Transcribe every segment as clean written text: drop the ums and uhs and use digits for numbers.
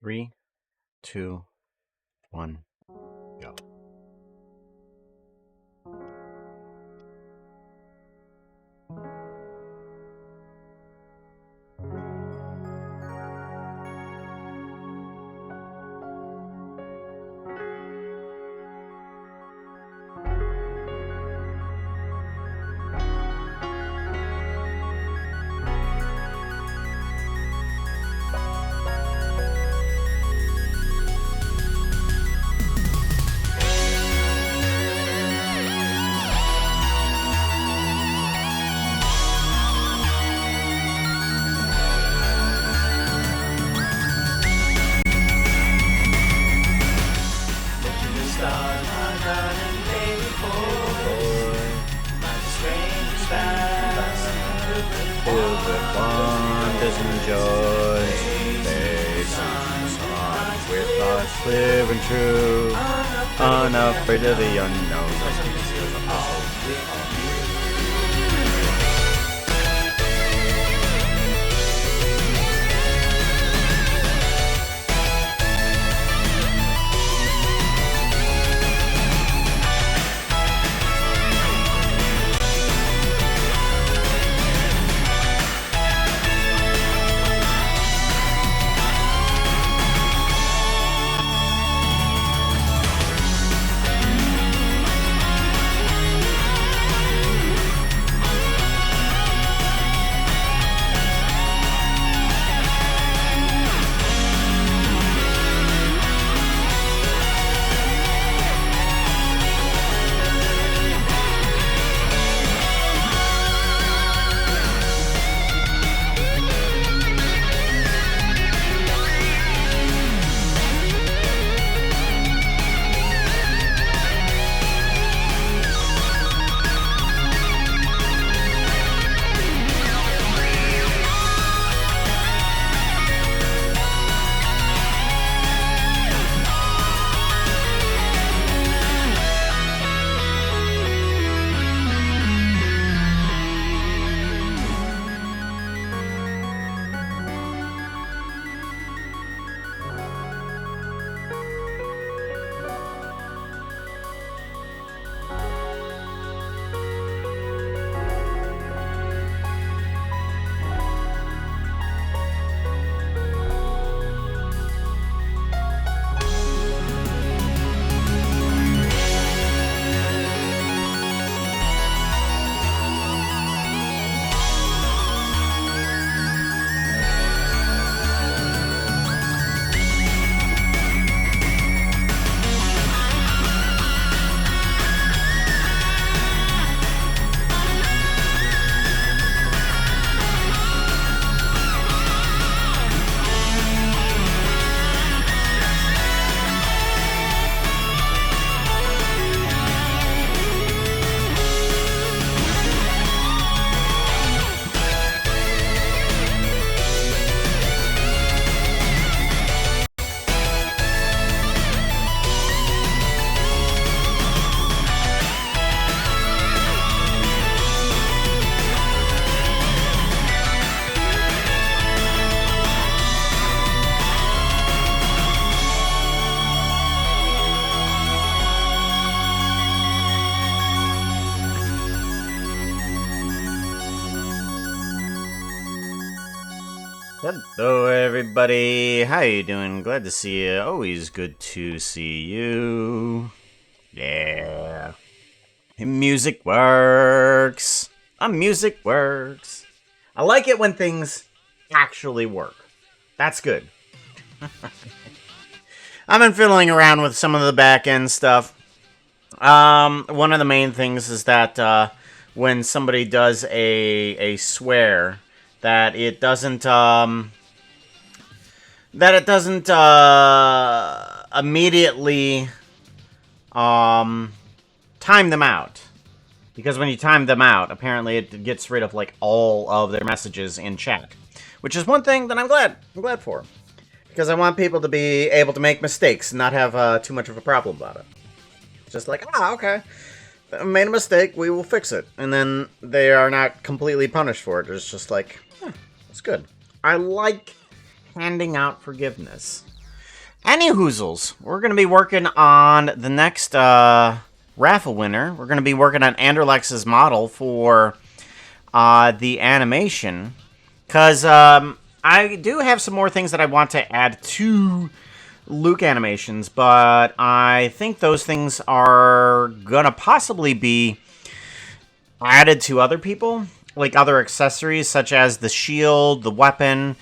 3, 2, 1, go. Filled with wonders and joys, faces on with thoughts clear and true, unafraid of the unknown. Hello everybody, how you doing? Glad to see you. Always good to see you. Yeah. Music works. Music works. I like it when things actually work. That's good. I've been fiddling around with some of the back end stuff. One of the main things is that when somebody does a swear, that it doesn't immediately time them out, because when you time them out, apparently it gets rid of like all of their messages in chat, which is one thing that I'm glad for, because I want people to be able to make mistakes and not have too much of a problem about it. Just like, okay, I made a mistake, we will fix it, and then they are not completely punished for it. It's just like, it's good. I like handing out forgiveness. Any hoozles, we're going to be working on the next raffle winner. We're going to be working on Anderlex's model for the animation. Because I do have some more things that I want to add to Luke animations, but I think those things are going to possibly be added to other people, like other accessories such as the shield, the weapon,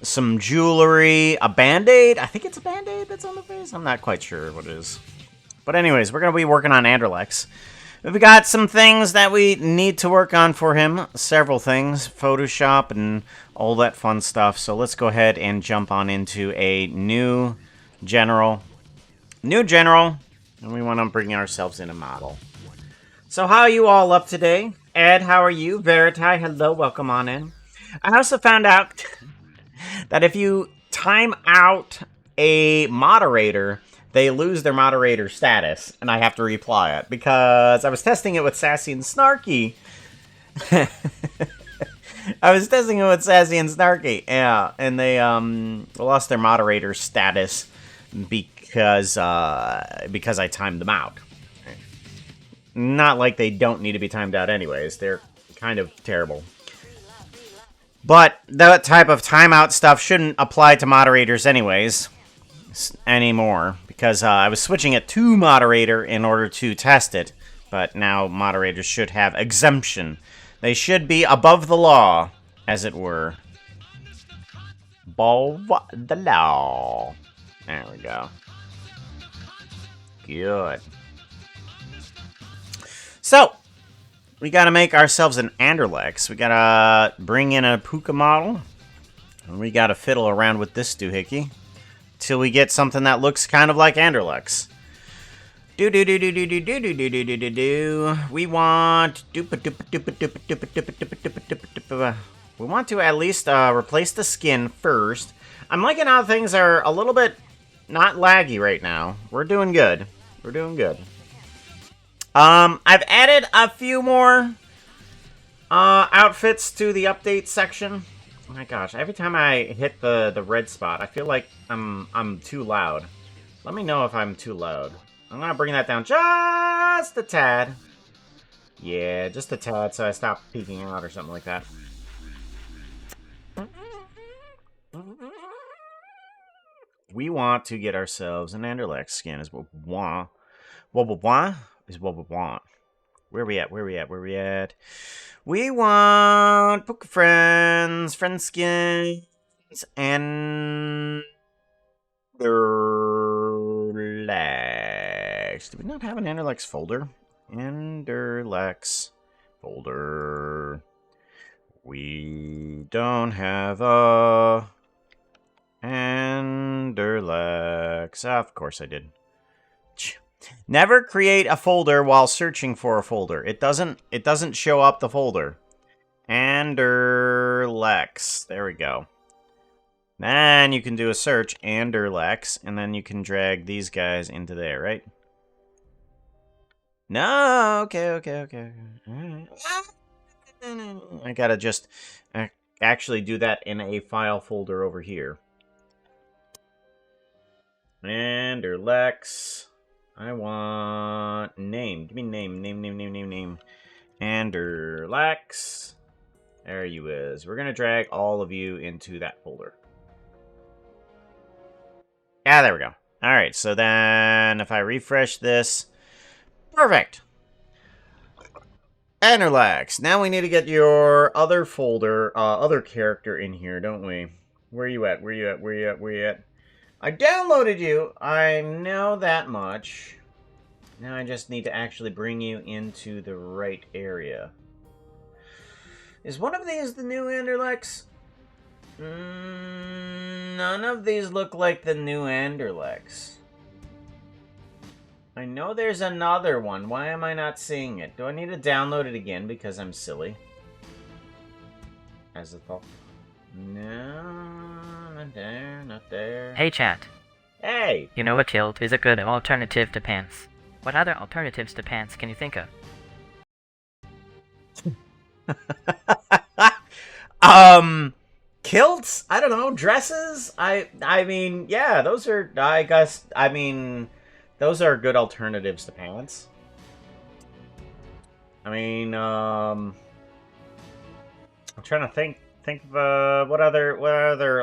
some jewelry, a band-aid. I think it's a band-aid that's on the face. I'm not quite sure what it is. But anyways, we're going to be working on Anderlex. We've got some things that we need to work on for him. Several things. Photoshop and all that fun stuff. So let's go ahead and jump on into a new general. New general. And we want to bring ourselves in a model. So how are you all up today? Ed, how are you? Veriti, hello, welcome on in. I also found out that if you time out a moderator, they lose their moderator status, and I have to reply it, because I was testing it with Sassy and Snarky. Yeah, and they lost their moderator status because I timed them out. Not like they don't need to be timed out anyways. They're kind of terrible. But that type of timeout stuff shouldn't apply to moderators anyways anymore. Because I was switching it to moderator in order to test it. But now moderators should have exemption. They should be above the law, as it were. Above the law. There we go. Good. So, we gotta make ourselves an Anderlex. We gotta bring in a Puka model. And we gotta fiddle around with this doohickey. Till we get something that looks kind of like Anderlex. We want... We want to at least replace the skin first. I'm liking how things are a little bit not laggy right now. We're doing good. We're doing good. I've added a few more outfits to the update section. Oh my gosh, every time I hit the red spot, I feel like I'm too loud. Let me know if I'm too loud. I'm gonna bring that down just a tad. Yeah, just a tad, so I stop peeking out or something like that. We want to get ourselves an Anderlex skin is what we want. What we want is what we want. Where we at? Where we at? Where we at? We want Poke Friends, Friend Skins, and Anderlex. Do we not have an Anderlex folder? Anderlex folder. We don't have a Anderlex. Of course I did. Never create a folder while searching for a folder. It doesn't show up the folder. Anderlex. There we go. Then you can do a search, Anderlex, and then you can drag these guys into there, right? No, okay. Alright. I gotta just actually do that in a file folder over here. Anderlex. I want name. Give me name. Anderlex. There you is. We're gonna drag all of you into that folder. Yeah, there we go. Alright, so then if I refresh this, perfect. Anderlex. Now we need to get your other folder, other character in here, don't we? Where you at? Where you at? Where you at? Where you at? I downloaded you. I know that much. Now I just need to actually bring you into the right area. Is one of these the new Anderlex? None of these look like the new Anderlex. I know there's another one. Why am I not seeing it? Do I need to download it again because I'm silly? As a thought. No, not there, not there. Hey chat. Hey! You know what kilt is a good alternative to pants? What other alternatives to pants can you think of? kilts? I don't know, dresses? I mean, yeah, those are, I guess, I mean, those are good alternatives to pants. I mean, I'm trying to think of what other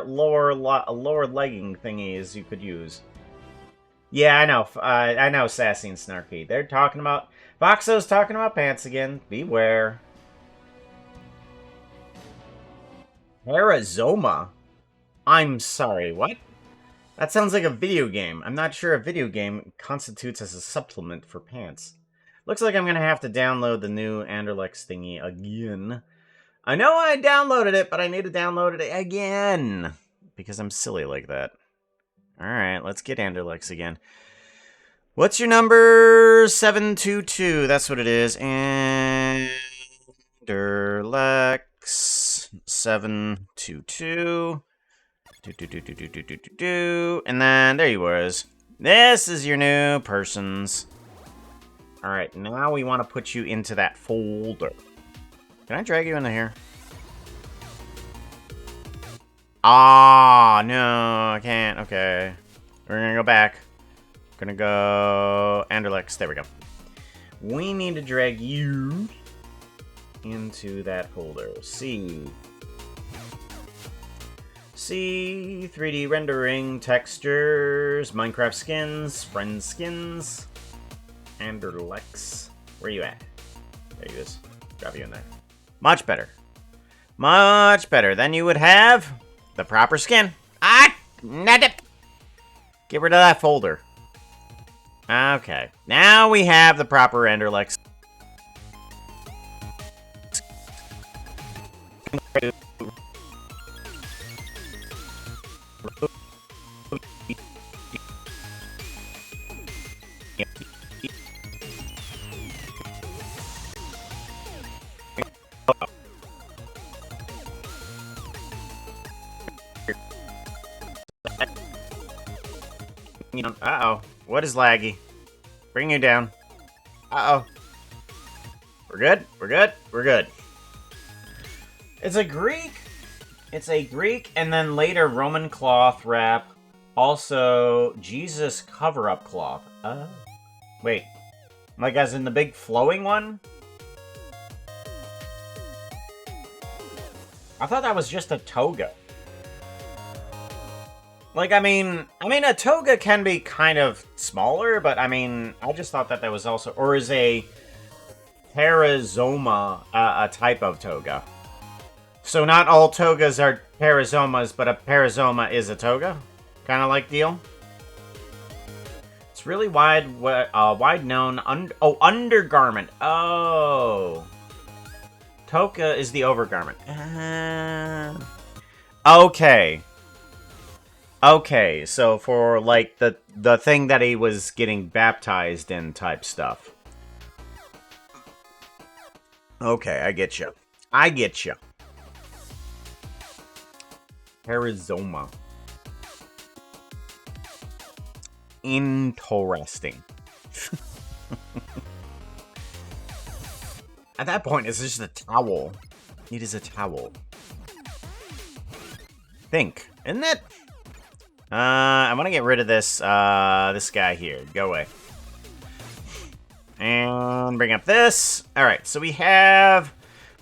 lower legging thingies you could use. Yeah, I know, Sassy and Snarky. They're talking about Voxo's talking about pants again. Beware. Arizoma? I'm sorry, what? That sounds like a video game. I'm not sure a video game constitutes as a supplement for pants. Looks like I'm gonna have to download the new Anderlex thingy again. I know I downloaded it, but I need to download it again. Because I'm silly like that. Alright, let's get Anderlex again. What's your number? 722. That's what it is. Anderlex 722. And then there you was. This is your new persons. Alright, now we want to put you into that folder. Can I drag you into here? Ah, no, I can't. Okay. We're gonna go back. Gonna go Anderlex. There we go. We need to drag you into that folder. C, 3D rendering, textures, Minecraft skins, friend skins, Anderlex. Where you at? There you is. Drop you in there. Much better. Much better. Then you would have the proper skin. Not it. Get rid of that folder. Okay. Now we have the proper Anderlex. Uh-oh. What is laggy? Bring you down. Uh-oh. We're good? We're good? We're good. It's a Greek. It's a Greek and then later Roman cloth wrap. Also, Jesus cover-up cloth. Wait. Like as in the big flowing one? I thought that was just a toga. Like, I mean, a toga can be kind of smaller, but I mean, I just thought that was also, or is a perizoma a type of toga? So not all togas are perizomas, but a perizoma is a toga? Kind of like deal? It's really wide known, undergarment. Oh. Toga is the overgarment. Okay. Okay, so for, like, the thing that he was getting baptized in type stuff. Okay, I get you. I get you. Perizoma. Interesting. At that point, it's just a towel. It is a towel. Think, isn't it? I want to get rid of this, this guy here. Go away. And bring up this. Alright, so we have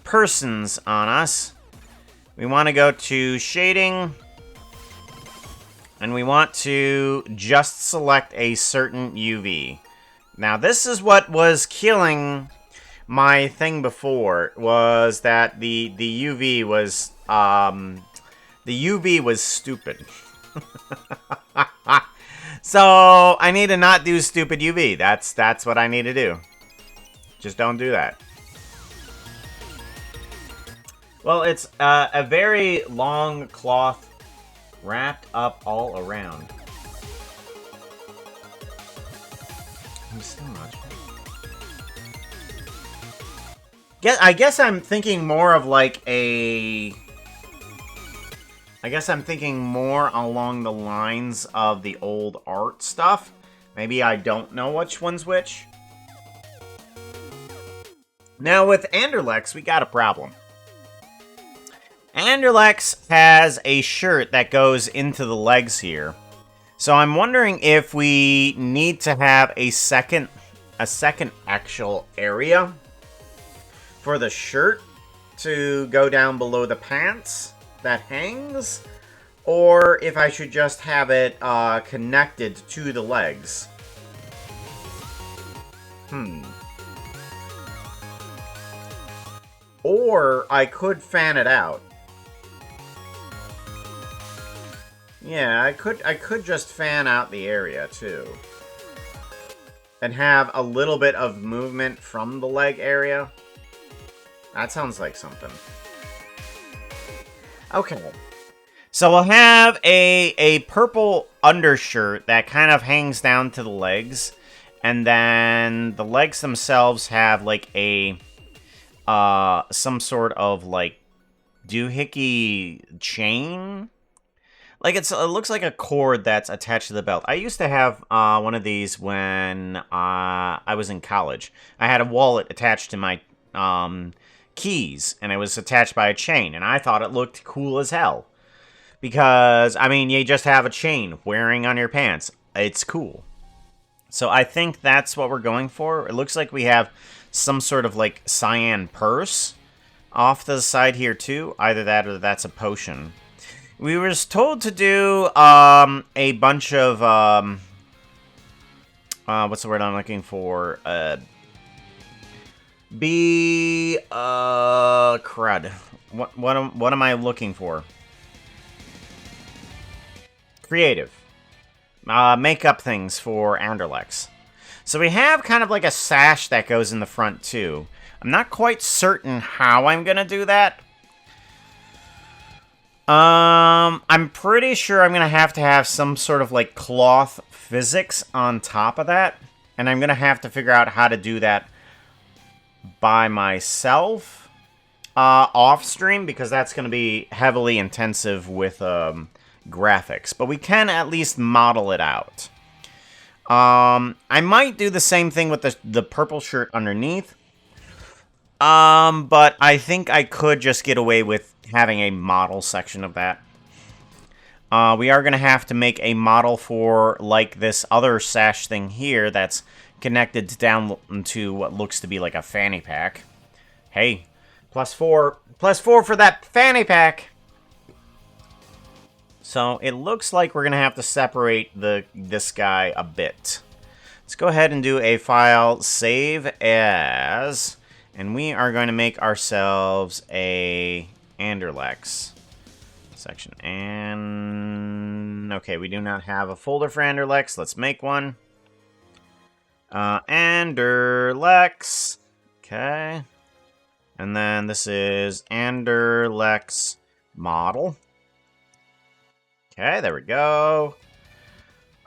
persons on us. We want to go to shading. And we want to just select a certain UV. Now, this is what was killing my thing before, was that the UV was, the UV was stupid. So, I need to not do stupid UV. That's what I need to do. Just don't do that. Well, it's a very long cloth wrapped up all around. So much. I guess I'm thinking more of like a... I guess I'm thinking more along the lines of the old art stuff. Maybe I don't know which one's which. Now with Anderlex, we got a problem. Anderlex has a shirt that goes into the legs here. So I'm wondering if we need to have a second actual area for the shirt to go down below the pants that hangs, or if I should just have it connected to the legs. Or I could fan it out. Yeah, I could just fan out the area too. And have a little bit of movement from the leg area. That sounds like something. Okay. So we'll have a purple undershirt that kind of hangs down to the legs. And then the legs themselves have like a some sort of like doohickey chain. Like it looks like a cord that's attached to the belt. I used to have one of these when I was in college. I had a wallet attached to my keys, and it was attached by a chain, and I thought it looked cool as hell. Because, I mean, you just have a chain wearing on your pants. It's cool. So I think that's what we're going for. It looks like we have some sort of, like, cyan purse off the side here, too. Either that or that's a potion. We were told to do a bunch of, what's the word I'm looking for? Crud. What am I looking for? Creative. Makeup things for Anderlex. So we have kind of like a sash that goes in the front too. I'm not quite certain how I'm gonna do that. I'm pretty sure I'm gonna have to have some sort of like cloth physics on top of that. And I'm gonna have to figure out how to do that by myself off stream, because that's gonna be heavily intensive with graphics. But we can at least model it out. I might do the same thing with the purple shirt underneath. But I think I could just get away with having a model section of that. We are going to have to make a model for, like, this other sash thing here that's connected down to what looks to be like a fanny pack. Hey, +4 for that fanny pack! So it looks like we're going to have to separate this guy a bit. Let's go ahead and do a file save as, and we are going to make ourselves a Anderlex section. And okay, we do not have a folder for Anderlex. Let's make one. Anderlex. Okay. And then this is Anderlex model. Okay, there we go.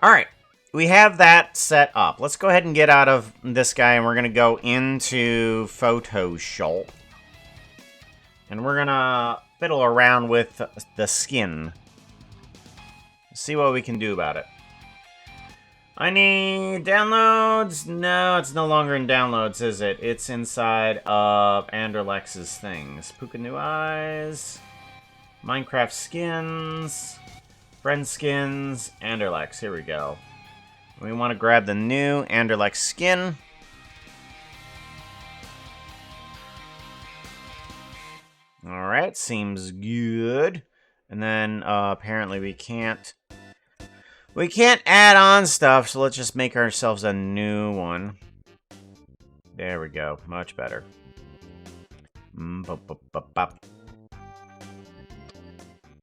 All right, we have that set up. Let's go ahead and get out of this guy, and we're going to go into Photoshop. And we're going to fiddle around with the skin. See what we can do about it. I need downloads. No, it's no longer in downloads, is it? It's inside of Anderlex's things. Puka New Eyes. Minecraft skins. Friend skins, Anderlex, here we go. We want to grab the new Anderlex skin. Alright, seems good. And then, apparently we can't add on stuff, so let's just make ourselves a new one. There we go, much better.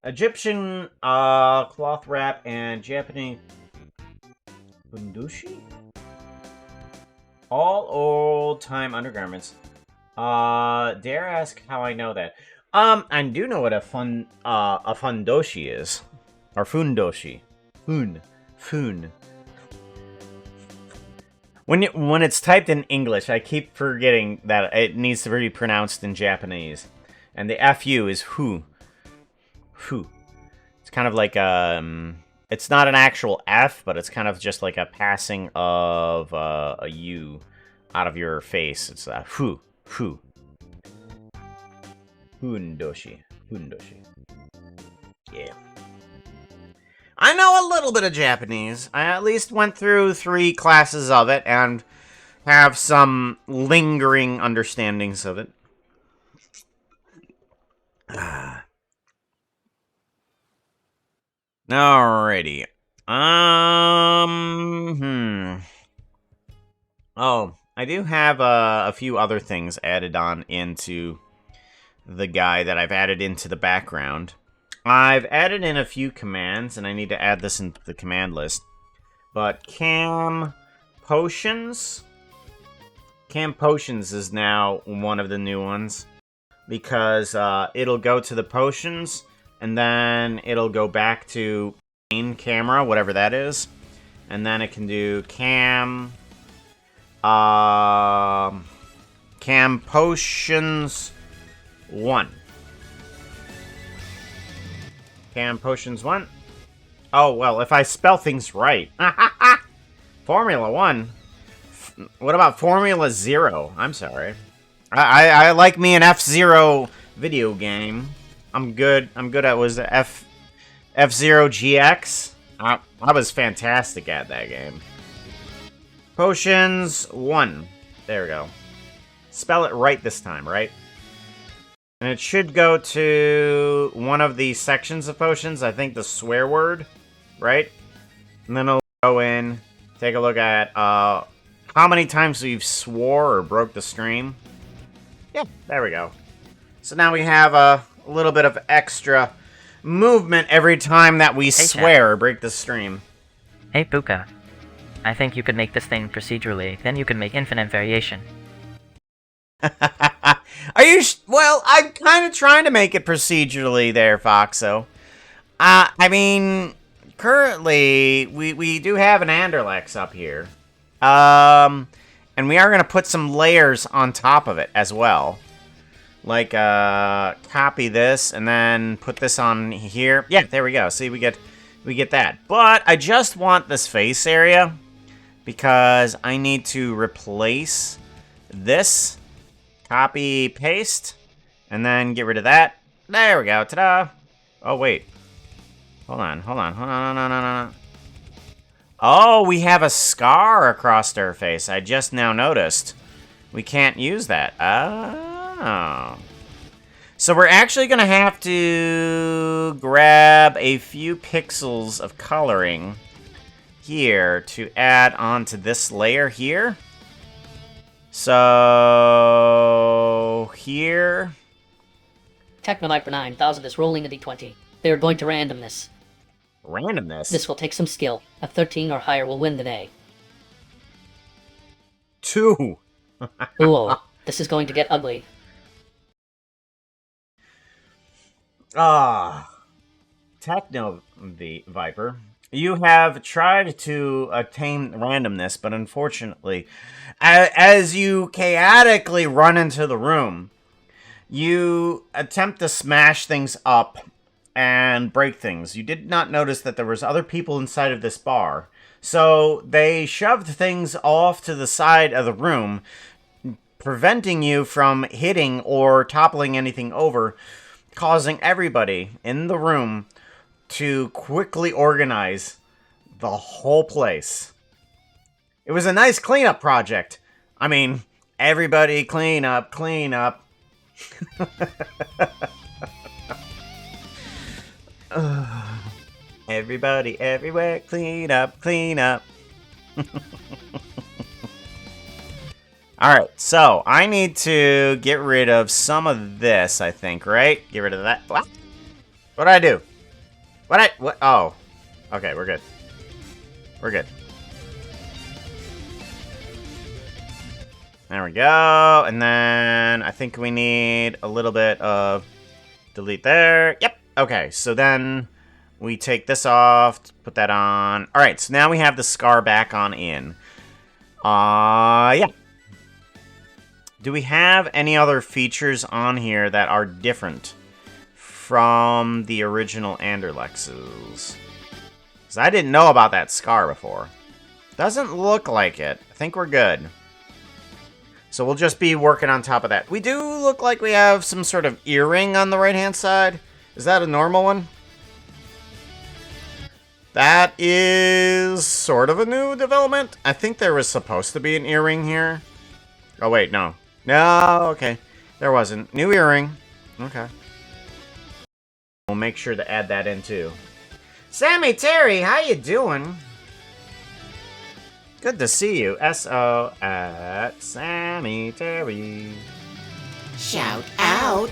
Egyptian cloth wrap and Japanese fundoshi? All old-time undergarments. Dare ask how I know that. I do know what a fundoshi is. Or fundoshi. Fun. When it's typed in English, I keep forgetting that it needs to be pronounced in Japanese. And the FU is hu. Fu. It's kind of like it's not an actual F, but it's kind of just like a passing of a U out of your face. It's fu. Fundoshi. Fundoshi. Yeah. I know a little bit of Japanese. I at least went through 3 classes of it and have some lingering understandings of it. Alrighty. Oh, I do have a few other things added on into the guy that I've added into the background. I've added in a few commands, and I need to add this into the command list. But Cam Potions is now one of the new ones, because it'll go to the potions, and then it'll go back to main camera, whatever that is, and then it can do Cam Potions 1. Cam Potions 1. Oh, well, if I spell things right. Formula 1? What about Formula 0? I'm sorry. I like me an F-Zero video game. I'm good at, was it F-Zero GX? I was fantastic at that game. Potions 1. There we go. Spell it right this time, right? And it should go to one of the sections of potions, I think the swear word, right? And then it'll go in, take a look at how many times we've swore or broke the stream. Yeah, there we go. So now we have a little bit of extra movement every time that we swear or break the stream. Hey, Puka. I think you could make this thing procedurally, then you could make infinite variation. Are you well, I'm kind of trying to make it procedurally there, Foxo. I mean, currently, we do have an Anderlex up here. And we are going to put some layers on top of it as well. Like, copy this and then put this on here. Yeah, there we go. See, we get that. But I just want this face area because I need to replace this. Copy, paste, and then get rid of that. There we go. Ta-da! Oh, wait. Hold on. Oh, we have a scar across our face. I just now noticed. We can't use that. Oh. So we're actually going to have to grab a few pixels of coloring here to add onto this layer here. So here. Technoviper 9000 is rolling a d20. They are going to randomness. Randomness? This will take some skill. A 13 or higher will win the day. 2. Ooh, this is going to get ugly. Techno Viper. You have tried to attain randomness, but unfortunately, as you chaotically run into the room, you attempt to smash things up and break things. You did not notice that there was other people inside of this bar, so they shoved things off to the side of the room, preventing you from hitting or toppling anything over, causing everybody in the room to quickly organize the whole place. It was a nice cleanup project. I mean, everybody clean up. Everybody, everywhere, clean up. Alright, so I need to get rid of some of this, I think, right? Get rid of that. What? What'd I do? What? Oh. Okay, we're good. There we go. And then I think we need a little bit of delete there. Yep. Okay, so then we take this off, put that on. Alright, so now we have the scar back on in. Yeah. Do we have any other features on here that are different from the original Anderlexes? Because I didn't know about that scar before. Doesn't look like it. I think we're good. So we'll just be working on top of that. We do look like we have some sort of earring on the right-hand side. Is that a normal one? That is sort of a new development. I think there was supposed to be an earring here. Oh, wait, no. No, okay. There wasn't. New earring. Okay. We'll make sure to add that in, too. Sammy Terry, how you doing? Good to see you. S.O. at Sammy Terry. Shout out.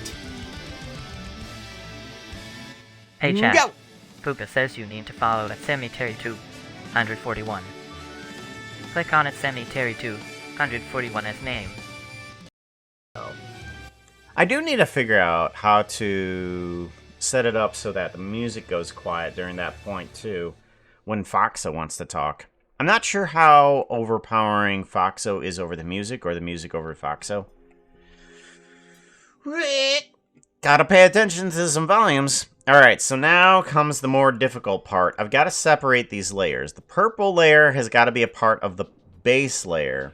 Hey chat, Go! Poopa says you need to follow at SammyTerry2, 141. Click on it SammyTerry2, 141 as name. I do need to figure out how to set it up so that the music goes quiet during that point, too, when Foxo wants to talk. I'm not sure how overpowering Foxo is over the music, or the music over Foxo. Gotta pay attention to some volumes. Alright, so now comes the more difficult part. I've got to separate these layers. The purple layer has got to be a part of the base layer.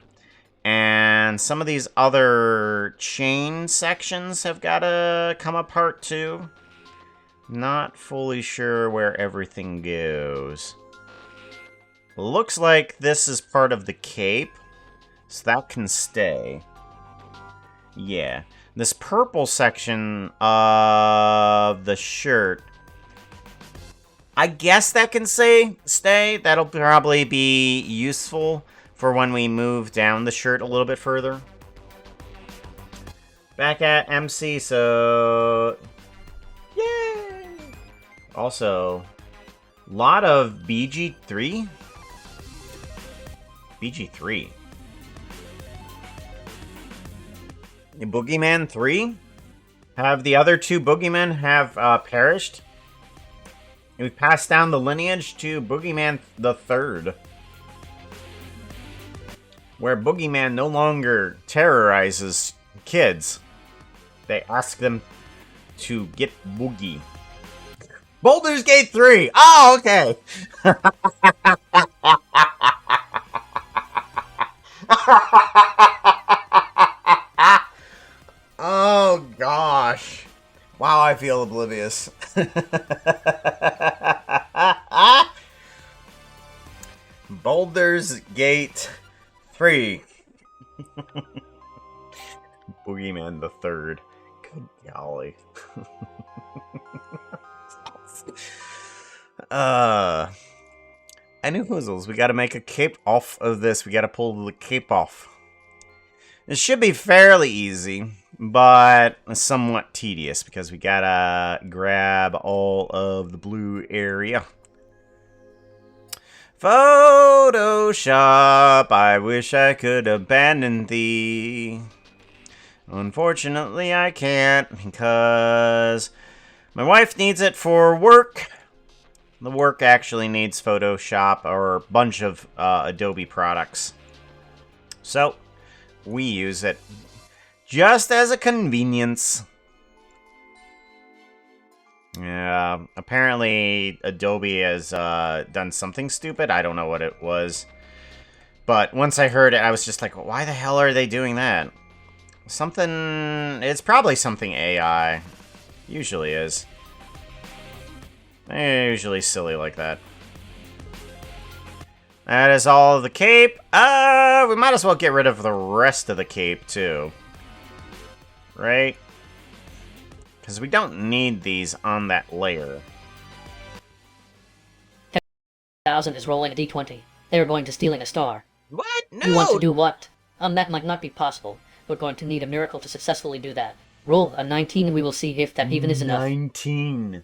And some of these other chain sections have got to come apart too. Not fully sure where everything goes. Looks like this is part of the cape, so that can stay. Yeah. This purple section of the shirt, I guess that can stay. That'll probably be useful for when we move down the shirt a little bit further. Back at MC, so... Yay! Also, a lot of BG3? BG3. Boogeyman 3? Have the other two Boogeymen have perished? We've passed down the lineage to Boogeyman the Third, where Boogeyman no longer terrorizes kids. They ask them to get boogie. Baldur's Gate 3! Oh, okay! Oh, gosh. Wow, I feel oblivious. Baldur's Gate 3. Boogeyman the Third. Good golly. Any hoozles, we gotta make a cape off of this. We gotta pull the cape off. It should be fairly easy, but somewhat tedious because we gotta grab all of the blue area. Photoshop, I wish I could abandon thee. Unfortunately, I can't because my wife needs it for work. The work actually needs Photoshop or a bunch of Adobe products. So, we use it just as a convenience. Yeah, apparently Adobe has done something stupid. I don't know what it was. But once I heard it, I was just like, why the hell are they doing that? It's probably something AI. Usually is. They're usually silly like that. That is all of the cape. We might as well get rid of the rest of the cape, too. Right? Because we don't need these on that layer. 10,000 is rolling a d20. They are going to stealing a star. What? No! You want to do what? That might not be possible. We're going to need a miracle to successfully do that. Roll a 19 and we will see if that even is enough. 19.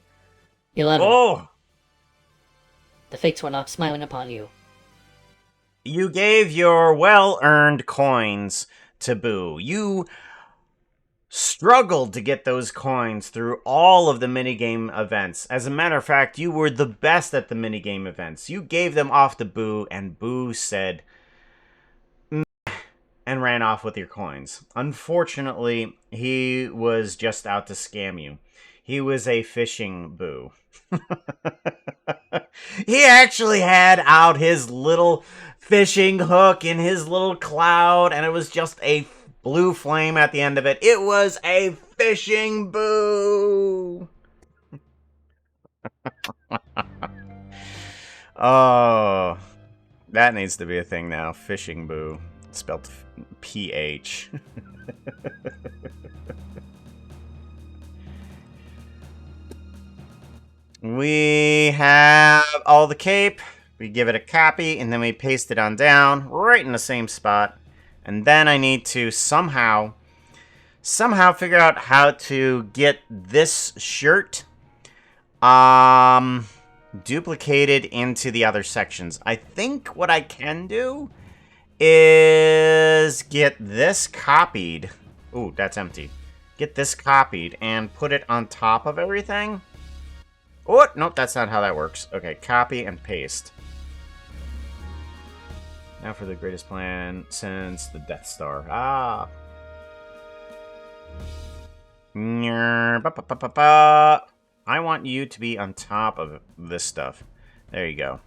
11. Oh! The fates were not smiling upon you. You gave your well-earned coins to Boo. You struggled to get those coins through all of the minigame events. As a matter of fact, you were the best at the minigame events. You gave them off to Boo, and Boo said, meh, and ran off with your coins. Unfortunately, he was just out to scam you. He was a fishing Boo. He actually had out his little fishing hook in his little cloud, and it was just a blue flame at the end of it. It was a fishing boo! Oh, that needs to be a thing now. Fishing boo. Spelled PH. We have all the cape. We give it a copy, and then we paste it on down, right in the same spot. And then I need to somehow figure out how to get this shirt duplicated into the other sections. I think what I can do is get this copied. Ooh, that's empty. Get this copied and put it on top of everything. Oh, nope, that's not how that works. Okay, copy and paste. Now for the greatest plan since the Death Star. Ah. I want you to be on top of this stuff. There you go.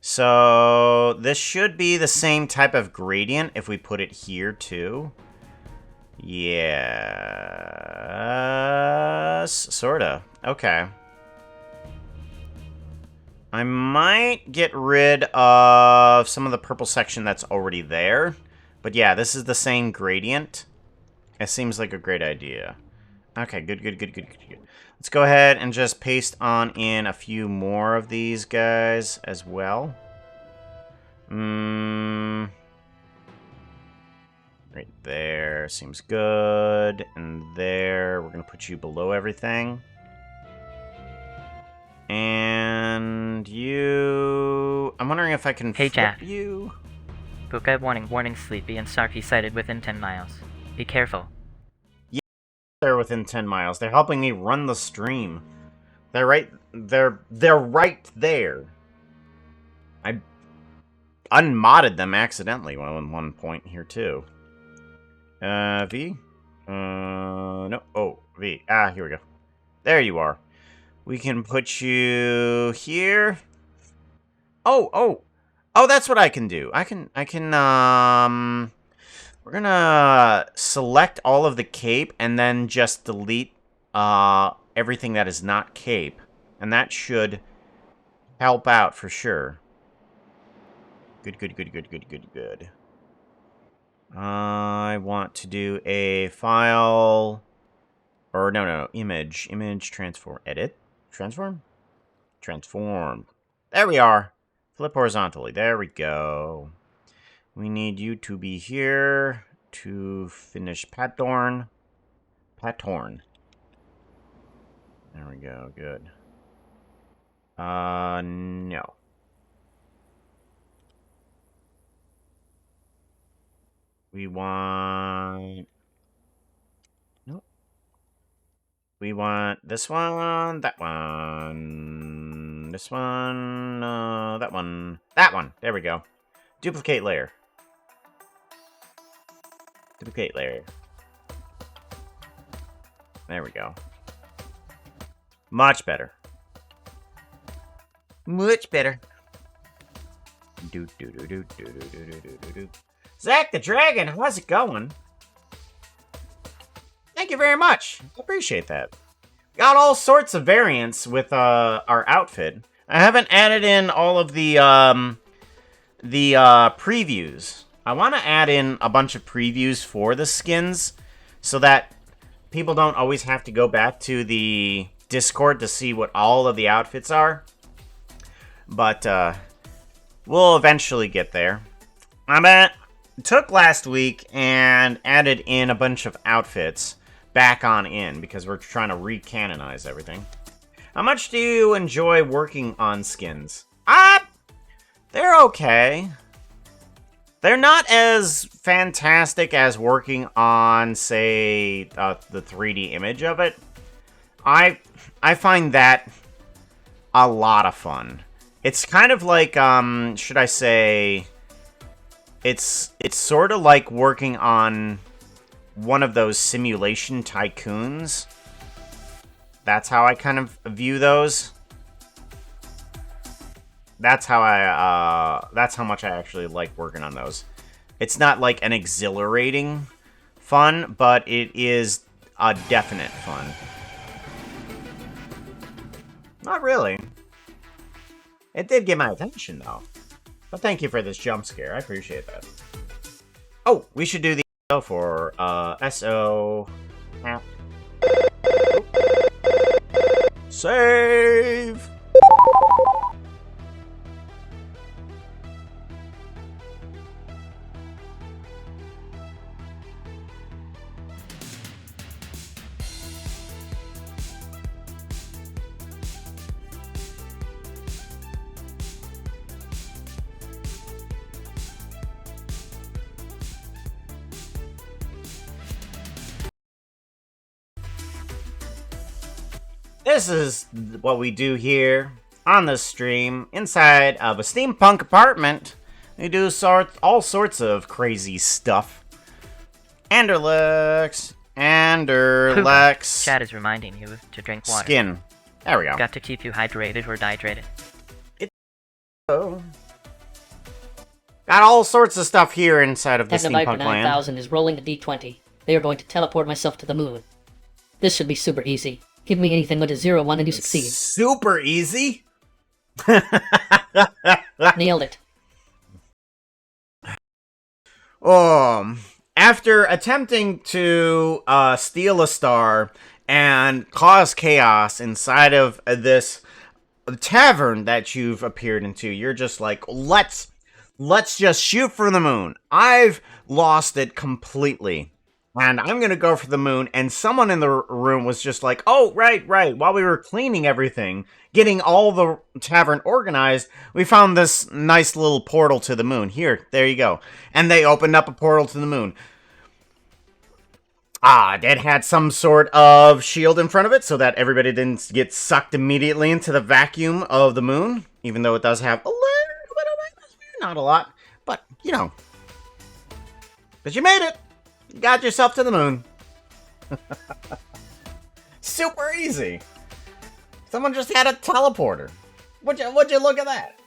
So, this should be the same type of gradient if we put it here, too. Yes. Sorta. Okay. I might get rid of some of the purple section that's already there. But yeah, this is the same gradient. It seems like a great idea. Okay, good. Let's go ahead and just paste on in a few more of these guys as well. Right there. Seems good. And there, we're going to put you below everything. And you... I'm wondering if I can Hey, flip Jack. you. Puka, warning, Sleepy and Sarky sighted within 10 miles. Be careful. They're within 10 miles. They're helping me run the stream. They're right there. I unmodded them accidentally at one point here too. V? No. Oh, V. Ah, here we go. There you are. We can put you here. Oh, that's what I can do. We're gonna select all of the cape and then just delete everything that is not cape. And that should help out for sure. Good. I want to do a file... Or no, image. Image, transform, edit. Transform? Transform. There we are. Flip horizontally. There we go. We need you to be here to finish Pathorn. There we go. Good. No. We want... Nope. We want this one, that one, this one, that one, that one. There we go. Duplicate layer. Duplicate layer. There we go. Much better. Much better. Zach the Dragon, how's it going? Thank you very much. I appreciate that. Got all sorts of variants with our outfit. I haven't added in all of the previews. I want to add in a bunch of previews for the skins so that people don't always have to go back to the Discord to see what all of the outfits are. But we'll eventually get there. Took last week and added in a bunch of outfits back on in because we're trying to recanonize everything. How much do you enjoy working on skins? They're okay. They're not as fantastic as working on, say, the 3D image of it. I find that a lot of fun. It's kind of like, should I say, it's sort of like working on one of those simulation tycoons. That's how I kind of view those. That's how much I actually like working on those. It's not like an exhilarating fun, but it is a definite fun. Not really. It did get my attention, though. But thank you for this jump scare. I appreciate that. Oh, we should do the SO for, SO... Save! This is what we do here on the stream inside of a steampunk apartment. We do all sorts of crazy stuff. Anderlex. Chat is reminding you to drink water. Skin. There we go. Got to keep you hydrated or dehydrated. Oh. Got all sorts of stuff here inside of the Technoviper steampunk land. 9000 is rolling a d20. They are going to teleport myself to the moon. This should be super easy. Give me anything with a 0-1 and you succeed. Super easy. Nailed it. After attempting to steal a star and cause chaos inside of this tavern that you've appeared into, you're just like, let's just shoot for the moon. I've lost it completely. And I'm going to go for the moon, and someone in the room was just like, oh, right, while we were cleaning everything, getting all the tavern organized, we found this nice little portal to the moon. Here, there you go. And they opened up a portal to the moon. It had some sort of shield in front of it so that everybody didn't get sucked immediately into the vacuum of the moon, even though it does have a little bit of atmosphere, not a lot, but, you know. But you made it. You got yourself to the moon. Super easy. Someone just had a teleporter. Would you look at that?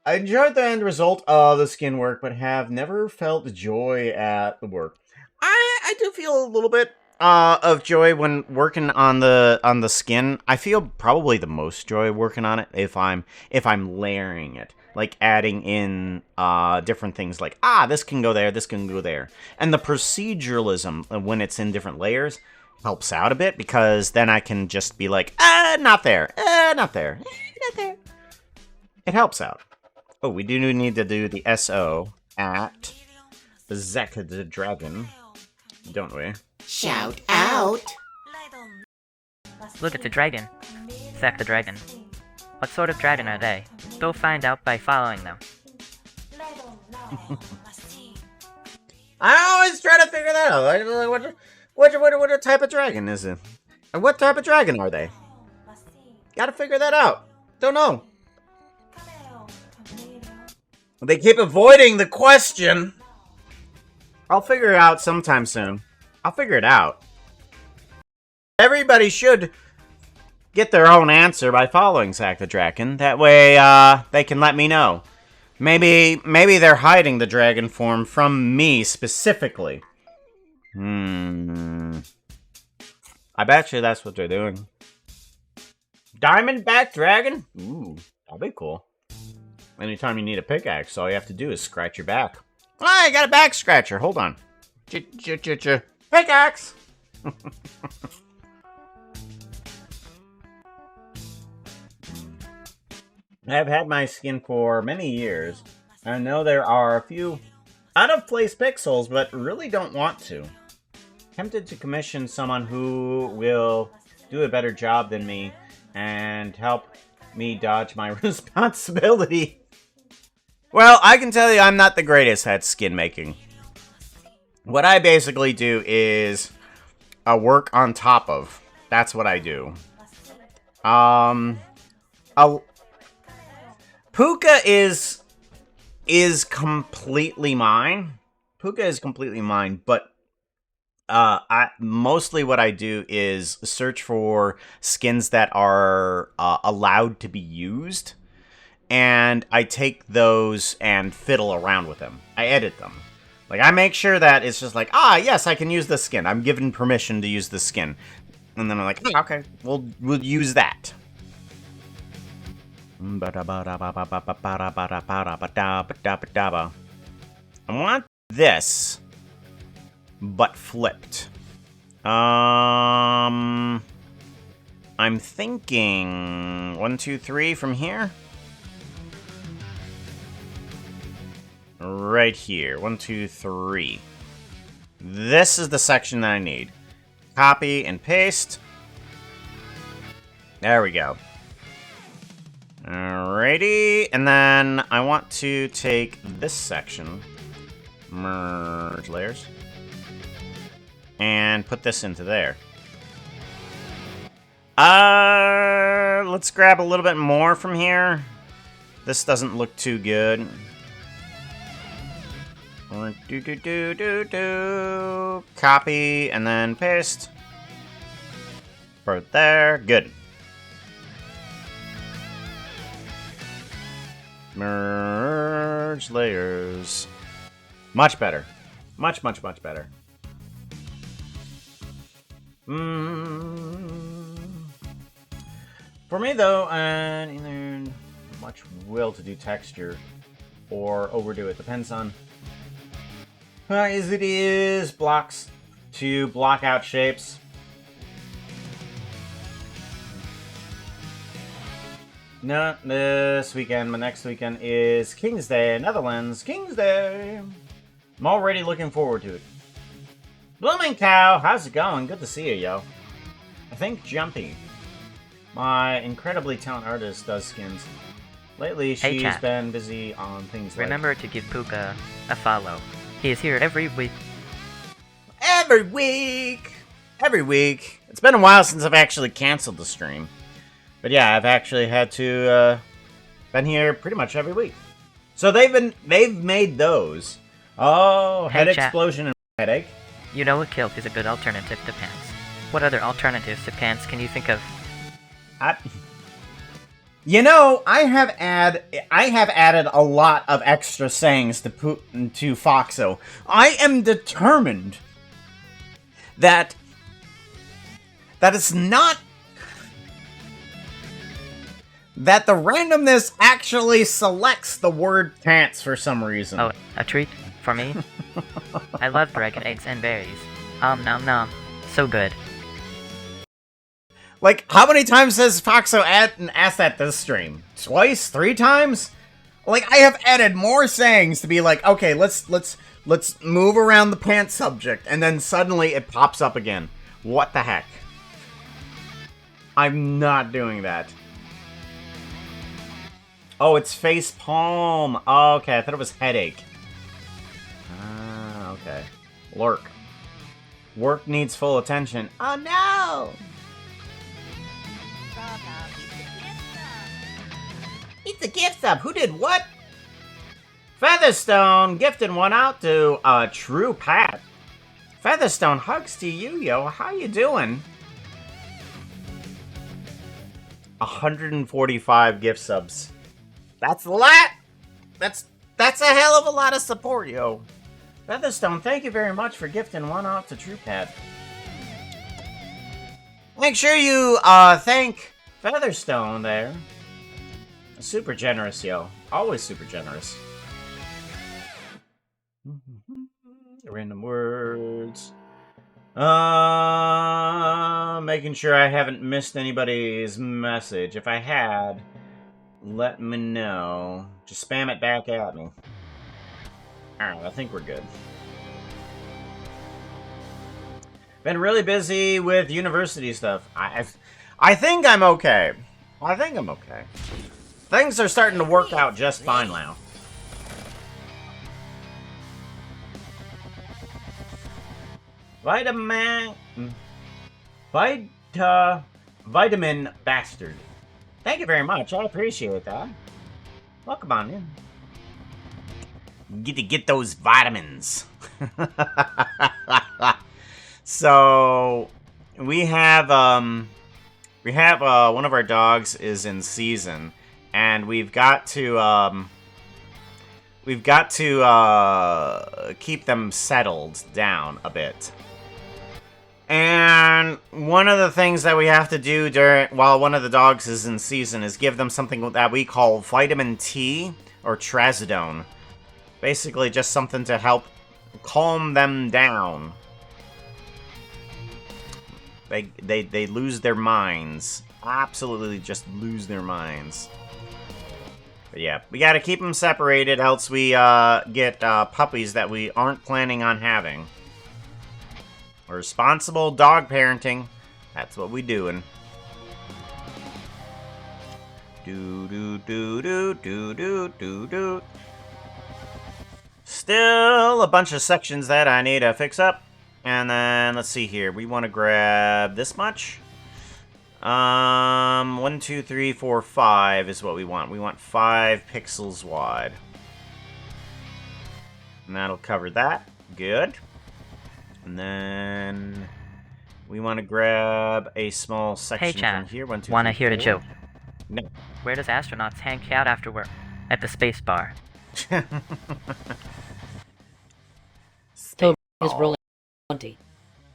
I enjoyed the end result of the skin work, but have never felt joy at the work. I do feel a little bit of joy when working on the skin. I feel probably the most joy working on it if I'm layering it. Like adding in different things like, this can go there, this can go there. And the proceduralism when it's in different layers helps out a bit, because then I can just be like, not there, not there, not there. It helps out. Oh, we do need to do the SO at the Zek the Dragon, don't we? Shout out. Look at the dragon. Zack the dragon. What sort of dragon are they? Go find out by following them. I always try to figure that out. What type of dragon is it? And what type of dragon are they? Gotta figure that out. Don't know. They keep avoiding the question. I'll figure it out sometime soon. I'll figure it out. Everybody should get their own answer by following Zack the Dragon. That way, they can let me know. Maybe they're hiding the dragon form from me specifically. I bet you that's what they're doing. Diamondback dragon? Ooh, that'd be cool. Anytime you need a pickaxe, all you have to do is scratch your back. I got a back scratcher. Hold on. Pickaxe! I've had my skin for many years. I know there are a few out-of-place pixels, but really don't want to. Tempted to commission someone who will do a better job than me and help me dodge my responsibility. Well, I can tell you I'm not the greatest at skin making. What I basically do is work on top of. That's what I do. Puka is completely mine. Puka is completely mine, but mostly what I do is search for skins that are allowed to be used, and I take those and fiddle around with them. I edit them. Like, I make sure that it's just like, ah, yes, I can use this skin. I'm given permission to use this skin. And then I'm like, oh, okay, we'll use that. I want this, but flipped. I'm thinking 1, 2, 3 from here. Right here. 1, 2, 3. This is the section that I need. Copy and paste. There we go. Alrighty. And then I want to take this section. Merge layers. And put this into there. Let's grab a little bit more from here. This doesn't look too good. Copy and then paste. Right there. Good. Merge layers. Much better. Much, much, much better. For me, though, either much will to do texture or overdo it. Depends on how easy it is blocks to block out shapes. Not this weekend, but next weekend is King's Day, Netherlands. King's Day! I'm already looking forward to it. Blooming Cow, how's it going? Good to see you, yo. I think Jumpy, my incredibly talented artist, does skins. Lately, she's been busy on things like... Remember to give Puka a follow. He is here every week. Every week! Every week! It's been a while since I've actually canceled the stream. But yeah, I've actually had to, been here pretty much every week. So they've made those. Oh, Hey, head chat. explosion and headache. You know a kilt is a good alternative to pants. What other alternatives to pants can you think of? You know, I have added a lot of extra sayings to Foxo. I am determined that it's not that the randomness actually selects the word pants for some reason. Oh, a treat for me? I love dragon eggs and berries. Nom nom. So good. Like, how many times has Foxo asked that this stream? Twice? 3 times? Like, I have added more sayings to be like, okay, let's move around the pants subject, and then suddenly it pops up again. What the heck? I'm not doing that. Oh, it's face palm. Oh, okay, I thought it was headache. Ah, okay. Lurk. Work needs full attention. Oh no! It's a gift sub. Who did what? Featherstone gifted one out to True Pat. Featherstone, hugs to you, yo. How you doing? 145 gift subs. That's a lot. That's a hell of a lot of support, yo. Featherstone, thank you very much for gifting one out to True Pat. Make sure you thank Featherstone there. Super generous, yo. Always super generous. Random words. Making sure I haven't missed anybody's message. If I had, let me know. Just spam it back at me. Alright, I think we're good. Been really busy with university stuff. I think I'm okay. I think I'm okay. Things are starting to work out just fine now. Vitamin bastard. Thank you very much. I appreciate that. Welcome on in. Get those vitamins. So we have one of our dogs is in season, and we've got to we've got to keep them settled down a bit. And one of the things that we have to do while one of the dogs is in season is give them something that we call vitamin T or trazodone. Basically just something to help calm them down. They lose their minds. Absolutely just lose their minds. But yeah, we gotta keep them separated, else we get puppies that we aren't planning on having. Responsible dog parenting. That's what we doing. Do. Still a bunch of sections that I need to fix up. And then, let's see here. We want to grab this much. 1, 2, 3, 4, 5 is what we want. We want 5 pixels wide. And that'll cover that. Good. And then we want to grab a small section Hey, Chad. from here. 1, 2, Wanna 3, hear a 4. joke? No. Where does astronauts hang out after work? At the space bar. Toby is rolling 20.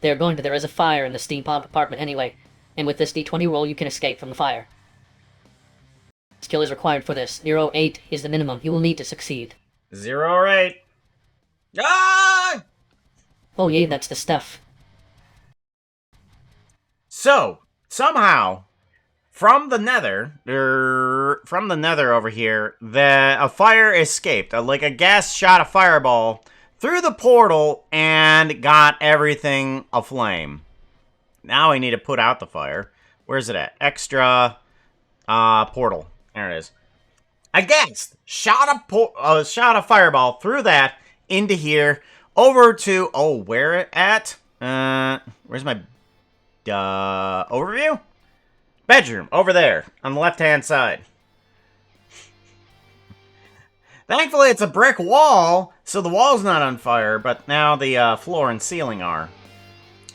They're going to. There is a fire in the steam pump apartment anyway, and with this D20 roll, you can escape from the fire. Skill is required for this. 0.8 is the minimum. You will need to succeed. 0 or 8. Ah! Oh yeah, that's the stuff. So, somehow, from the nether over here, a fire escaped. Like a gas shot a fireball through the portal and got everything aflame. Now we need to put out the fire. Where's it at? Extra portal. There it is. A gas shot a fireball through that into here over to where it at? Where's my overview? Bedroom over there on the left-hand side. Thankfully, it's a brick wall, so the wall's not on fire, but now the floor and ceiling are.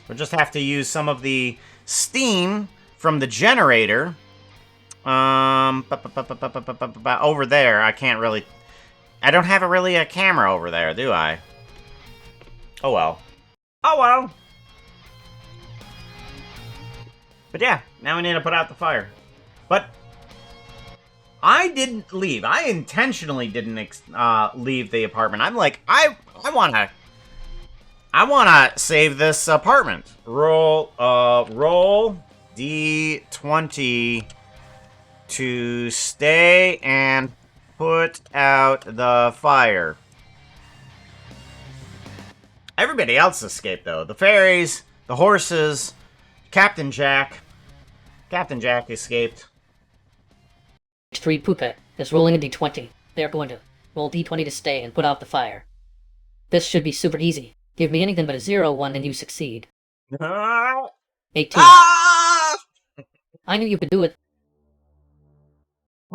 We'll just have to use some of the steam from the generator. Over there, I can't really... I don't have a camera over there, do I? Oh well. Oh well! But yeah, now we need to put out the fire. But I didn't leave. I intentionally didn't leave the apartment. I'm like, I wanna save this apartment. Roll D20 to stay and put out the fire. Everybody else escaped, though. The fairies, the horses, Captain Jack. Captain Jack escaped. 3 Puka is rolling a D20. They are going to roll D20 to stay and put out the fire. This should be super easy. Give me anything but a 0, 1, and you succeed. 18. Ah! I knew you could do it.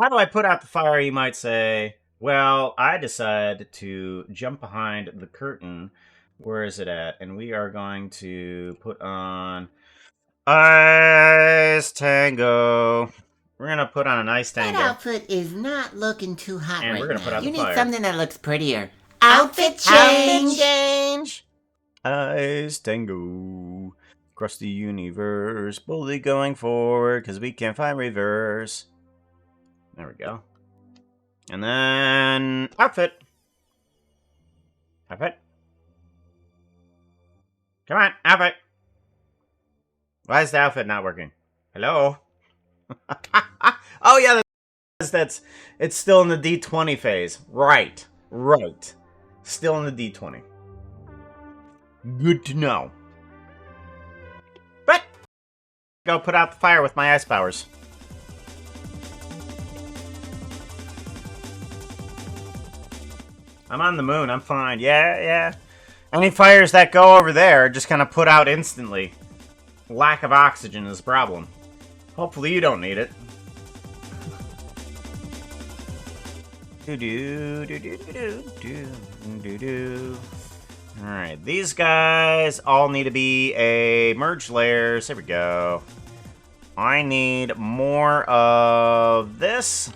How do I put out the fire, you might say? Well, I decide to jump behind the curtain. Where is it at? And we are going to put on Ice Tango. We're going to put on an Ice That Tango. outfit is not looking too hot And right we're gonna now. put out You the need fire. something that looks prettier. Outfit change! Change! Ice Tango. Across the universe. Boldly going forward, because we can't find reverse. There we go. And then... Outfit. Outfit. Come on, outfit. Why is the outfit not working? Hello? Oh, yeah, it's still in the D20 phase. Right. Still in the D20. Good to know. But, go put out the fire with my ice powers. I'm on the moon, I'm fine. Yeah. Any fires that go over there just kind of put out instantly. Lack of oxygen is a problem. Hopefully you don't need it. Alright, these guys all need to be a merge layers. There we go. I need more of this.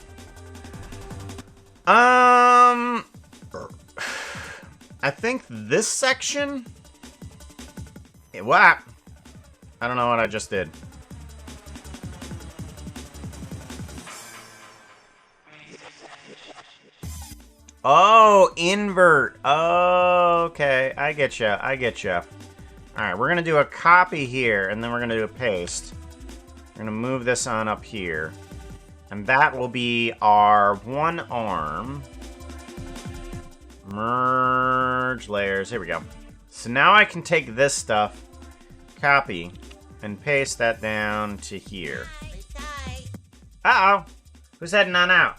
I think this section... What? I don't know what I just did. Oh, invert. Oh, okay. I get ya. I get ya. Alright, we're gonna do a copy here, and then we're gonna do a paste. We're gonna move this on up here. And that will be our one arm. Merge layers. Here we go. So now I can take this stuff, copy, and paste that down to here. Uh-oh. Who's heading on out?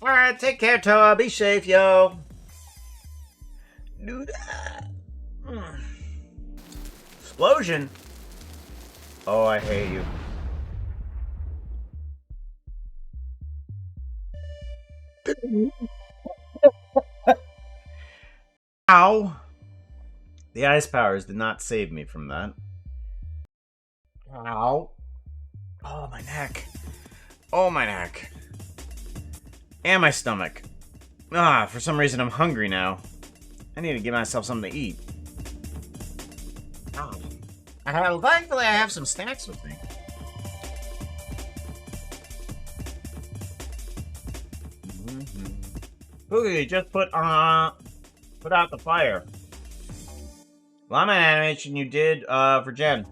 Alright, take care, Toa. Be safe, yo. Do that. Explosion. Oh, I hate you. Ow. The ice powers did not save me from that. Ow. Oh, my neck. Oh, my neck. And my stomach. For some reason I'm hungry now. I need to give myself something to eat. Oh. Thankfully I have some snacks with me. Poogie, just put out the fire. Llama animation you did for Jen.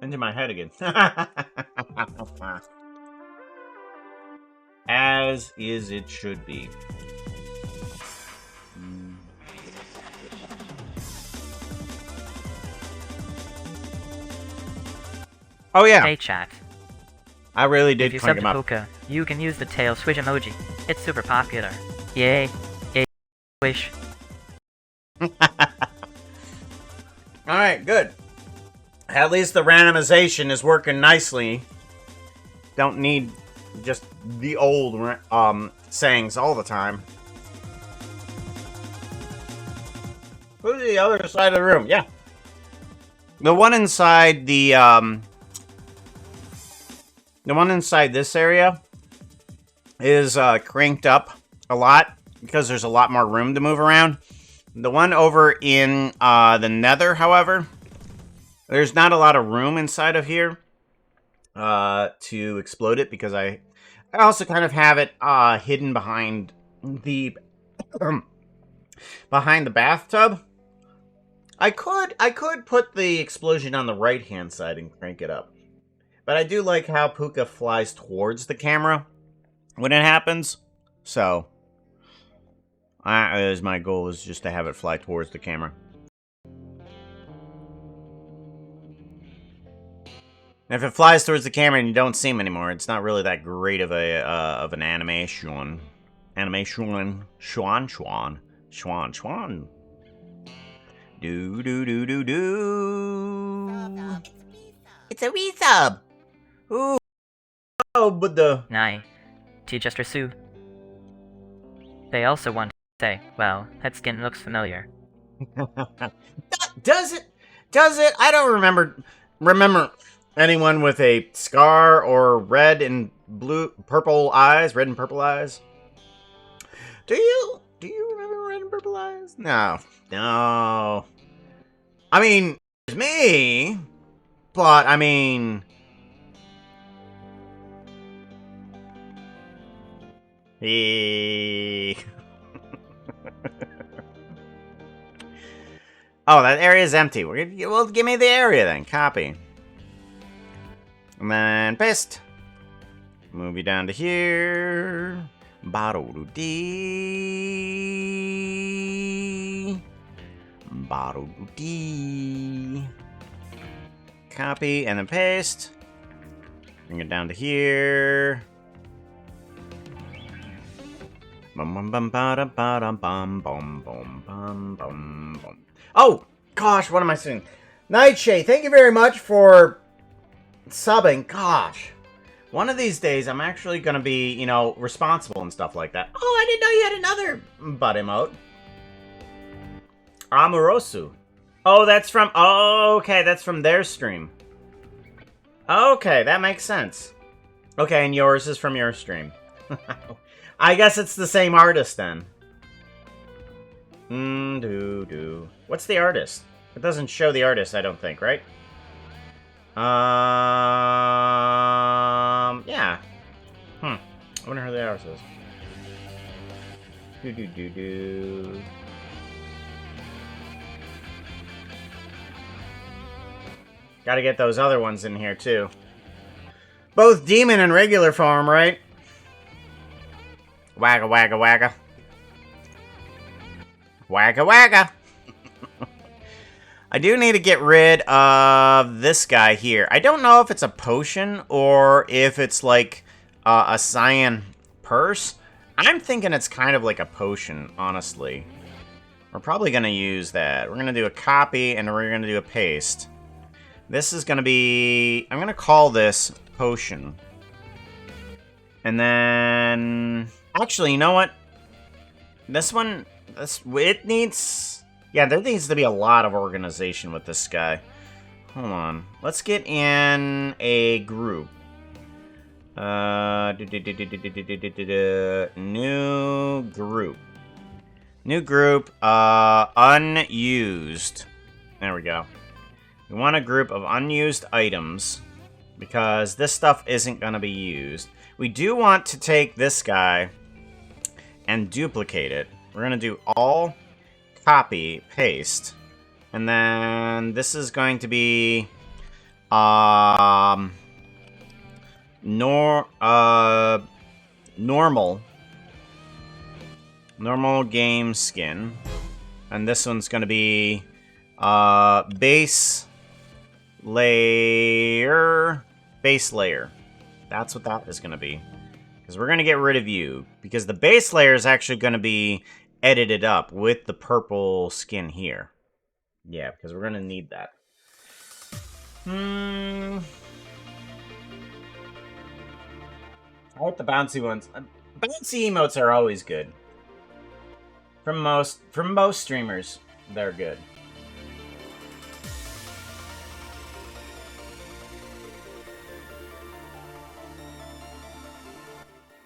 Into my head again. As is it should be. Oh yeah. Hey chat. I really did If you crank sub him to up. Puka, you can use the tail switch emoji. It's super popular. Yay. Yay. Wish. Alright, good. At least the randomization is working nicely. Don't need just the old sayings all the time. Who's the other side of the room? Yeah. The one inside the one inside this area is cranked up a lot because there's a lot more room to move around. The one over in the Nether, however, there's not a lot of room inside of here to explode it because I also kind of have it hidden behind the behind the bathtub. I could put the explosion on the right-hand side and crank it up. But I do like how Puka flies towards the camera when it happens. So, that is my goal, is just to have it fly towards the camera. And if it flies towards the camera and you don't see him anymore, it's not really that great of an animation. Schwan. Do. It's a resub. Ooh. Oh, but the... Nai. T-Jester Sue. They also want to say, well, that skin looks familiar. Does it? I don't remember anyone with a scar or red and purple eyes? Do you remember red and purple eyes? No. I mean, it's me, but I mean... Oh, that area is empty. Well, give me the area then. Copy. And then paste. Move you down to here. Ba-do-do-dee. Ba-do-do-dee. Copy and then paste. Bring it down to here. Oh, gosh, what am I saying? Nightshade, thank you very much for subbing. Gosh, one of these days I'm actually going to be, you know, responsible and stuff like that. Oh, I didn't know you had another butt emote. Amorosu. Oh, that's from, oh, okay, that's from their stream. Okay, that makes sense. Okay, and yours is from your stream. I guess it's the same artist then. What's the artist? It doesn't show the artist, I don't think, right? Yeah. I wonder who the artist is. Gotta get those other ones in here, too. Both demon and regular form, right? Wagga, wagga, wagga. Wagga, wagga. I do need to get rid of this guy here. I don't know if it's a potion or if it's like a cyan purse. I'm thinking it's kind of like a potion, honestly. We're probably going to use that. We're going to do a copy and we're going to do a paste. This is going to be... I'm going to call this potion. And then... Actually, you know what? This one... It needs... Yeah, there needs to be a lot of organization with this guy. Hold on. Let's get in a group. New group. New group, unused. There we go. We want a group of unused items because this stuff isn't going to be used. We do want to take this guy and duplicate it. We're going to do all... copy, paste, and then this is going to be normal game skin, and this one's going to be base layer. That's what that is going to be, because we're going to get rid of you, because the base layer is actually going to be edited up with the purple skin here. Yeah, because we're going to need that. I like the bouncy ones. Bouncy emotes are always good. From most streamers, they're good.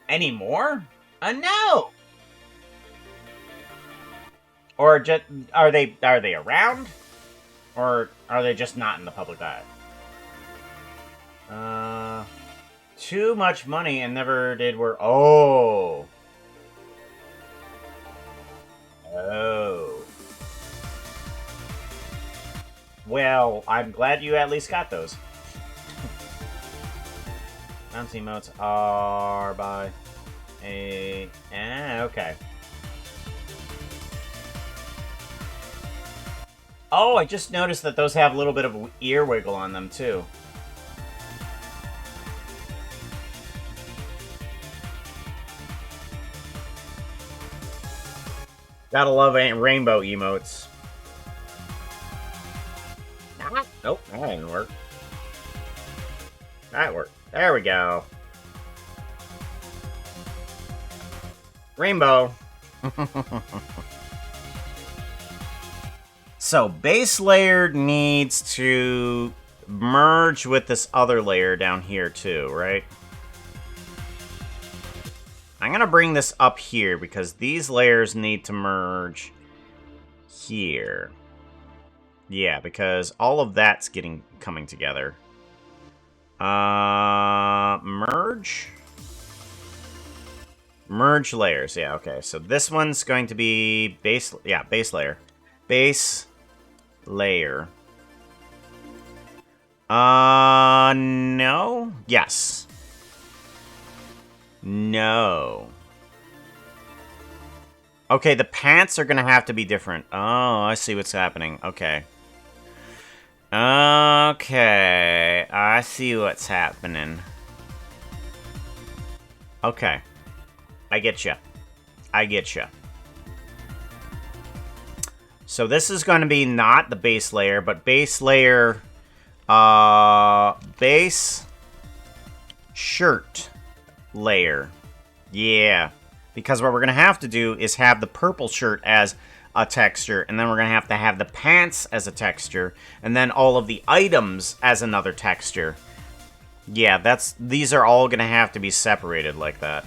Any more? No! Or just are they around? Or are they just not in the public eye? Too much money and never did work. Oh. Well, I'm glad you at least got those. Bouncy emotes are by a... okay. Oh, I just noticed that those have a little bit of ear wiggle on them, too. Gotta love rainbow emotes. Nope, that didn't work. That worked. There we go. Rainbow. So, base layer needs to merge with this other layer down here too, right? I'm going to bring this up here because these layers need to merge here. Yeah, because all of that's coming together. Merge? Merge layers, yeah, okay. So this one's going to be base layer. Base layer. No? Yes. No. Okay, the pants are gonna have to be different. Oh, I see what's happening. Okay. Okay, I see what's happening. Okay. I get you. I get you. So this is going to be not the base layer, but base layer, base shirt layer. Yeah. Because what we're going to have to do is have the purple shirt as a texture, and then we're going to have the pants as a texture, and then all of the items as another texture. Yeah, these are all going to have to be separated like that.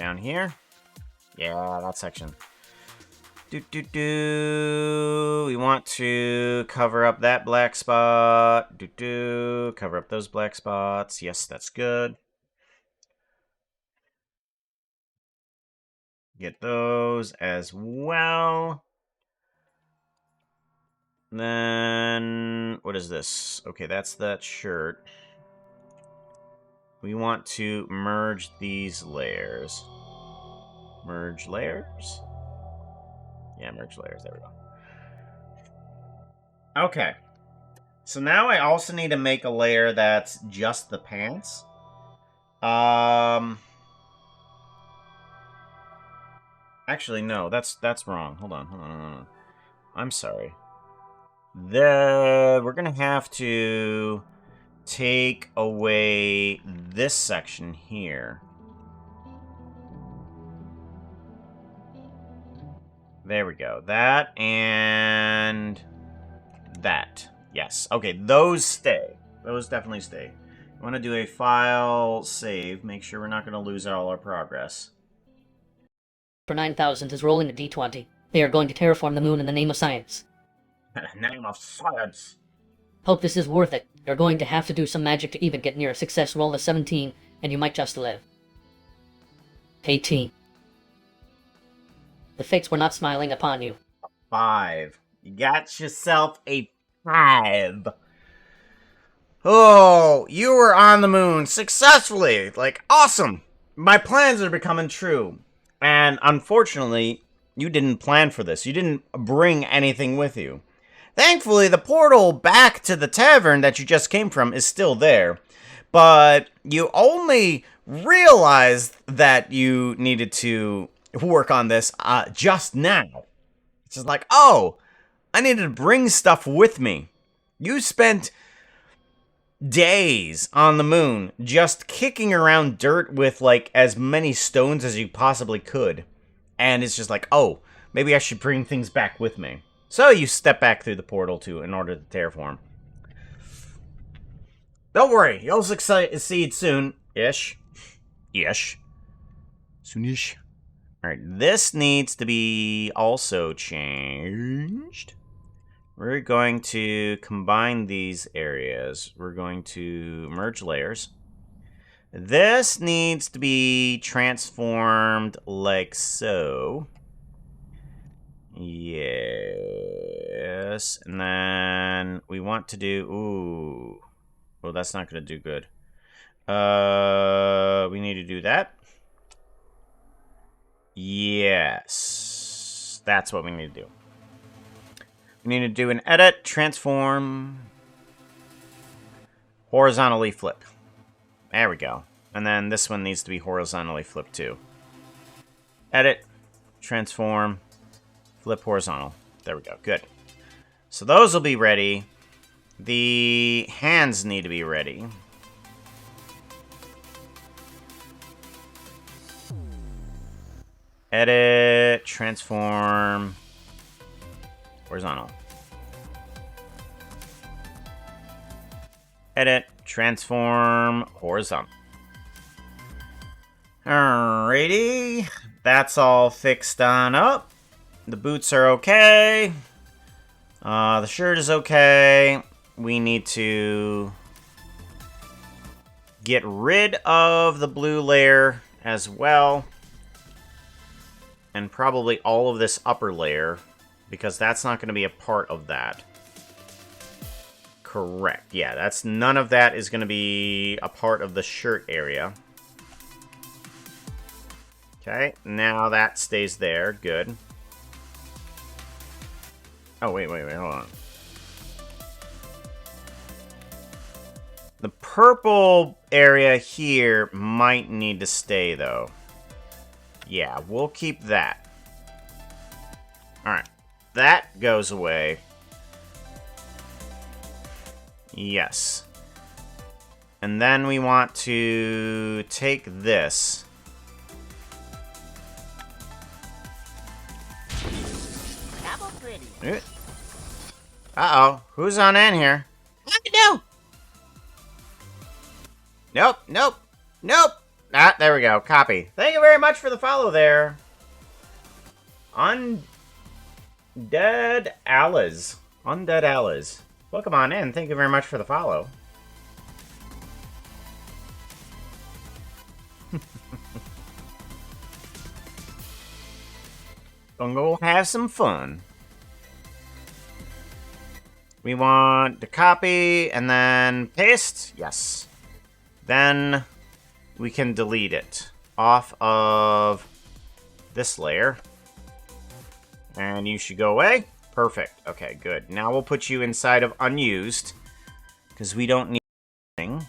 Down here. Yeah, that section. We want to cover up that black spot. Cover up those black spots. Yes, that's good. Get those as well. Then, what is this? Okay, that's that shirt. We want to merge these layers. Merge layers? Yeah, merge layers. There we go. Okay. So now I also need to make a layer that's just the pants. Actually, no, that's wrong. Hold on. I'm sorry. We're gonna have to take away this section here. There we go. That and that. Yes. Okay, those stay. Those definitely stay. I want to do a file save. Make sure we're not going to lose all our progress. For 9,000 is rolling a d20. They are going to terraform the moon in the name of science. Name of science. Hope this is worth it. You're going to have to do some magic to even get near a success roll of 17, and you might just live. 18. The fates were not smiling upon you. 5. You got yourself a 5. Oh, you were on the moon successfully. Like, awesome. My plans are becoming true. And unfortunately, you didn't plan for this. You didn't bring anything with you. Thankfully, the portal back to the tavern that you just came from is still there. But you only realized that you needed to work on this just now. It's just like, oh, I needed to bring stuff with me. You spent days on the moon just kicking around dirt with like as many stones as you possibly could. And it's just like, oh, maybe I should bring things back with me. So you step back through the portal in order to terraform. Don't worry, you'll succeed soon. Ish. Soonish. Alright, this needs to be also changed. We're going to combine these areas. We're going to merge layers. This needs to be transformed like so. Yes. And then we want to do... Ooh. Well, that's not going to do good. We need to do that. Yes. That's what we need to do. We need to do an edit, transform, horizontally flip. There we go. And then this one needs to be horizontally flipped too. Edit, transform, flip horizontal. There we go. Good. So those will be ready. The hands need to be ready. Edit, transform, horizontal. Edit, transform, horizontal. Alrighty. That's all fixed on up. The boots are okay. The shirt is okay. We need to get rid of the blue layer as well. And probably all of this upper layer, because that's not going to be a part of that. Correct. Yeah, none of that is going to be a part of the shirt area. Okay, now that stays there. Good. Oh, wait, hold on. The purple area here might need to stay, though. Yeah, we'll keep that. Alright. That goes away. Yes. And then we want to take this. Double pretty. Uh-oh. Who's on in here? I know. Nope. Ah, there we go. Copy. Thank you very much for the follow there. Undead Alice. Undead Alice. Welcome on in. Thank you very much for the follow. Gonna go have some fun. We want to copy and then paste. Yes. Then we can delete it off of this layer. And you should go away. Perfect. Okay, good. Now we'll put you inside of unused because we don't need anything.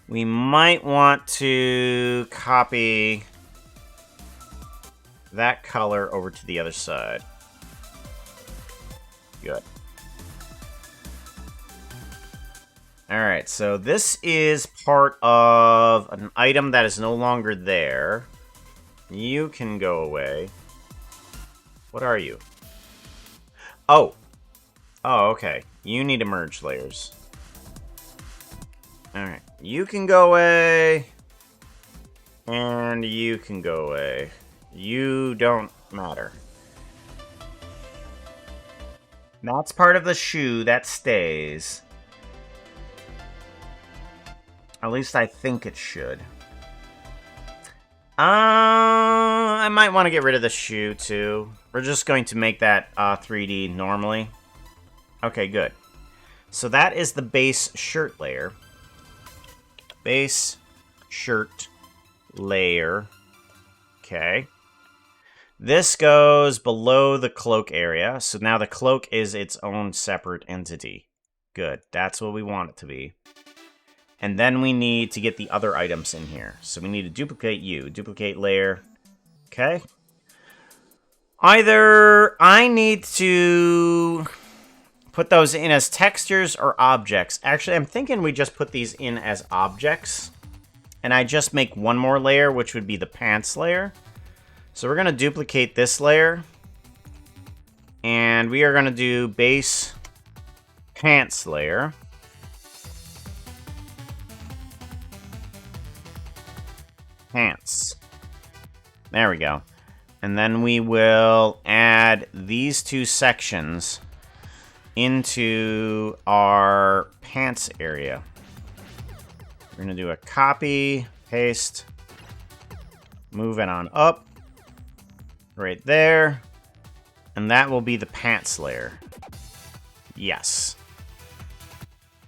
We might want to copy that color over to the other side. Good. Alright, so this is part of an item that is no longer there. You can go away. What are you? Oh. Oh, okay. You need to merge layers. Alright. You can go away. And you can go away. You don't matter. That's part of the shoe that stays. At least I think it should. I might want to get rid of the shoe, too. We're just going to make that 3D normally. Okay, good. So that is the base shirt layer. Base shirt layer. Okay. This goes below the cloak area. So now the cloak is its own separate entity. Good. That's what we want it to be. And then we need to get the other items in here. So we need to duplicate you. Duplicate layer. Okay. Either I need to put those in as textures or objects. Actually, I'm thinking we just put these in as objects. And I just make one more layer, which would be the pants layer. So we're going to duplicate this layer. And we are going to do base pants layer. Pants. There we go. And then we will add these two sections into our pants area. We're going to do a copy, paste, move it on up, right there, and that will be the pants layer. Yes.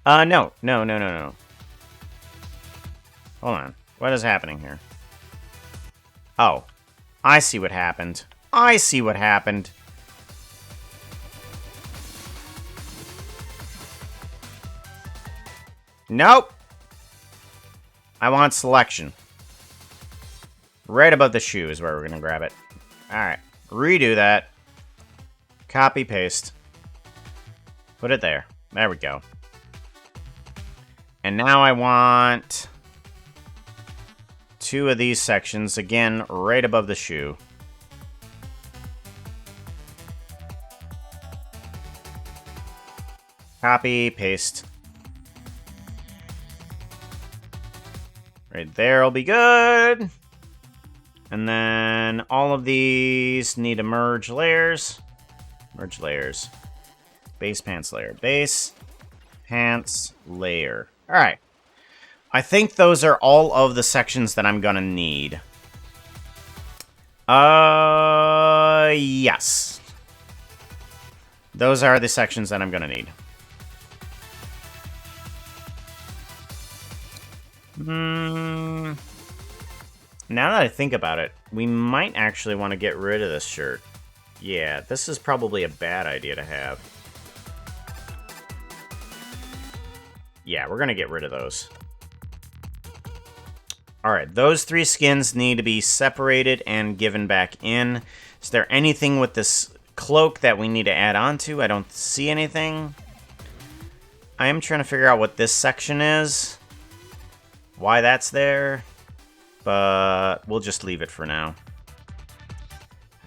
No. Hold on. What is happening here? Oh, I see what happened. I see what happened. Nope. I want selection. Right above the shoe is where we're going to grab it. Alright. Redo that. Copy, paste. Put it there. There we go. And now I want two of these sections, again, right above the shoe. Copy, paste. Right there will be good. And then all of these need to merge layers. Merge layers. Base pants layer. Base pants layer. Alright. I think those are all of the sections that I'm gonna need. Yes. Those are the sections that I'm gonna need. Now that I think about it, we might actually want to get rid of this shirt. Yeah, this is probably a bad idea to have. Yeah, we're gonna get rid of those. Alright, those three skins need to be separated and given back in. Is there anything with this cloak that we need to add on to? I don't see anything. I am trying to figure out what this section is. Why that's there. But we'll just leave it for now.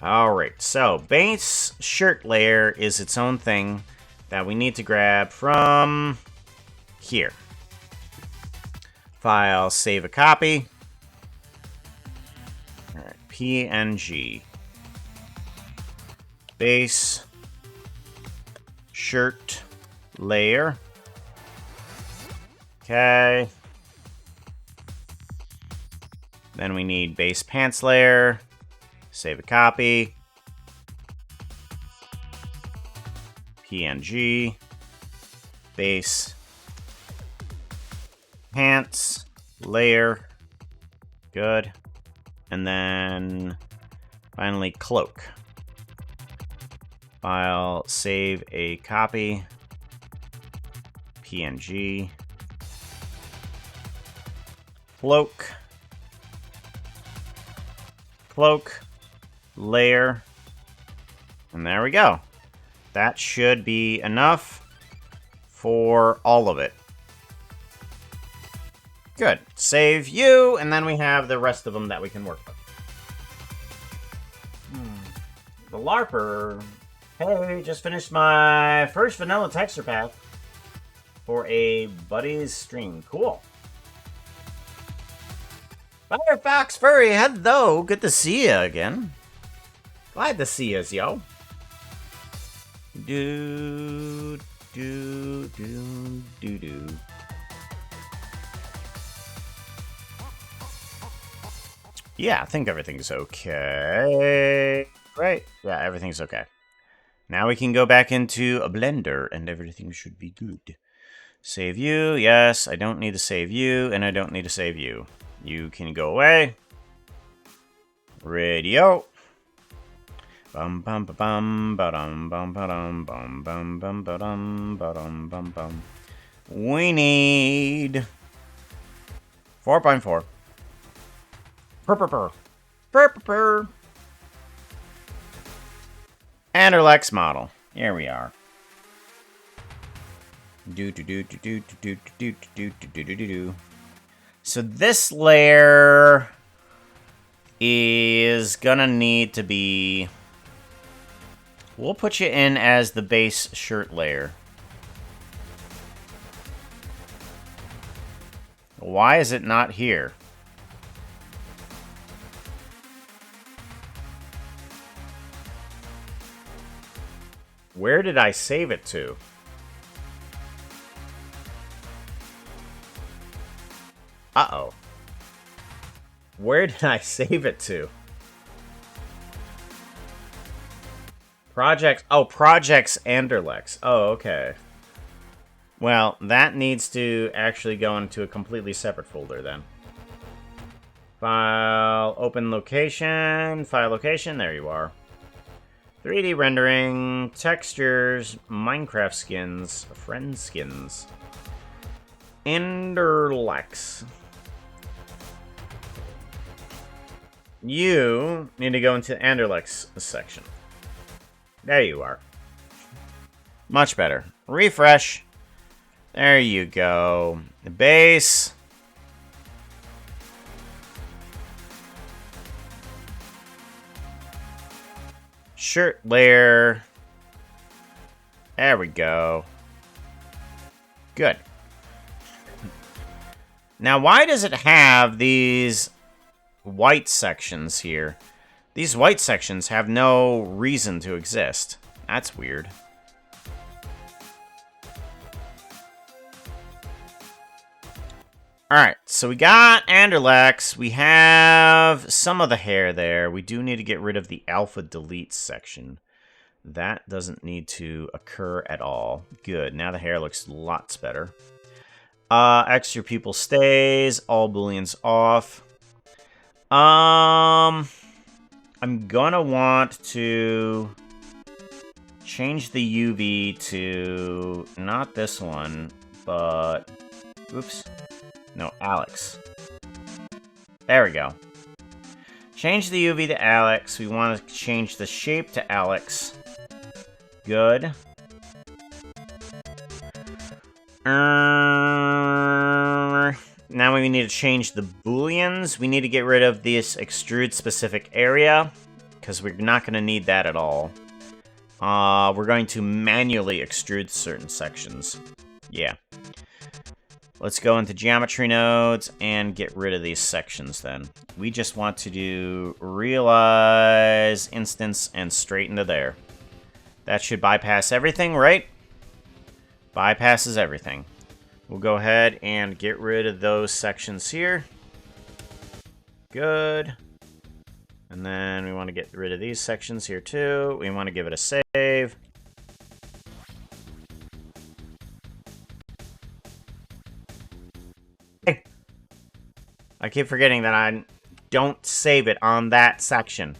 Alright, so base shirt layer is its own thing that we need to grab from here. File, save a copy. PNG. Base. Shirt. Layer. Okay. Then we need base pants layer. Save a copy. PNG. Base. Pants. Layer. Good. And then finally cloak. File. Save a copy. PNG. Cloak. Cloak. Layer. And there we go. That should be enough for all of it. Good. Save you, and then we have the rest of them that we can work with. The LARPer. Hey, just finished my first vanilla texture pack for a buddy's stream. Cool. Firefox Furry, hello. Good to see you again. Glad to see us, yo. Do. Yeah, I think everything's okay. Right? Yeah, everything's okay. Now we can go back into a Blender, and everything should be good. Save you. Yes, I don't need to save you, and I don't need to save you. You can go away. Radio. Bum bum ba bum ba-dum bum ba-dum bum bum bum ba-dum ba-dum bum bum. We need 4.4. Purr. Anderlex model. Here we are. So this layer is gonna need to be... We'll put you in as the base shirt layer. Why is it not here? Where did I save it to? Uh-oh. Where did I save it to? Projects. Oh, Projects Anderlex. Oh, okay. Well, that needs to actually go into a completely separate folder then. File, open location, file location, there you are. 3D rendering, textures, Minecraft skins, friend skins. Anderlex. You need to go into the Anderlex section. There you are. Much better. Refresh. There you go. The base. Shirt layer. There we go. Good. Now, why does it have these white sections here? These white sections have no reason to exist. That's weird. Alright, so we got Anderlex. We have some of the hair there. We do need to get rid of the alpha delete section. That doesn't need to occur at all. Good, now the hair looks lots better. Extra pupil stays, all booleans off. I'm gonna want to change the UV to not this one, but oops. No, Alex. There we go. Change the UV to Alex. We want to change the shape to Alex. Good. Now we need to change the booleans. We need to get rid of this extrude specific area, because we're not going to need that at all. We're going to manually extrude certain sections. Yeah. Let's go into geometry nodes and get rid of these sections then. We just want to do realize instance and straight into there. That should bypass everything, right? Bypasses everything. We'll go ahead and get rid of those sections here. Good. And then we want to get rid of these sections here too. We want to give it a save. I keep forgetting that I don't save it on that section.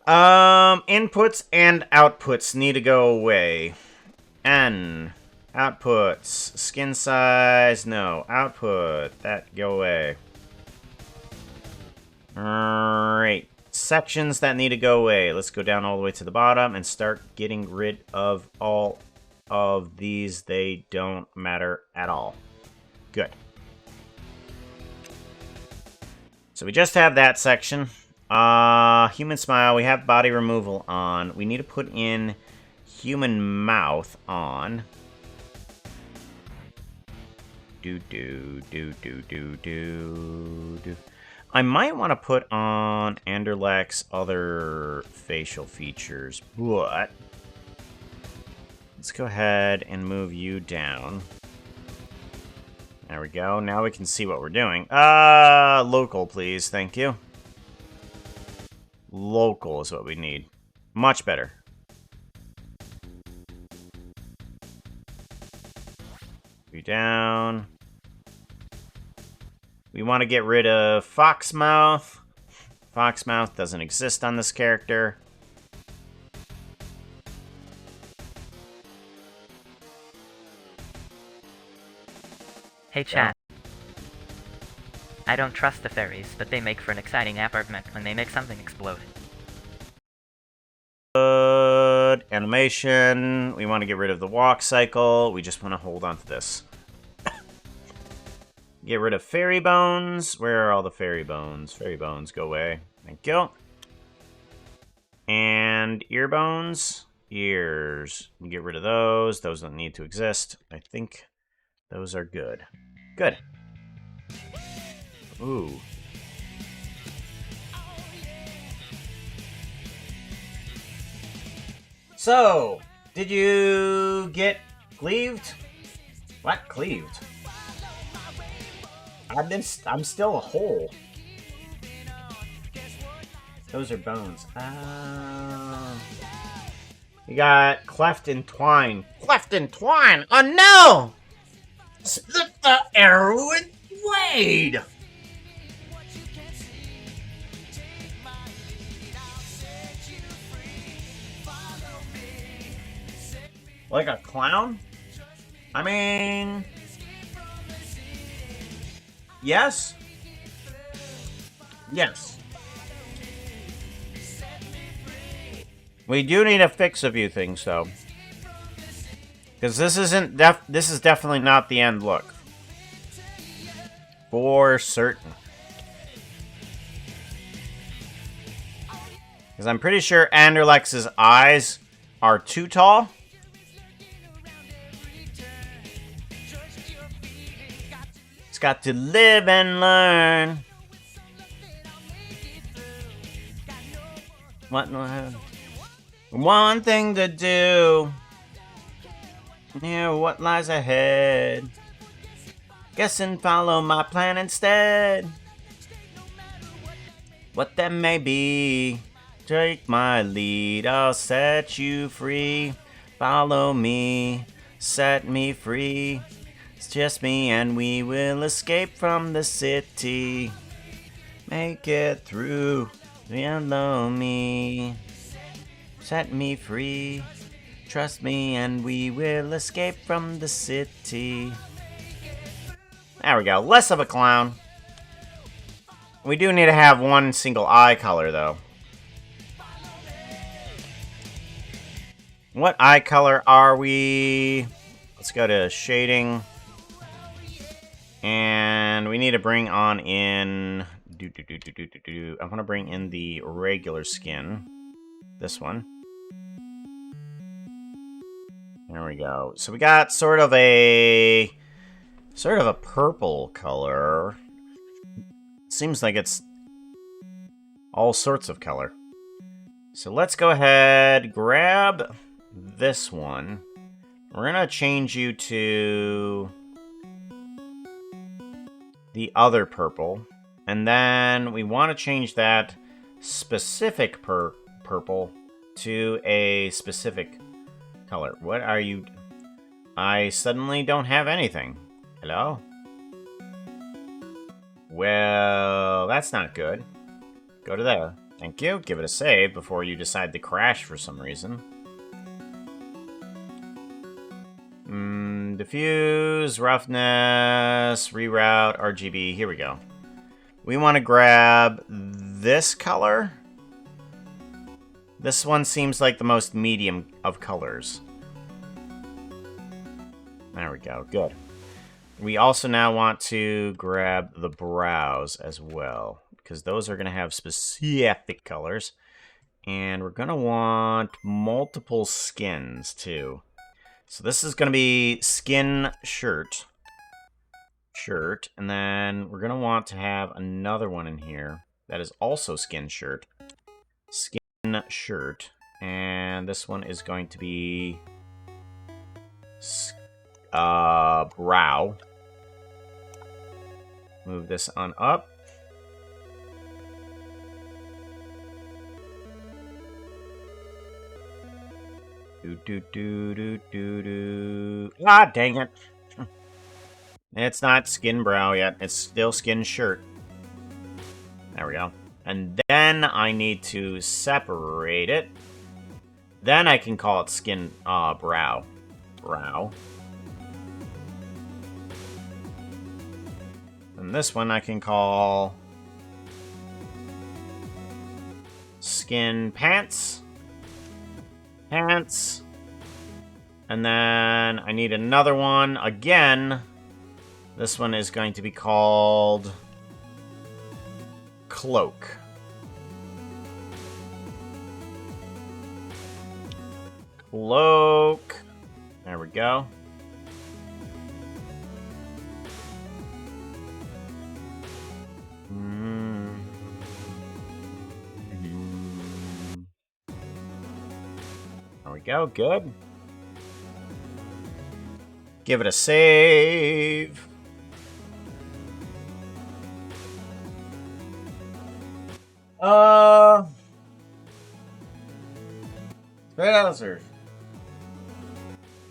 Inputs and outputs need to go away. N. Outputs. Skin size. No. Output. That go away. Alright. Sections that need to go away. Let's go down all the way to the bottom and start getting rid of all of these. They don't matter at all. Good. So we just have that section. Human smile. We have body removal on. We need to put in human mouth on. Do. I might want to put on Anderlech's other facial features, but let's go ahead and move you down. There we go. Now we can see what we're doing. Local, please. Thank you. Local is what we need. Much better. Be down. We want to get rid of Foxmouth. Foxmouth doesn't exist on this character. Hey chat. I don't trust the fairies, but they make for an exciting apartment when they make something explode. Good. Animation. We want to get rid of the walk cycle. We just want to hold on to this. Get rid of fairy bones. Where are all the fairy bones? Fairy bones, go away. Thank you. And ear bones. Ears. We get rid of those. Those don't need to exist. I think those are good. Good. Ooh. So, did you get cleaved? What? Cleaved? I'm still a hole. Those are bones. We got cleft and twine. Cleft and twine! Oh no! Split the arrow and blade! Like a clown? I mean... Yes? Yes. We do need to fix a few things, though. Because this isn't this is definitely not the end look. For certain. Because I'm pretty sure Anderlech's eyes are too tall. It's got to live and learn. What? One thing to do. Yeah, what lies ahead? Guess and follow my plan instead. What that may be. Take my lead, I'll set you free. Follow me, set me free. It's just me and we will escape from the city. Make it through, follow me. Set me free. Trust me and we will escape from the city. There we go, less of a clown. We do need to have one single eye color though. What eye color are we? Let's go to shading. And we need to bring on in... I want to bring in the regular skin. This one. There we go. So we got sort of a purple color. Seems like it's all sorts of color. So let's go ahead, grab this one. We're gonna change you to the other purple. And then we want to change that specific purple to a specific color. What are you? I suddenly don't have anything. Hello? Well, that's not good. Go to there. Thank you. Give it a save before you decide to crash for some reason. Diffuse, roughness, reroute, RGB. Here we go. We want to grab this color. This one seems like the most medium of colors. There we go. Good. We also now want to grab the brows as well, because those are going to have specific colors. And we're going to want multiple skins, too. So this is going to be skin shirt. And then we're going to want to have another one in here that is also skin shirt. Skin shirt. And this one is going to be brow. Move this on up. Ah, dang it. It's not skin brow yet. It's still skin shirt. There we go. And then I need to separate it. Then I can call it skin brow. Brow. And this one I can call skin pants. Pants. And then I need another one again. This one is going to be called cloak. Cloak. There we go. There we go. Good. Give it a save. Straight answers.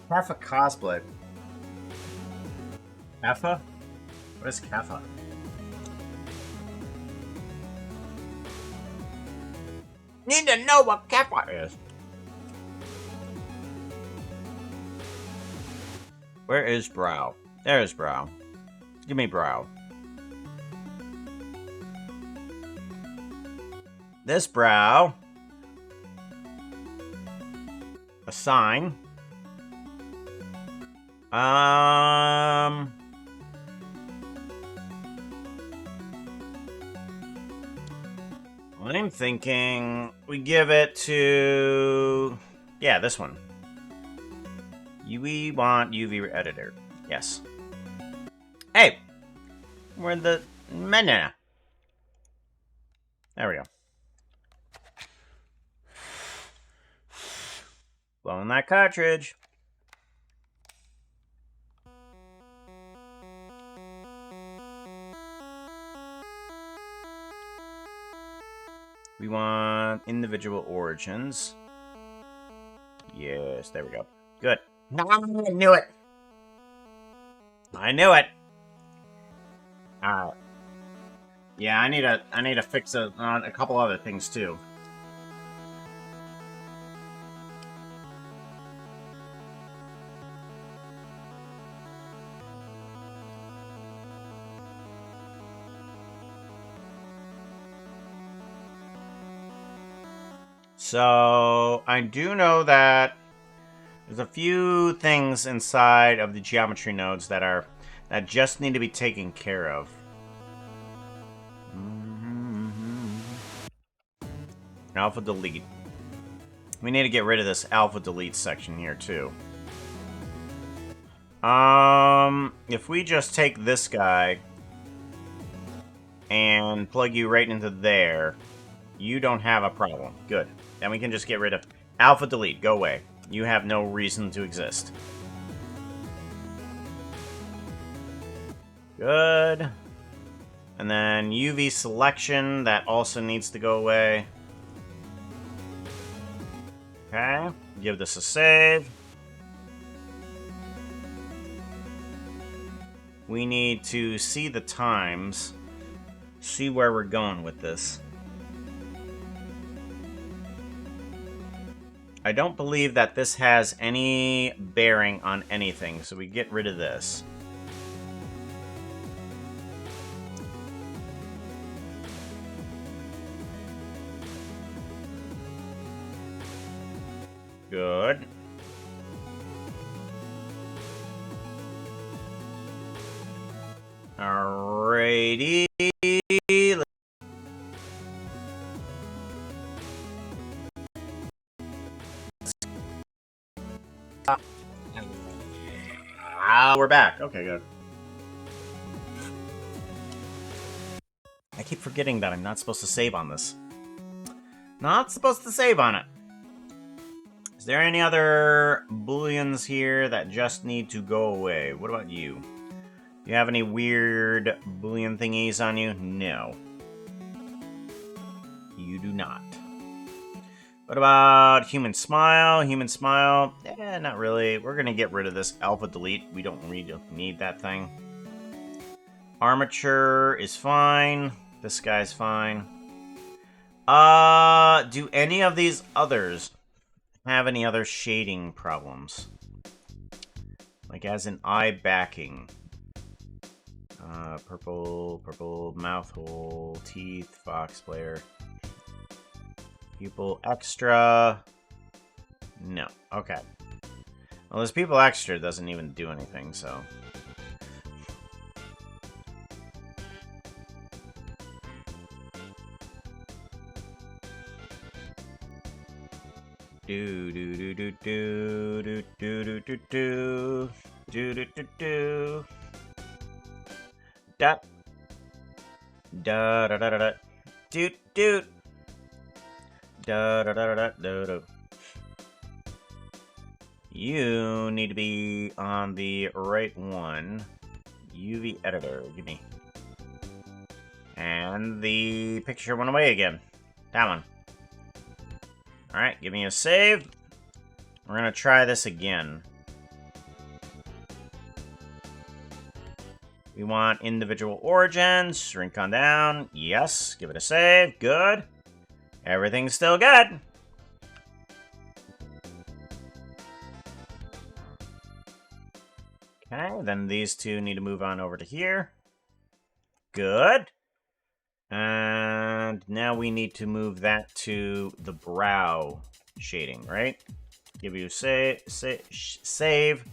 Kappa cosplay. Kappa? What is Kappa? Need to know what Kappa is. Where is brow? There is brow. Give me brow. This brow. Assign. I'm thinking we give it to... Yeah, this one. We want UV editor. Yes. Hey! We're in the menu. There we go. Blowing that cartridge. We want individual origins. Yes, there we go. Good. I knew it. I knew it. Yeah, I need to fix a couple other things too. So I do know that there's a few things inside of the geometry nodes that just need to be taken care of. Alpha delete. We need to get rid of this alpha delete section here too. If we just take this guy and plug you right into there, you don't have a problem. Good. Then we can just get rid of Alpha Delete. Go away. You have no reason to exist. Good. And then UV Selection, that also needs to go away. Okay. Give this a save. We need to see the times. See where we're going with this. I don't believe that this has any bearing on anything, so we get rid of this. Good. Alrighty. We're back. Okay, good. I keep forgetting that I'm not supposed to save on this. Not supposed to save on it. Is there any other booleans here that just need to go away? What about you? Do you have any weird boolean thingies on you? No. You do not. What about Human Smile? Human Smile? Eh, not really. We're gonna get rid of this Alpha Delete. We don't really need that thing. Armature is fine. This guy's fine. Do any of these others have any other shading problems? Like as in eye backing. Purple, mouth hole, teeth, fox player. Pupil extra. No. Okay. Well, this pupil extra doesn't even do anything, so. Do do do do do do do do do do do do do do. Da da da da da. Doot doot. Da da da da da da. You need to be on the right one. UV editor, give me. And the picture went away again. That one. Alright, give me a save. We're gonna try this again. We want individual origins. Shrink on down. Yes. Give it a save. Good. Everything's still good. Okay, then these two need to move on over to here. Good. And now we need to move that to the brow shading, right? Give you a save.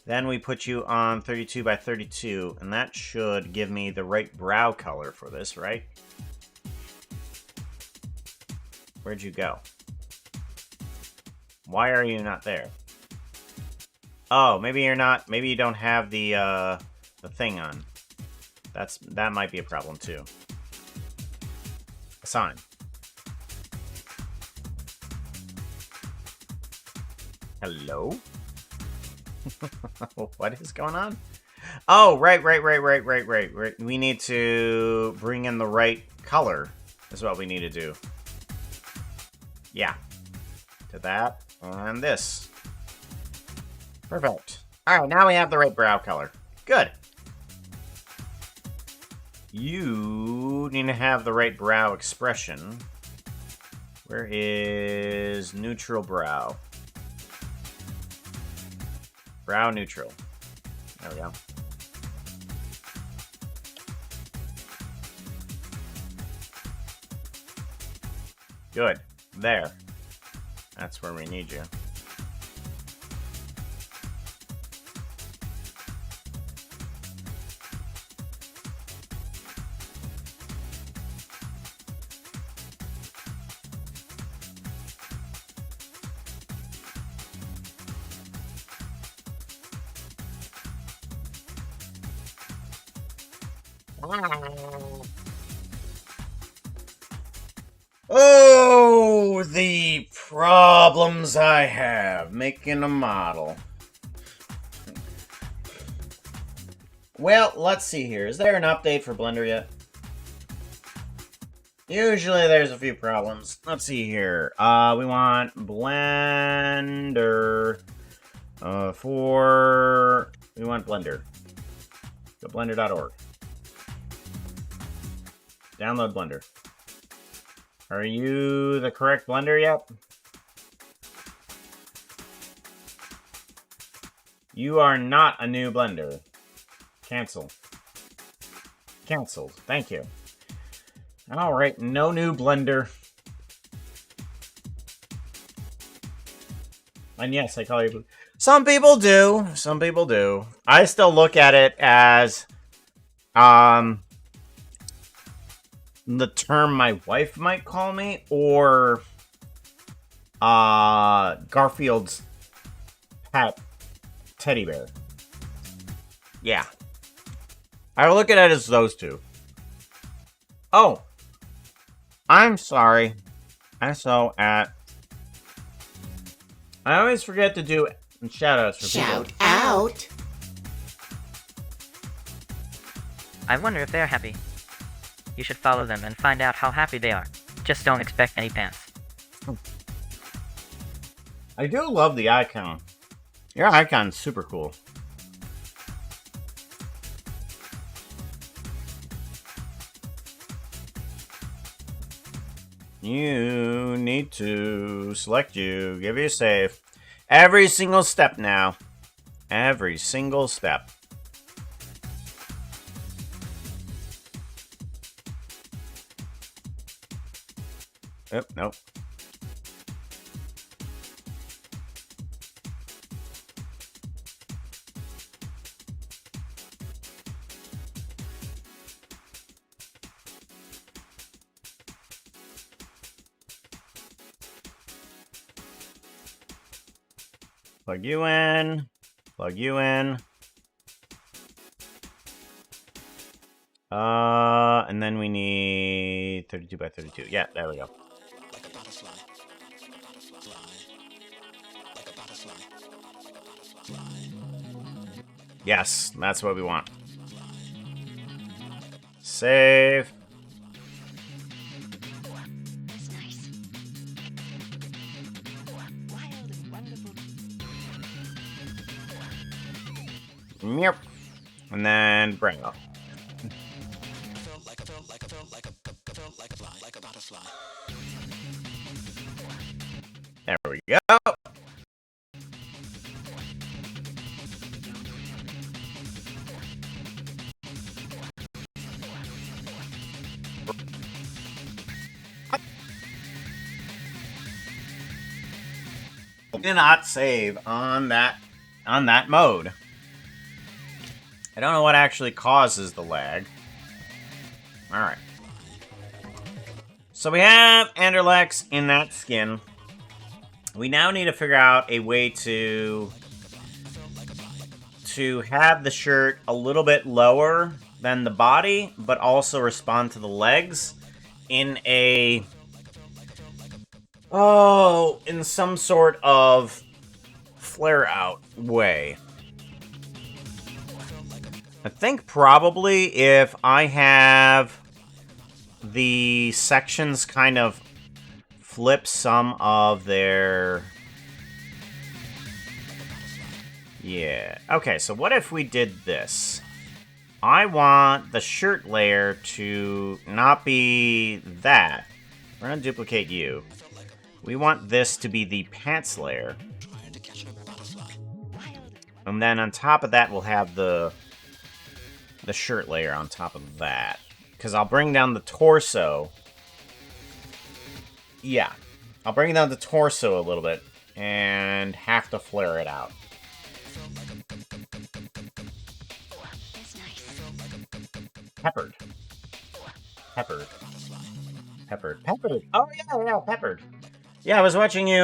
Then we put you on 32 by 32, and that should give me the right brow color for this, right? Where'd you go? Why are you not there? Oh, maybe you're not. Maybe you don't have the thing on. That might be a problem too. Assign. Hello? What is going on? Oh, right. We need to bring in the right color. Is what we need to do. Yeah. To that and this. Perfect. Alright, now we have the right brow color. Good. You need to have the right brow expression. Where is neutral brow? Brow neutral. There we go. Good. There. That's where we need you. Oh, the problems I have making a model. Well, let's see here. Is there an update for Blender yet? Usually there's a few problems. Let's see here. We want Blender we want Blender. Go blender.org. Download Blender. Are you the correct Blender yet? You are not a new Blender. Cancel. Canceled. Thank you. Alright, no new Blender. And yes, I call you... Some people do. Some people do. I still look at it as... the term my wife might call me, or... Garfield's pet teddy bear. Yeah. I look at it as those two. Oh. I'm sorry. I always forget to do shoutouts for people. Shout out. I wonder if they're happy. You should follow them and find out how happy they are. Just don't expect any pants. I do love the icon. Your icon's super cool. You need to select you, give you a save. Every single step now. Every single step. Oh, nope. Plug you in. Plug you in. And then we need 32 by 32. Yeah, there we go. Yes, that's what we want. Save. Yep. And then bring up. There we go. Did not save on that mode. I don't know what actually causes the lag. Alright. So we have Anderlex in that skin. We now need to figure out a way to have the shirt a little bit lower than the body, but also respond to the legs in a... Oh, in some sort of flare-out way. I think probably if I have the sections kind of flip some of their... Yeah. Okay, so what if we did this? I want the shirt layer to not be that. We're going to duplicate you. We want this to be the pants layer. And then on top of that, we'll have the shirt layer on top of that. Because I'll bring down the torso. Yeah. I'll bring down the torso a little bit. And have to flare it out. Peppered. Peppered. Peppered. Peppered. Oh, yeah, peppered. Yeah, I was watching you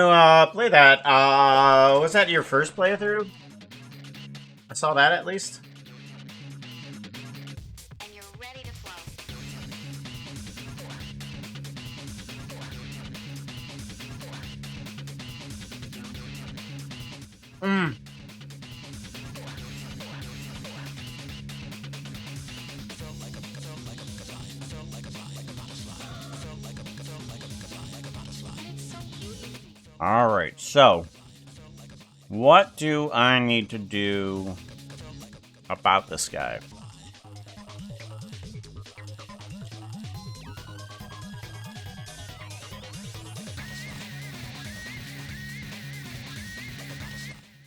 play that. Was that your first playthrough? I saw that at least. And you're ready to Alright, so what do I need to do about this guy?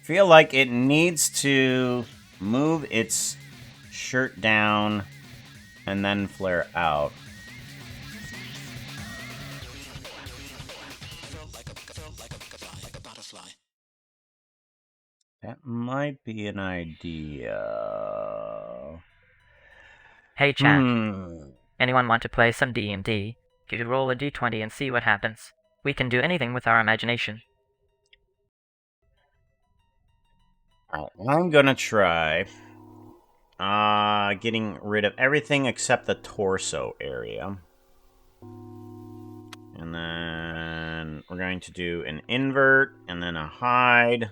Feel like it needs to move its shirt down and then flare out. That might be an idea. Hey chat, anyone want to play some D&D? Could you roll a d20 and see what happens? We can do anything with our imagination. I'm gonna try getting rid of everything except the torso area. And then we're going to do an invert and then a hide.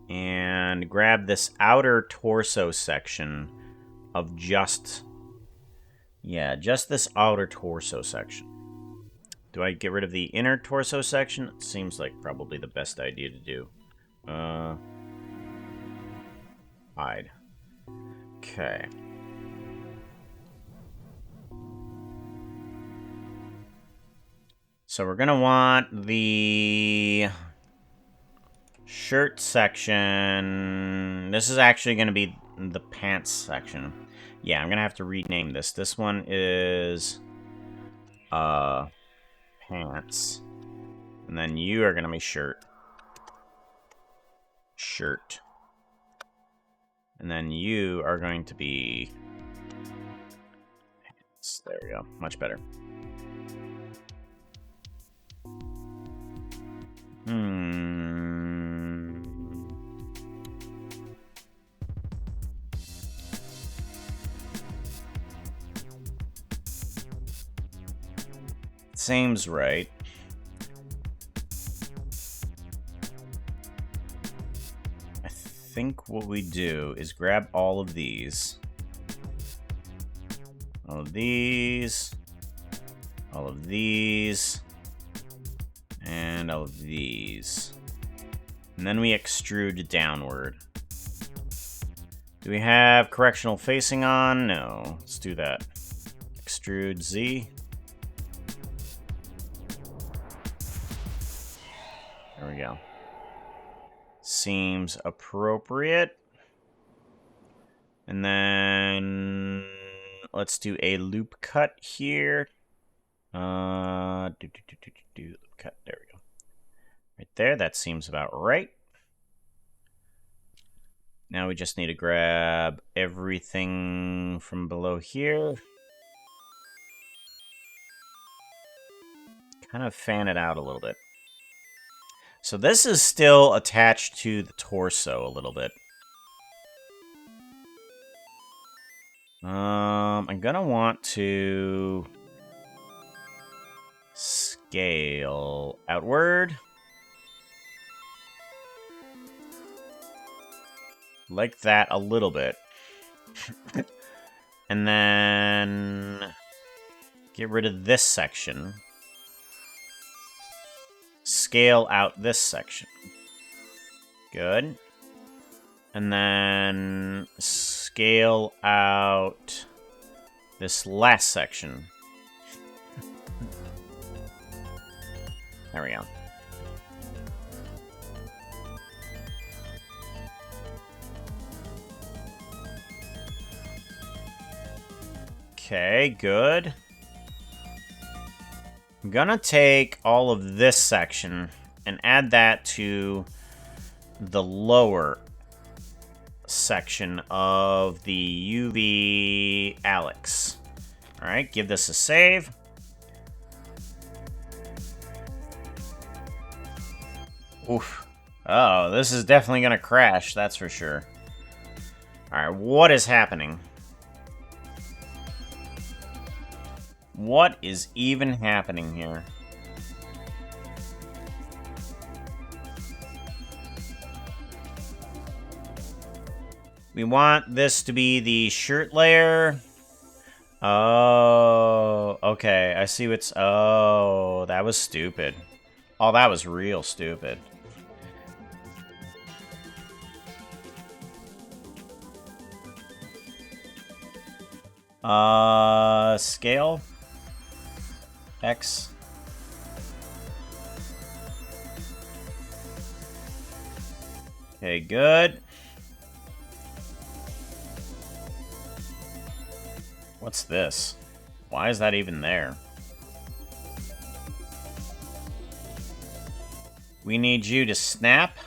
And grab this outer torso section of just this outer torso section. Do I get rid of the inner torso section? It seems like probably the best idea to do. Hide. Okay. So we're gonna want the shirt section. This is actually gonna be the pants section. Yeah, I'm gonna have to rename this. This one is pants. And then you are gonna be shirt. Shirt. And then you are going to be pants. There we go. Much better. Seems right. I think what we do is grab all of these. All of these. All of these. And all of these. And then we extrude downward. Do we have correctional facing on? No. Let's do that. Extrude Z. There we go. Seems appropriate. And then let's do a loop cut here. Loop cut. There we go. Right there. That seems about right. Now we just need to grab everything from below here. Kind of fan it out a little bit. So this is still attached to the torso a little bit. I'm gonna want to scale outward. Like that a little bit. And then get rid of this section. Scale out this section. Good. And then scale out this last section. There we go. Okay, good. I'm gonna take all of this section and add that to the lower section of the UV Alex. Alright, give this a save. Oof. Oh, this is definitely gonna crash, that's for sure. Alright, what is happening? What is even happening here? We want this to be the shirt layer. Oh, okay. I see what's... Oh, that was stupid. Oh, that was real stupid. Scale. X. Okay, good. What's this? Why is that even there? We need you to snap.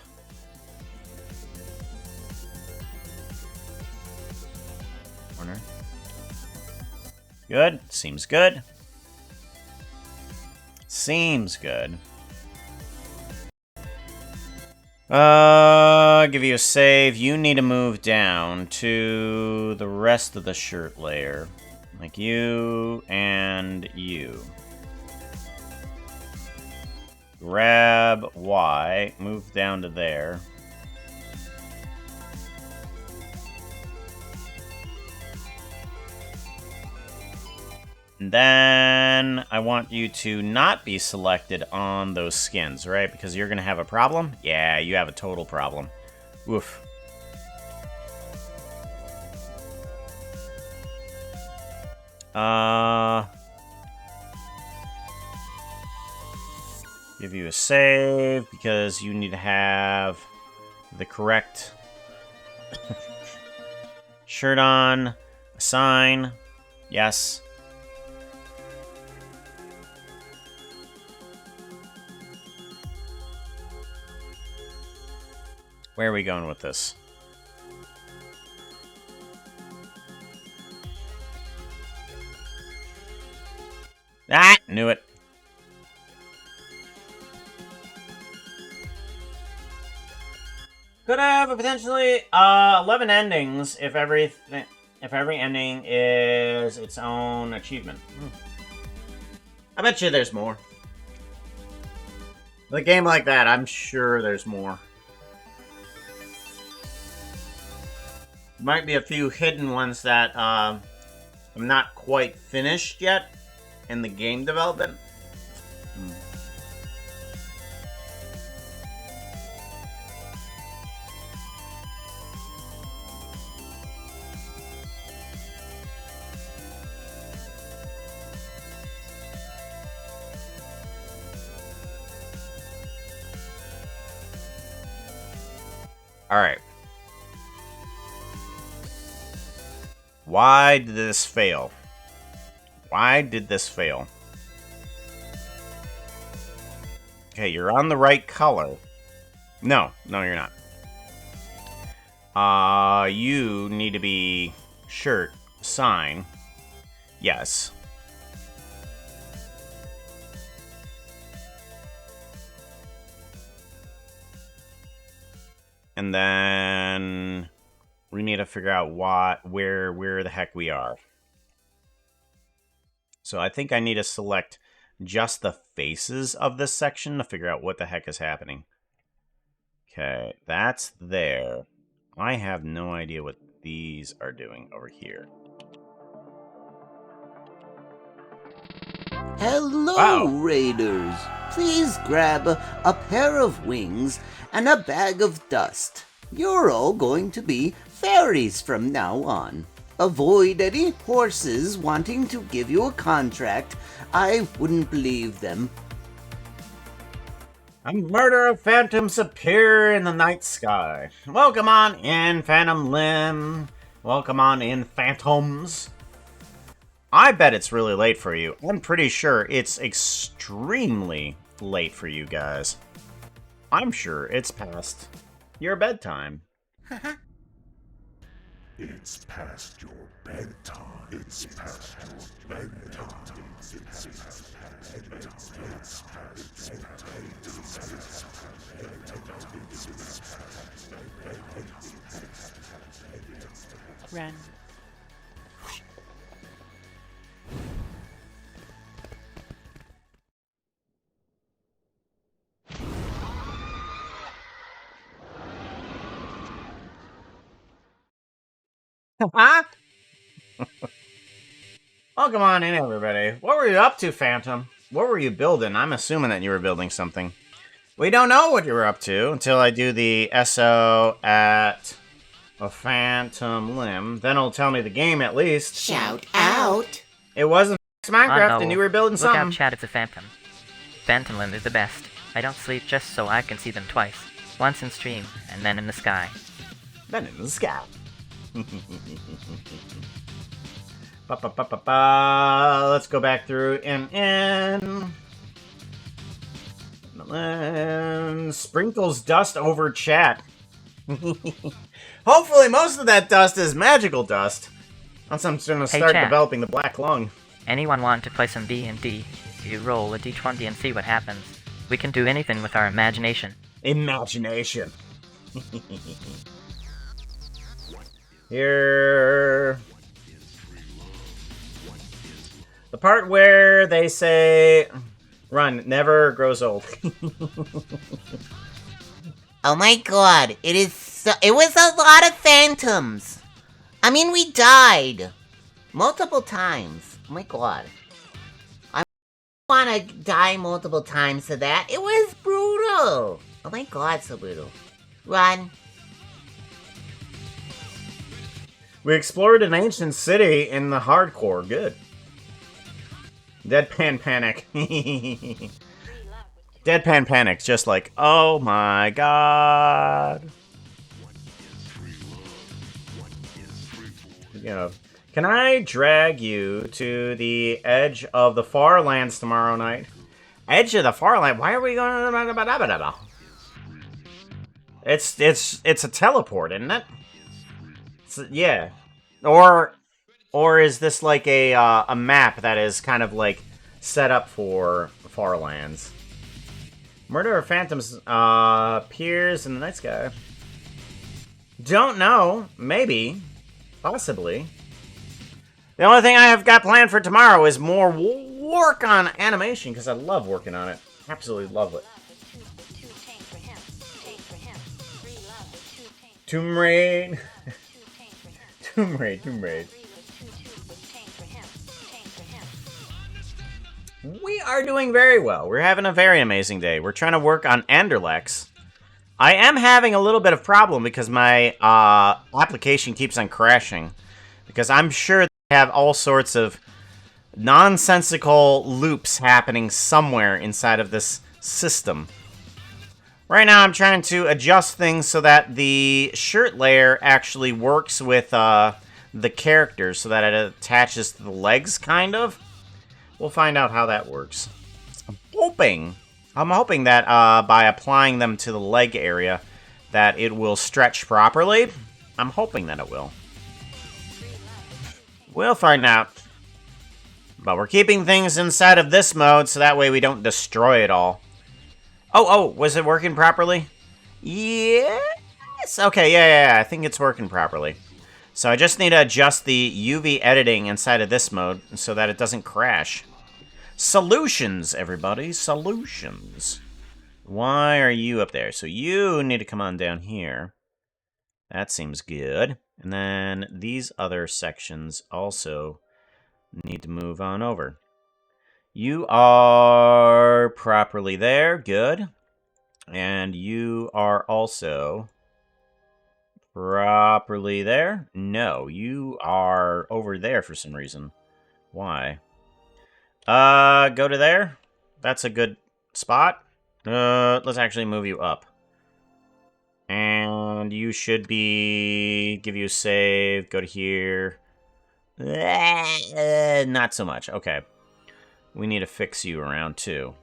Corner. Good. Seems good. Seems good. Give you a save. You need to move down to the rest of the shirt layer. Like you and you. Grab Y, move down to there. And then I want you to not be selected on those skins, right? Because you're going to have a problem? Yeah, you have a total problem. Woof. Give you a save because you need to have the correct shirt on. Assign. Yes. Where are we going with this? Ah, knew it. Could have potentially 11 endings if every ending is its own achievement. I bet you there's more. With a game like that, I'm sure there's more. Might be a few hidden ones that I'm not quite finished yet in the game development. Alright. Why did this fail? Why did this fail? Okay, you're on the right color. No, you're not. You need to be shirt, sign. Yes. And then we need to figure out where the heck we are. So I think I need to select just the faces of this section to figure out what the heck is happening. Okay, that's there. I have no idea what these are doing over here. Hello, Wow. Raiders. Please grab a pair of wings and a bag of dust. You're all going to be fairies from now on. Avoid any horses wanting to give you a contract. I wouldn't believe them. A murder of phantoms appear in the night sky. Welcome on in, Phantom Limb. Welcome on in, Phantoms. I bet it's really late for you. I'm pretty sure it's extremely late for you guys. I'm sure it's past your bedtime. It's past your bedtime. It's past your bedtime. It's past bedtime. It's past bedtime. Ren. Huh? Welcome on in, everybody. What were you up to, Phantom? What were you building? I'm assuming that you were building something. We don't know what you were up to until I do the SO at a Phantom Limb. Then it'll tell me the game at least. Shout out. It wasn't Minecraft Oh, no. and you were building Look something. out, chat, it's a phantom. Phantom Limb is the best. I don't sleep just so I can see them twice. Once in stream, and then in the sky. Then in the sky. Ba, ba, ba, ba, ba. Let's go back through and sprinkles dust over chat. Hopefully most of that dust is magical dust. Once I'm gonna start chat. developing the black lung. Anyone want to play some D&D? You roll a d20 and see what happens. We can do anything with our imagination. Imagination. Here. The part where they say, "Run never grows old." Oh my god, it was a lot of phantoms. I mean, we died multiple times. Oh my god. I want to die multiple times to that. It was brutal. Oh my god, so brutal. Run. We explored an ancient city in the hardcore. Good. Deadpan Panic. Deadpan Panic's just like, oh my god. You know, can I drag you to the edge of the far lands tomorrow night? Edge of the far land? Why are we going? It's a teleport, isn't it? Yeah. Or is this like a map that is kind of like set up for far lands? Murder of Phantoms appears in the night sky. Don't know. Maybe. Possibly. The only thing I have got planned for tomorrow is more work on animation, because I love working on it. Absolutely love it. Tomb Raid. Tomb Raid. We are doing very well. We're having a very amazing day. We're trying to work on Anderlex. I am having a little bit of problem because my application keeps on crashing. Because I'm sure they have all sorts of nonsensical loops happening somewhere inside of this system. Right now I'm trying to adjust things so that the shirt layer actually works with the characters so that it attaches to the legs, kind of. We'll find out how that works. I'm hoping that by applying them to the leg area that it will stretch properly. I'm hoping that it will. We'll find out. But we're keeping things inside of this mode so that way we don't destroy it all. Oh, was it working properly? Yes. Okay, yeah, I think it's working properly. So I just need to adjust the UV editing inside of this mode so that it doesn't crash. Solutions, everybody. Solutions. Why are you up there? So you need to come on down here. That seems good. And then these other sections also need to move on over. You are properly there. Good. And you are also properly there. No, you are over there for some reason. Why? Go to there. That's a good spot. Let's actually move you up. And you should be... Give you a save. Go to here. Not so much. Okay. We need to fix you around, too.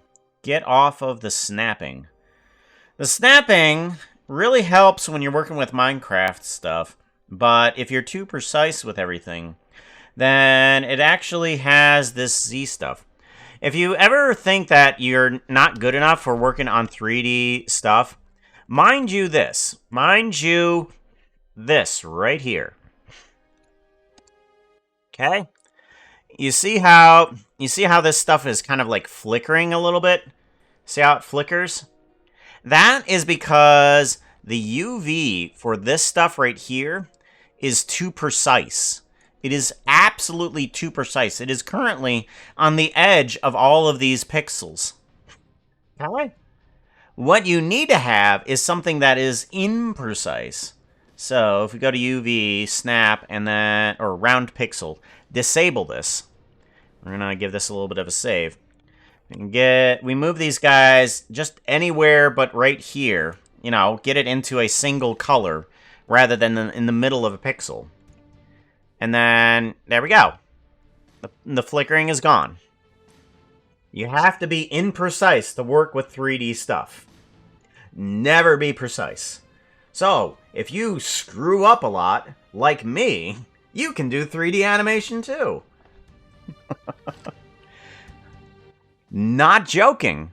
Get off of the snapping. The snapping really helps when you're working with Minecraft stuff. But if you're too precise with everything, then it actually has this Z stuff. If you ever think that you're not good enough for working on 3D stuff, mind you this. Mind you this right here. Okay? You see how this stuff is kind of like flickering a little bit? See how it flickers? That is because the UV for this stuff right here is too precise. It is absolutely too precise. It is currently on the edge of all of these pixels. Okay? What you need to have is something that is imprecise. So if we go to UV, snap, and then, or round pixel, disable this. We're gonna give this a little bit of a save. We move these guys just anywhere but right here. You know, get it into a single color rather than in the middle of a pixel. And then, there we go. The flickering is gone. You have to be imprecise to work with 3D stuff. Never be precise. So, if you screw up a lot, like me, you can do 3D animation too. Not joking.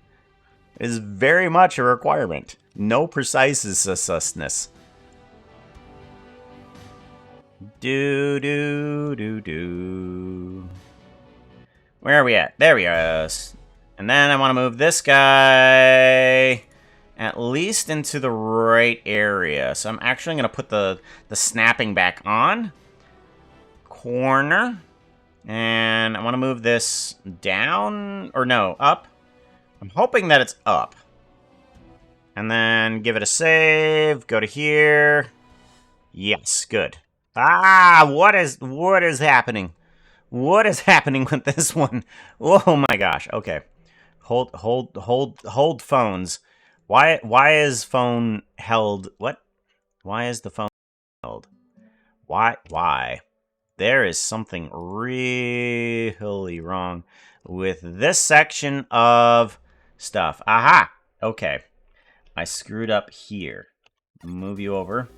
It is very much a requirement. No preciseness. Do. Where are we at? There we are. And then I want to move this guy at least into the right area. So I'm actually going to put the snapping back on. Corner. And I want to move this down. Or no, up. I'm hoping that it's up. And then give it a save. Go to here. Yes, good. Ah, what is happening? What is happening with this one? Oh my gosh. Okay. Hold phones. Why is phone held? What? Why is the phone held? Why? There is something really wrong with this section of stuff. Aha! Okay. I screwed up here. Move you over.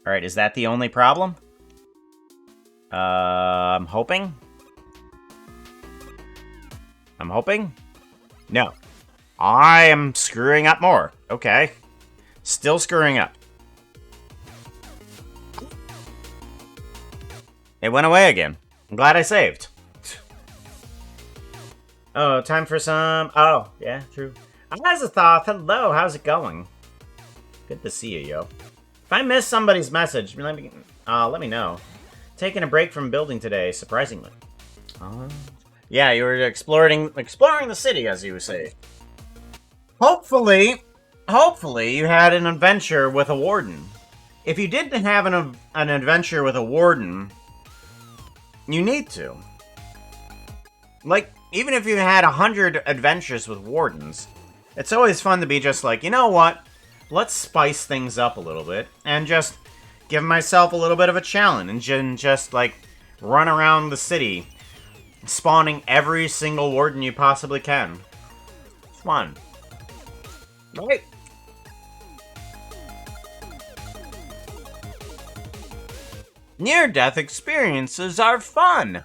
Alright, is that the only problem? I'm hoping? No. I am screwing up more. Okay. Still screwing up. It went away again. I'm glad I saved. Oh, time for some... Oh, yeah, true. Azathoth, hello, how's it going? Good to see you, yo. If I missed somebody's message, let me know. Taking a break from building today, surprisingly. Yeah, you were exploring the city, as you say. Hopefully you had an adventure with a warden. If you didn't have an adventure with a warden, you need to. Like, even if you had 100 adventures with wardens, it's always fun to be just like, you know what? Let's spice things up a little bit and just give myself a little bit of a challenge and just, like, run around the city spawning every single warden you possibly can. It's fun. Right? Near-death experiences are fun!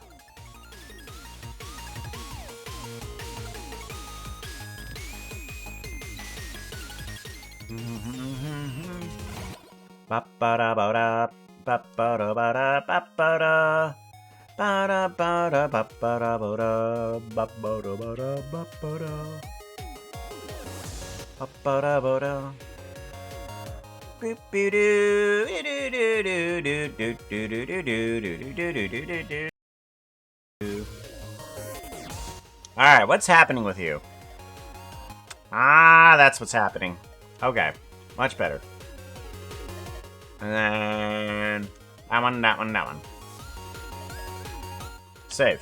Ba-ba-da-ba-da, ba-ba-da-ba-da, ba-ba-da. Ba-da-ba-da, ba-ba-da-ba-da, ba-ba-da-ba-da, ba-ba-da. Ba-ba-da-ba-da. Alright, what's happening with you? Ah, that's what's happening. Okay, much better. And then... that one. Save.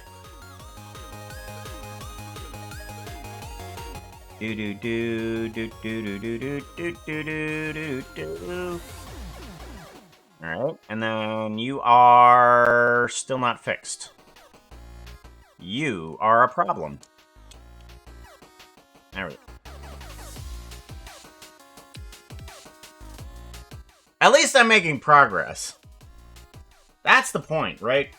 Alright, and then you are still not fixed. You are a problem. There we go. At least I'm making progress. That's the point, right?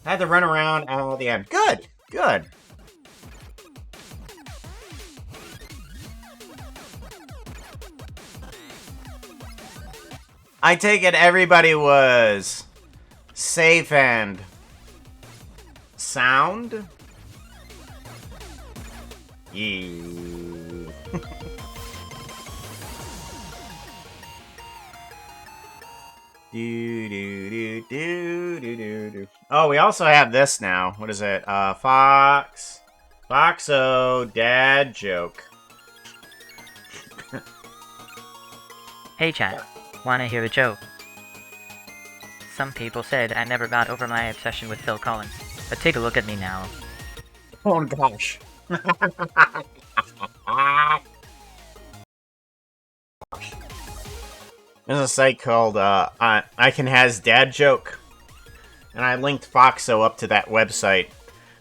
I had to run around at the end. Good! Good! I take it everybody was safe and sound? You. Oh, we also have this now. What is it? Foxo dad joke. Hey chat, wanna hear a joke? Some people said I never got over my obsession with Phil Collins, but take a look at me now. Oh gosh. There's a site called I Can Has Dad Joke, and I linked Foxo up to that website.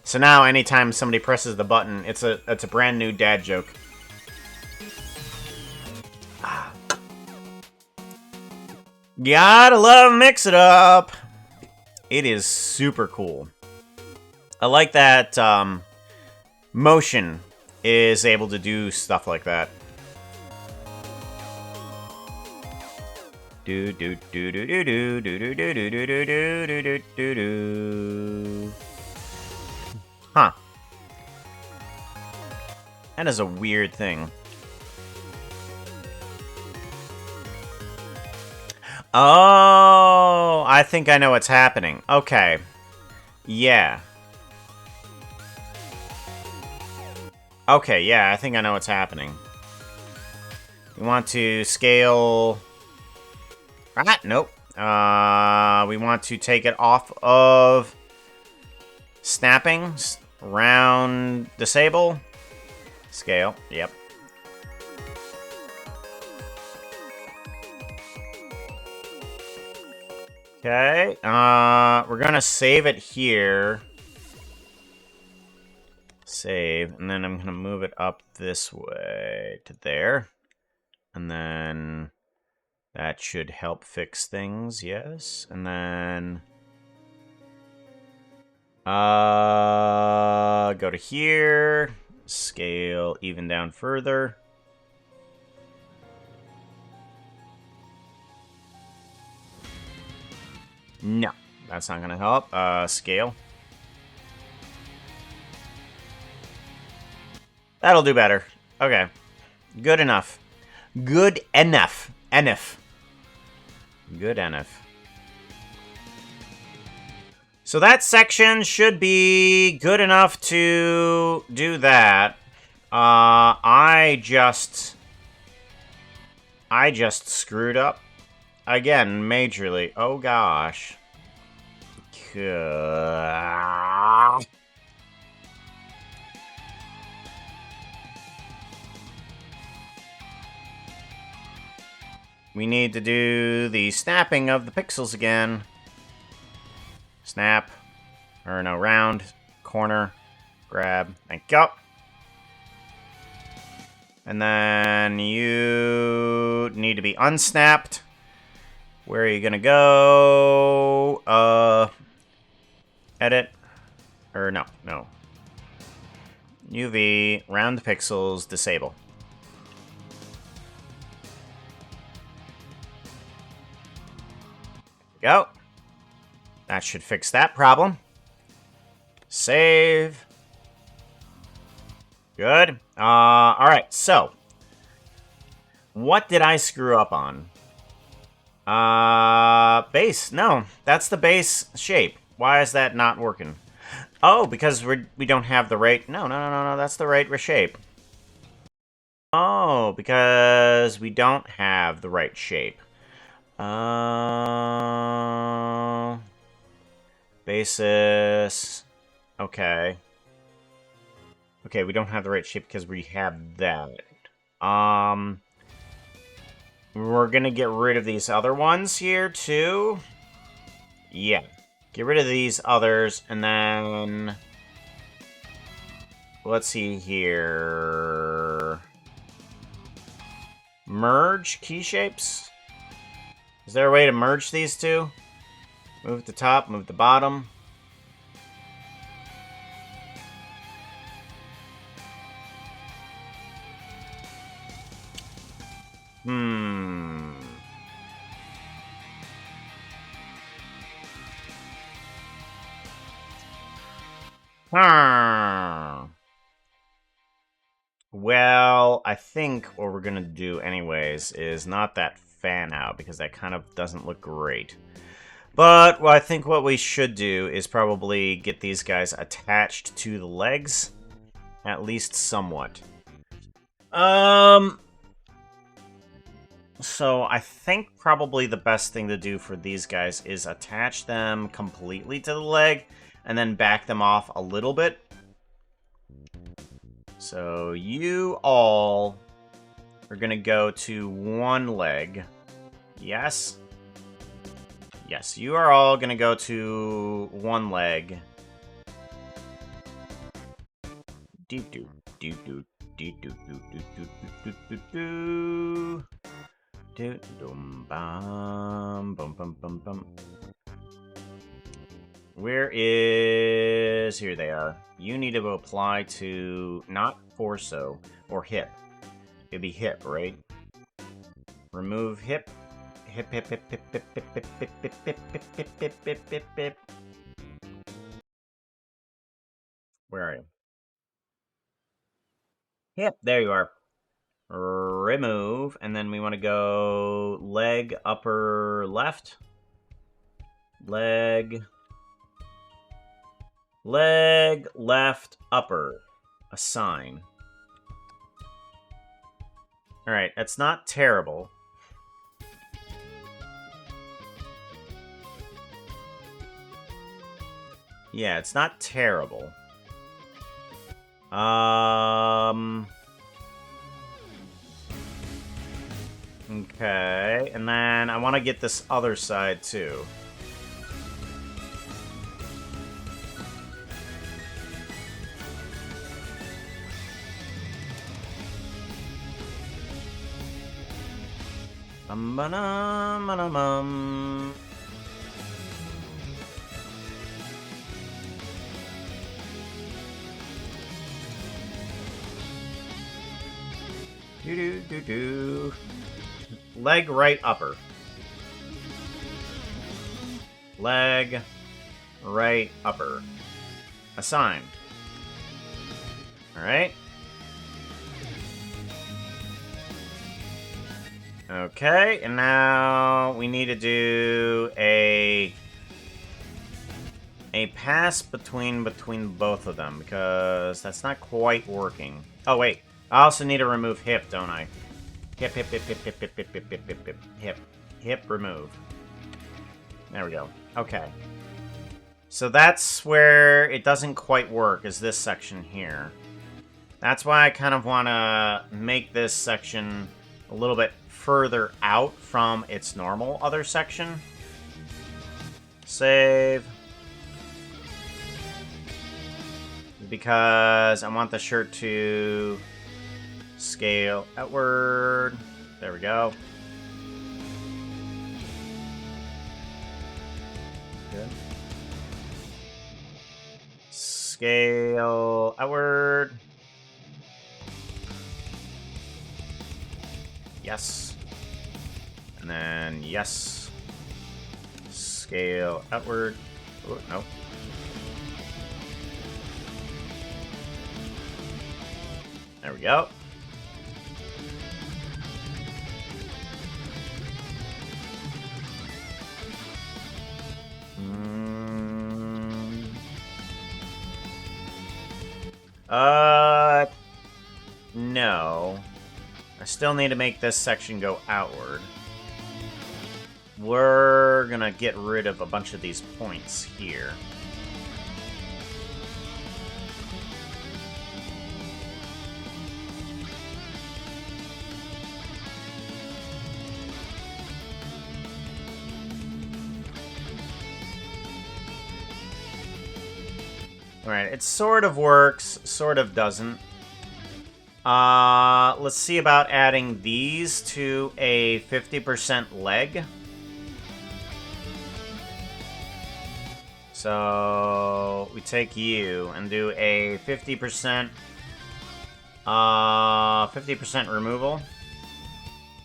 So now anytime somebody presses the button, it's a brand new dad joke. Gotta love Mix It Up. It is super cool. I like that Motion is able to do stuff like that. Do do do do do do do do do do do do do do do do. Huh. That is a weird thing. Oh, I think I know what's happening. Okay. Yeah. Okay, yeah, I think I know what's happening. We want to scale... nope. We want to take it off of snapping, round, disable, scale, yep. Okay, we're gonna save it here. Save, and then I'm gonna move it up this way to there. And then that should help fix things, yes. And then go to here, scale even down further. No, that's not gonna help. Scale. That'll do better. Okay. Good enough. Good enough. Enough. Good enough. So that section should be good enough to do that. I just screwed up. Again, majorly. Oh gosh. We need to do the snapping of the pixels again. Snap. Or no, round. Corner. Grab. Thank you. And then you need to be unsnapped. Where are you gonna go? Edit. Or no. UV. Round the pixels. Disable. Go. That should fix that problem. Save. Good. Alright, so. What did I screw up on? Base. No, that's the base shape. Why is that not working? Oh, because we don't have the right... No, that's the right shape. Oh, because we don't have the right shape. Basis. Okay. Okay, we don't have the right shape because we have that. We're gonna get rid of these other ones here, too. Yeah. Get rid of these others, and then... Let's see here... Merge key shapes? Is there a way to merge these two? Move the top, move the bottom. Well, I think what we're gonna do anyways is not that fan out, because that kind of doesn't look great. But I think what we should do is probably get these guys attached to the legs, at least somewhat. So I think probably the best thing to do for these guys is attach them completely to the leg, and then back them off a little bit. So you all are gonna go to one leg. Yes? Yes, you are all gonna go to one leg. Deep doo doo doo doo doo doo doo doo doo doo doo dum bum bum bum bum bum. Where is... Here they are. You need to apply to not torso or hip. It'd be hip, right? Remove hip. Hip, hip, hip, hip, hip, hip, hip, hip, hip, hip, hip, hip, hip, hip, hip. Where are you? Hip, there you are. Remove, and then we want to go leg, upper left. Leg, left, upper. Assign. Alright, that's not terrible. Yeah, it's not terrible. Okay, and then I want to get this other side too. Bum-ba-dum-ba-dum-bum. Do-do-do-do. Leg right upper. Leg right upper. Assign. Alright. Okay, and now we need to do a pass between both of them, because that's not quite working. Oh wait, I also need to remove hip, don't I? Hip, hip, hip, hip, hip, hip, hip, hip, hip, hip, hip, hip, hip, remove. There we go. Okay. So that's where it doesn't quite work, is this section here. That's why I kind of want to make this section a little bit further out from its normal other section. Save. Because I want the shirt to scale outward. There we go. Good. Scale outward. Yes. And then, yes. Scale outward. Oh, no. There we go. No. I still need to make this section go outward. We're gonna get rid of a bunch of these points here. Alright, it sort of works, sort of doesn't. Let's see about adding these to a 50% leg. So we take you and do a 50% 50% removal.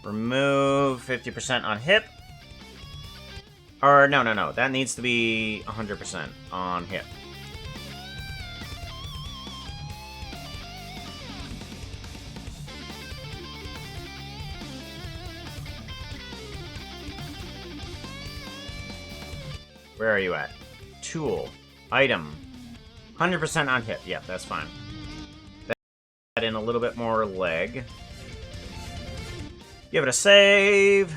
Remove 50% on hip. Or no, that needs to be 100% on hip. Where are you at? Tool. Item. 100% on hit. Yeah, that's fine. Add in a little bit more leg. Give it a save.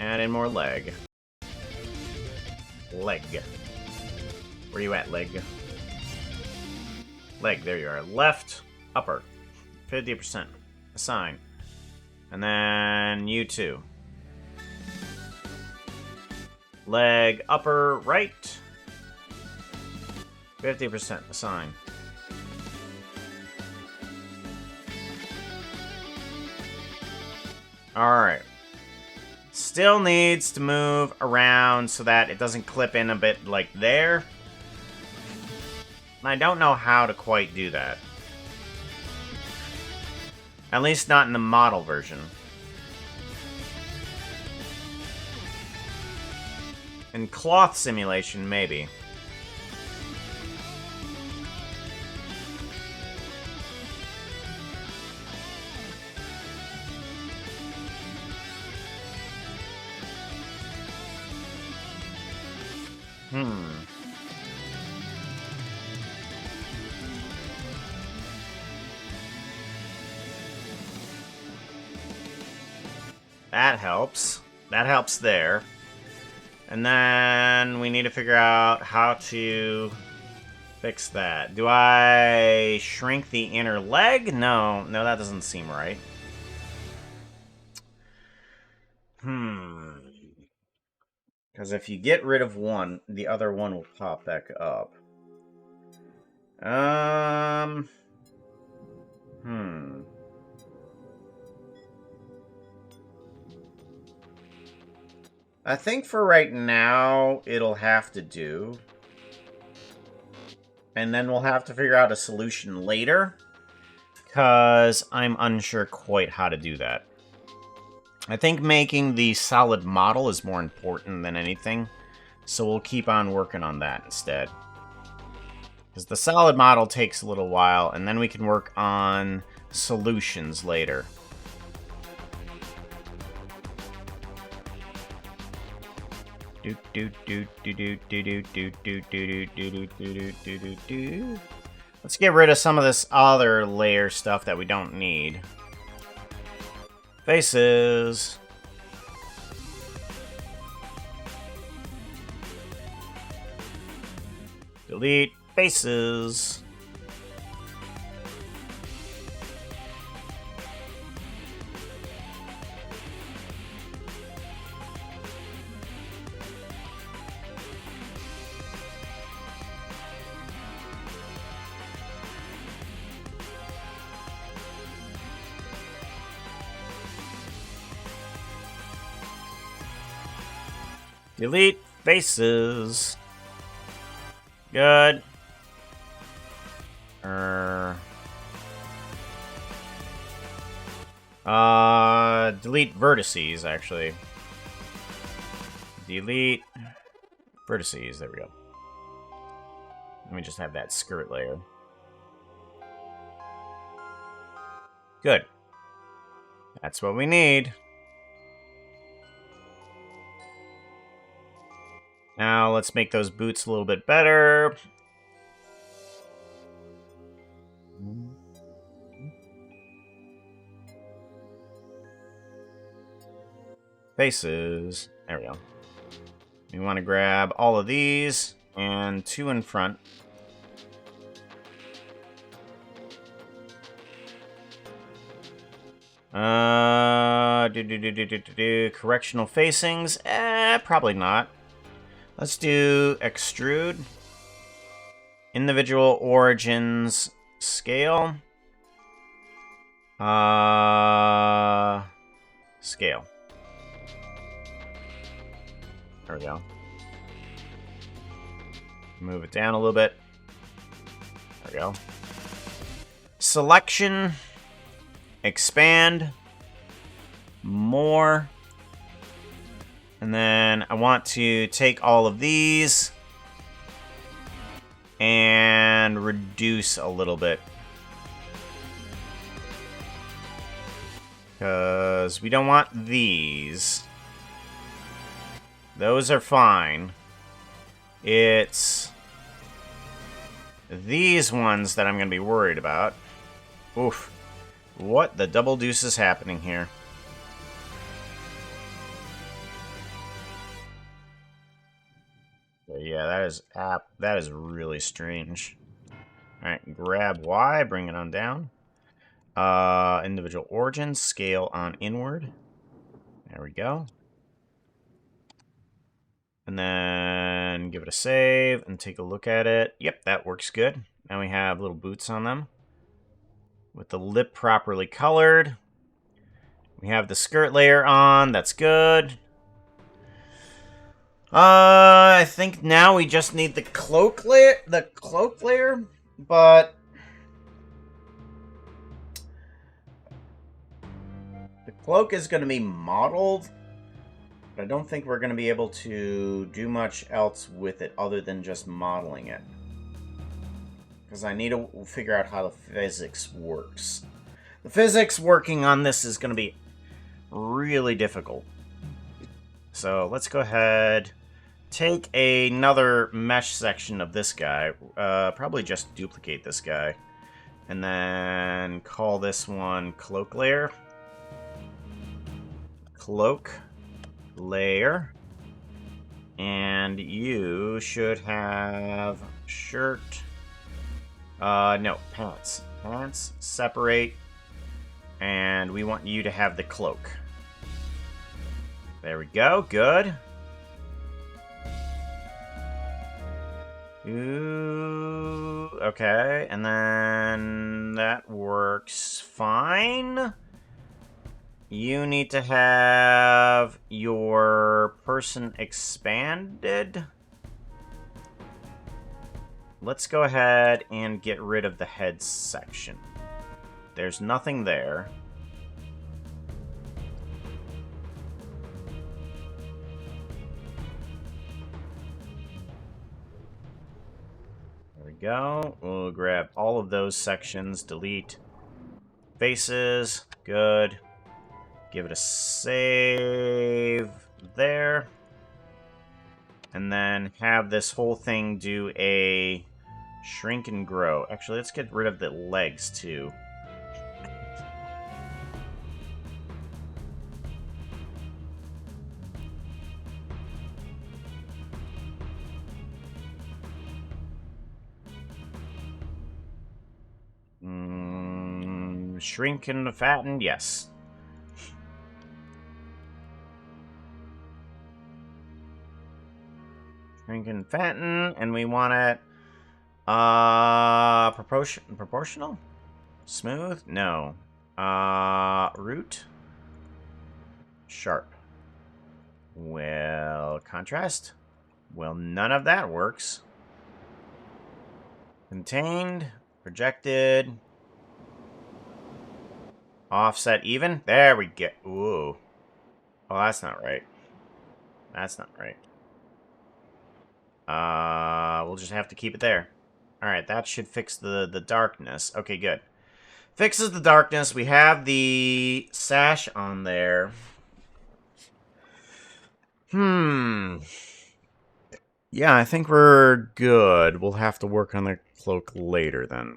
Add in more leg. Leg. Where are you at, leg? Leg, there you are. Left, upper. 50%. Assign. And then you too. Leg, upper, right. 50%. Assign. Alright. Still needs to move around so that it doesn't clip in a bit like there. I don't know how to quite do that. At least not in the model version. In Cloth Simulation, maybe. That helps. That helps there. And then we need to figure out how to fix that. Do I shrink the inner leg? No, that doesn't seem right. Because if you get rid of one, the other one will pop back up. I think for right now, it'll have to do. And then we'll have to figure out a solution later. Because I'm unsure quite how to do that. I think making the solid model is more important than anything. So we'll keep on working on that instead. Because the solid model takes a little while, and then we can work on solutions later. Let's get rid of some of this other layer stuff that we don't need. Faces. Delete faces. Delete faces. Good. Delete vertices, actually. Delete vertices, there we go. Let me just have that skirt layer. Good. That's what we need. Now, let's make those boots a little bit better. Faces. There we go. We want to grab all of these and 2 in front. Correctional facings? Probably not. Let's do extrude. Individual origins scale. Scale. There we go. Move it down a little bit. There we go. Selection. Expand. More. And then I want to take all of these and reduce a little bit. Because we don't want these. Those are fine. It's these ones that I'm going to be worried about. Oof. What the double deuce is happening here? Yeah, that is really strange. Alright, grab Y, bring it on down. Individual origin, scale on inward. There we go. And then give it a save and take a look at it. Yep, that works good. Now we have little boots on them. With the lip properly colored. We have the skirt layer on. That's good. I think now we just need the cloak layer. But the cloak is going to be modeled. But I don't think we're going to be able to do much else with it other than just modeling it. Because I need to figure out how the physics works. The physics working on this is going to be really difficult. So let's go ahead, take another mesh section of this guy. Probably just duplicate this guy. And then call this one cloak layer. Cloak layer. And you should have shirt. No, pants. Pants, separate. And we want you to have the cloak. There we go, good. Ooh, okay, and then that works fine. You need to have your person expanded. Let's go ahead and get rid of the head section. There's nothing there. There we go. We'll grab all of those sections, delete faces, good. Give it a save there. And then have this whole thing do a shrink and grow. Actually, let's get rid of the legs too. Shrink and fatten, yes. Shrink and fatten, and we want it proportional? Smooth? No. Root? Sharp. Well, contrast? Well, none of that works. Contained, projected, offset even. There we go. Ooh. Oh, that's not right. That's not right. We'll just have to keep it there. Alright, that should fix the darkness. Okay, good. Fixes the darkness. We have the sash on there. Yeah, I think we're good. We'll have to work on the cloak later then.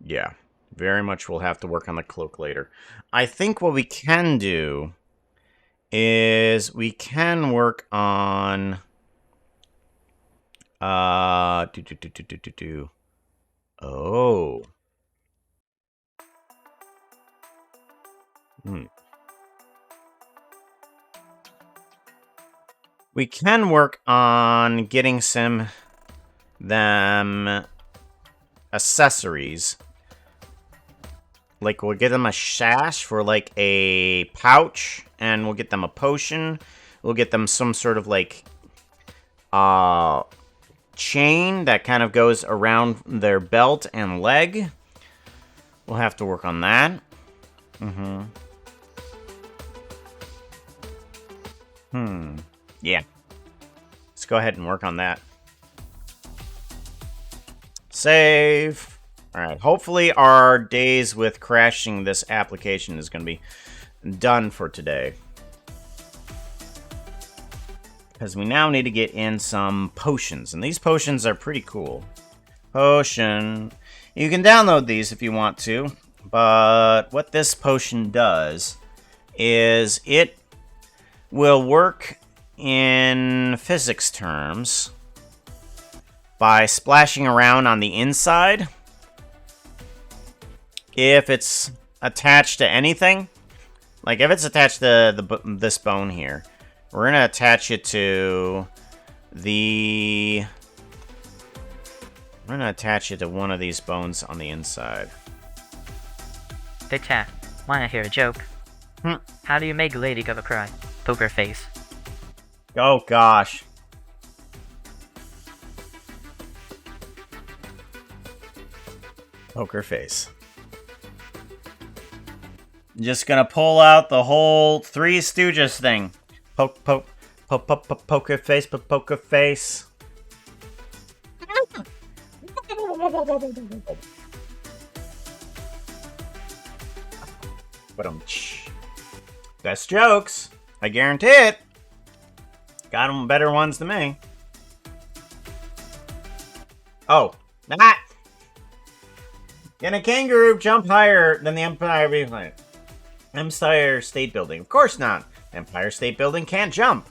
Yeah, very much we'll have to work on the cloak later. I think what we can do is we can work on... Oh. We can work on getting them accessories. Like, we'll get them a sash for, like, a pouch, and we'll get them a potion. We'll get them some sort of, like, chain that kind of goes around their belt and leg. We'll have to work on that. Yeah. Let's go ahead and work on that. Save. Alright, hopefully our days with crashing this application is going to be done for today. Because we now need to get in some potions. And these potions are pretty cool. Potion. You can download these if you want to. But what this potion does is it will work in physics terms by splashing around on the inside. If it's attached to anything, like if it's attached to this bone here, we're going to attach it to the... We're going to attach it to one of these bones on the inside. Hey chat, wanna hear a joke? How do you make Lady Gaga cry? Poker face. Oh gosh. Poker face. Just gonna pull out the whole Three Stooges thing. Poker face, poker face. Best jokes. I guarantee it. Got them better ones than me. Oh, that. Can a kangaroo jump higher than the Empire State Building? Of course not. Empire State Building can't jump.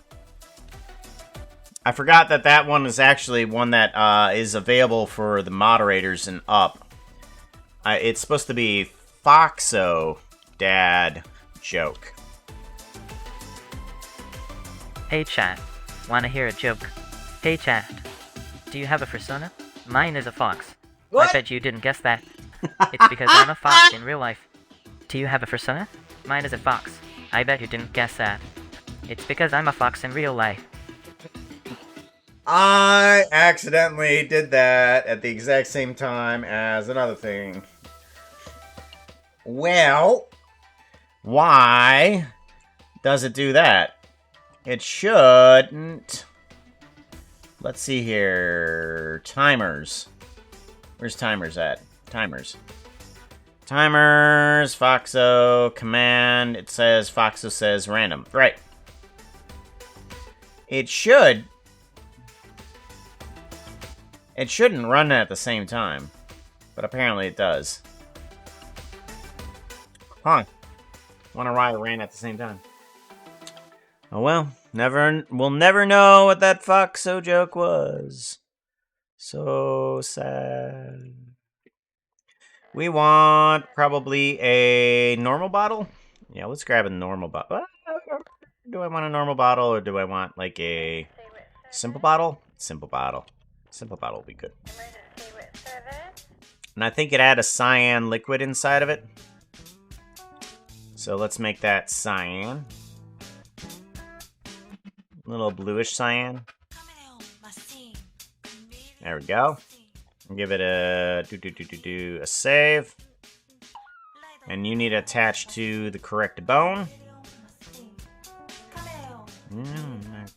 I forgot that that one is actually one that is available for the moderators and up. It's supposed to be Foxo Dad joke. Hey chat, wanna hear a joke? Hey chat, do you have a persona? Mine is a fox. What? I bet you didn't guess that. It's because I'm a fox in real life. Do you have a persona? Mine is a fox. I bet you didn't guess that. It's because I'm a fox in real life. I accidentally did that at the exact same time as another thing. Well, why does it do that? It shouldn't. Let's see here. Timers. Where's timers at? Timers. Timers, Foxo, command. It says, Foxo says random. Right. It should. It shouldn't run at the same time. But apparently it does. Huh. Wonder why it ran at the same time. Oh well, we'll never know what that Foxo joke was. So sad. We want probably a normal bottle. Yeah, let's grab a normal bottle. Do I want a normal bottle or do I want like a simple bottle? Simple bottle. Simple bottle will be good. And I think it had a cyan liquid inside of it. So let's make that cyan. Little bluish cyan. There we go. Give it a a save. And you need to attach to the correct bone.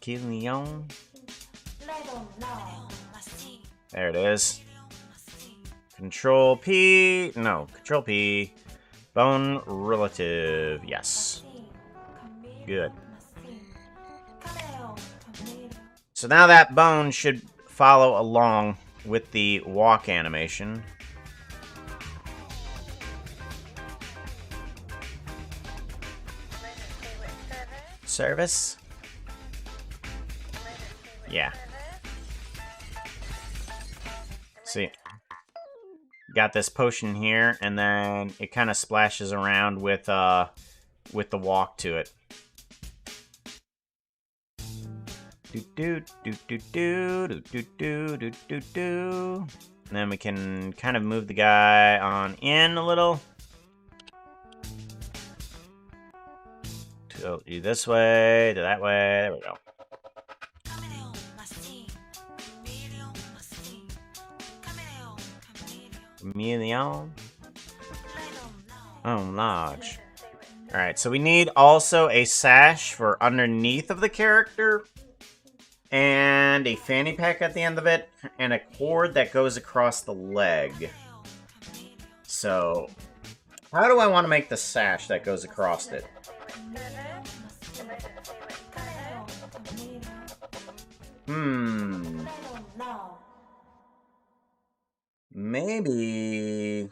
Leon. There it is. Control P. No, Control P. Bone relative. Yes. Good. So now that bone should follow along with the walk animation. Service? Yeah. See, got this potion here, and then it kind of splashes around with the walk to it. Do do do do do do do do do do do. And then we can kind of move the guy on in a little. Tilt you this way, to that way. There we go. Chameleon. Oh, large. Alright, so we need also a sash for underneath of the character. And a fanny pack at the end of it. And a cord that goes across the leg. So, how do I want to make the sash that goes across it? Maybe...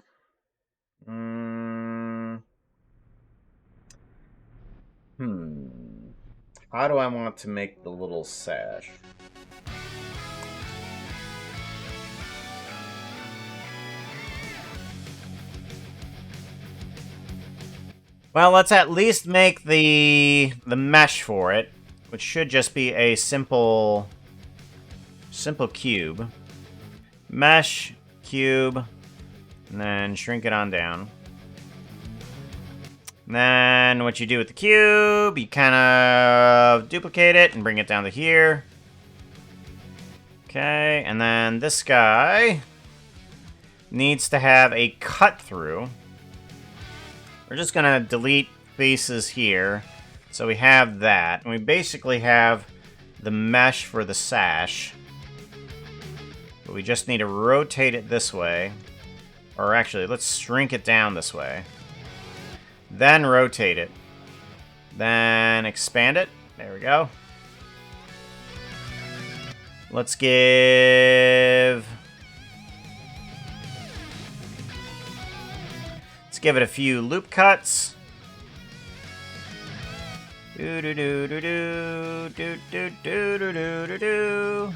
How do I want to make the little sash? Well, let's at least make the mesh for it, which should just be a simple cube. Mesh, cube, and then shrink it on down. And then what you do with the cube, you kind of duplicate it and bring it down to here. Okay, and then this guy needs to have a cut through. We're just gonna delete faces here. So we have that. And we basically have the mesh for the sash. But we just need to rotate it this way. Or actually, let's shrink it down this way. Then rotate it. Then expand it. There we go. Let's give... Let's give it a few loop cuts. Do do do do do do do do do do do do.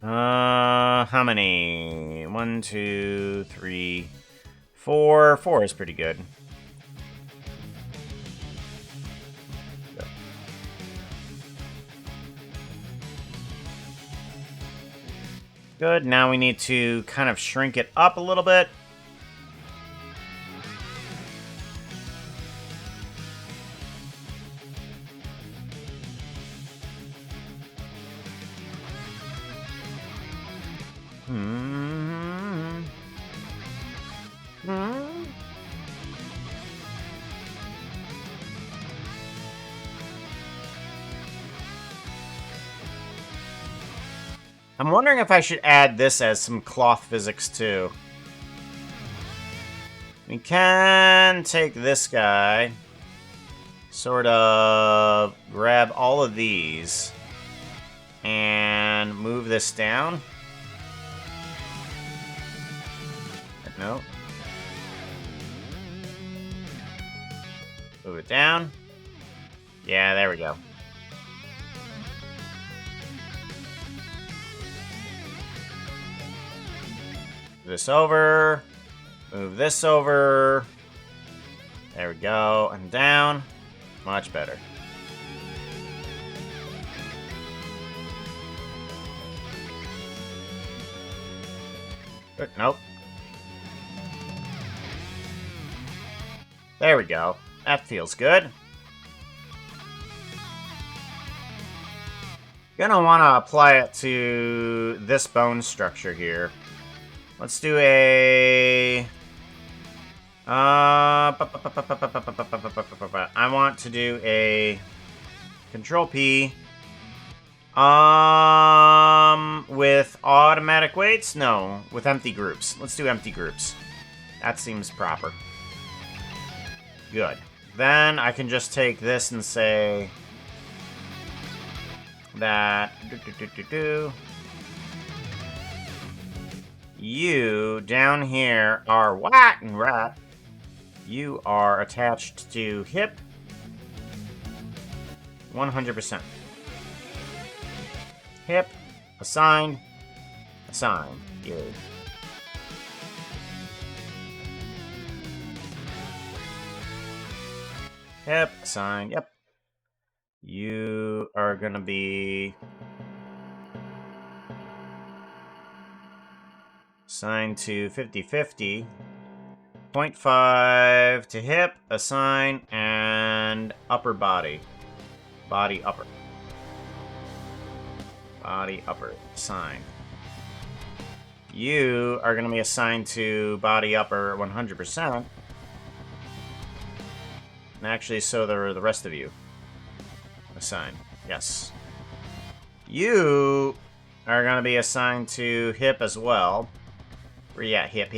How many? 1, 2, 3, 4. 4 is pretty good. Good, now we need to kind of shrink it up a little bit. I'm wondering if I should add this as some cloth physics too. We can take this guy, sort of grab all of these, and move this down. No. Move it down. Yeah, there we go. This over, move this over, there we go, and down, much better. Nope. There we go, that feels good. Gonna want to apply it to this bone structure here. Let's do a... I want to do a... Control P. With automatic weights? No, with empty groups. Let's do empty groups. That seems proper. Good. Then I can just take this and say... that... You, down here, are white and right. You are attached to hip. 100%. Hip, assigned, assigned. Good. Hip, assigned, yep. You are gonna be... assigned to 50-50, 0.5 to hip, assign, and upper body. Body upper. Body upper, assign. You are going to be assigned to body upper 100%. And actually, so are the rest of you. Assign, yes. You are going to be assigned to hip as well. Yeah, hip.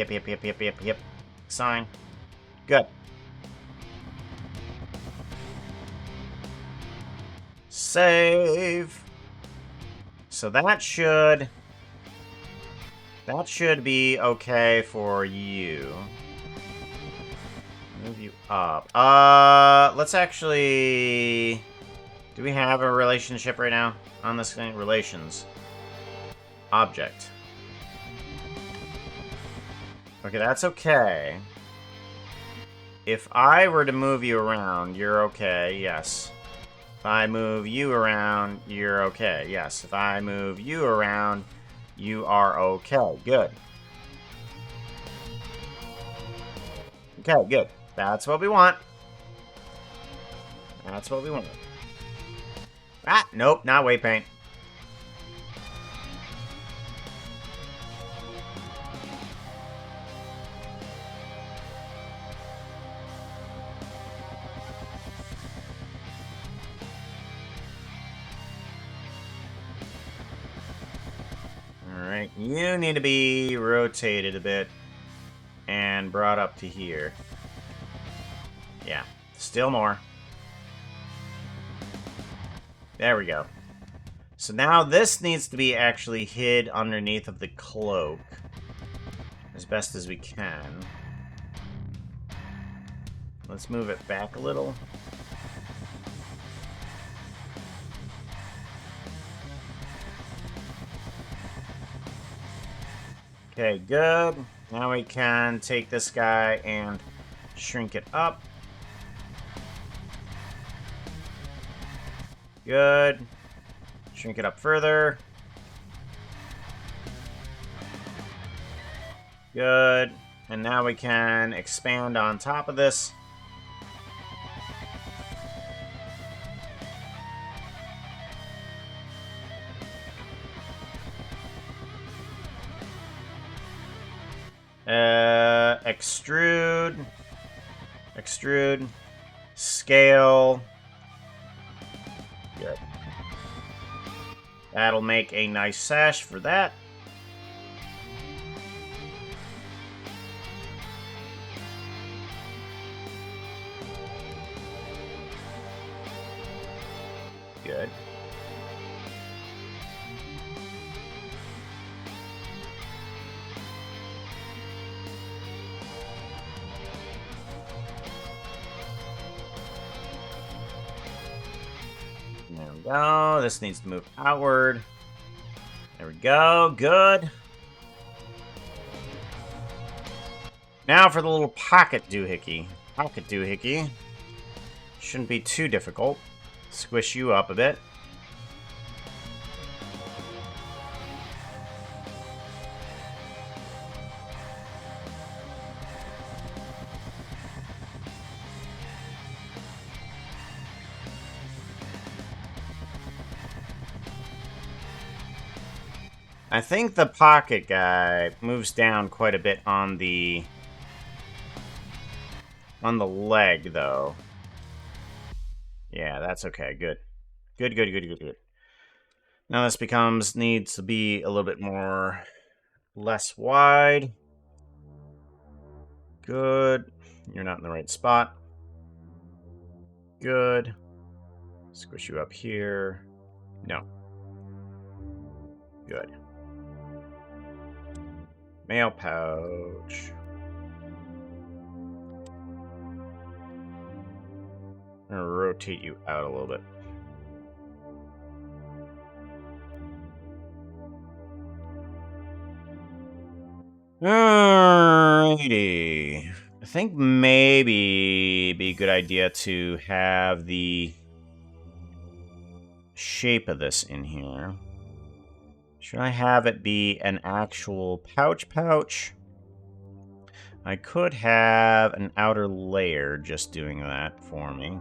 Sign. Good. Save. So that should be okay for you. Move you up. Let's actually... Do we have a relationship right now on this thing? Relations. Object. Okay, that's okay. If I were to move you around, you're okay, yes. If I move you around, you're okay, yes. If I move you around, you are okay. Good. Okay, good. That's what we want. That's what we want. Ah, nope, not weight paint. Alright, you need to be rotated a bit and brought up to here. Yeah, still more. There we go. So now this needs to be actually hid underneath of the cloak as best as we can. Let's move it back a little. Okay, good. Now we can take this guy and shrink it up. Good. Shrink it up further. Good. And now we can expand on top of this. Extrude. Extrude. Scale. Good. That'll make a nice sash for that. Good. There we go. This needs to move outward. There we go. Good. Now for the little pocket doohickey. Pocket doohickey. Shouldn't be too difficult. Squish you up a bit. I think the pocket guy moves down quite a bit on the leg, though. Yeah, that's okay. Good. Good, good, good, good, good. Now this needs to be a little bit less wide. Good. You're not in the right spot. Good. Squish you up here. No. Good. Mail pouch. I'm gonna rotate you out a little bit. Alrighty. I think maybe it'd be a good idea to have the shape of this in here. Should I have it be an actual pouch? I could have an outer layer just doing that for me.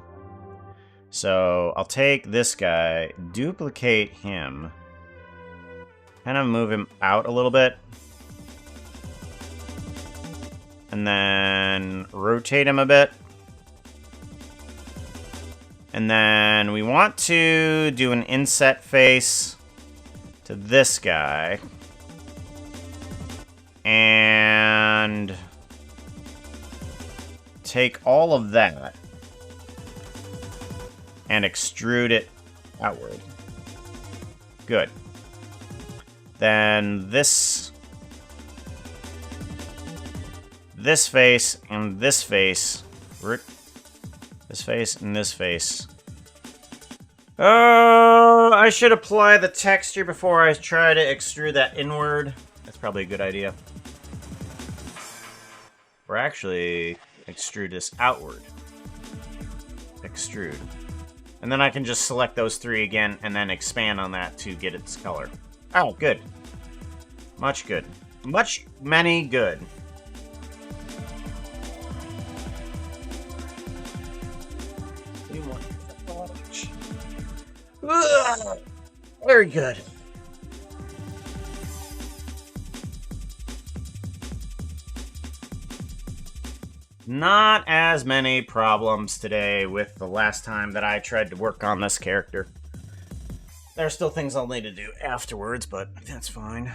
So I'll take this guy, duplicate him, kind of move him out a little bit, and then rotate him a bit. And then we want to do an inset face to this guy. And take all of that and extrude it outward. Good. Then this face and this face. This face and this face. Oh, I should apply the texture before I try to extrude that inward. That's probably a good idea. Or actually, extrude this outward. Extrude. And then I can just select those three again and then expand on that to get its color. Oh, good. Much good. Many good. Ugh, very good. Not as many problems today with the last time that I tried to work on this character. There are still things I'll need to do afterwards, but that's fine.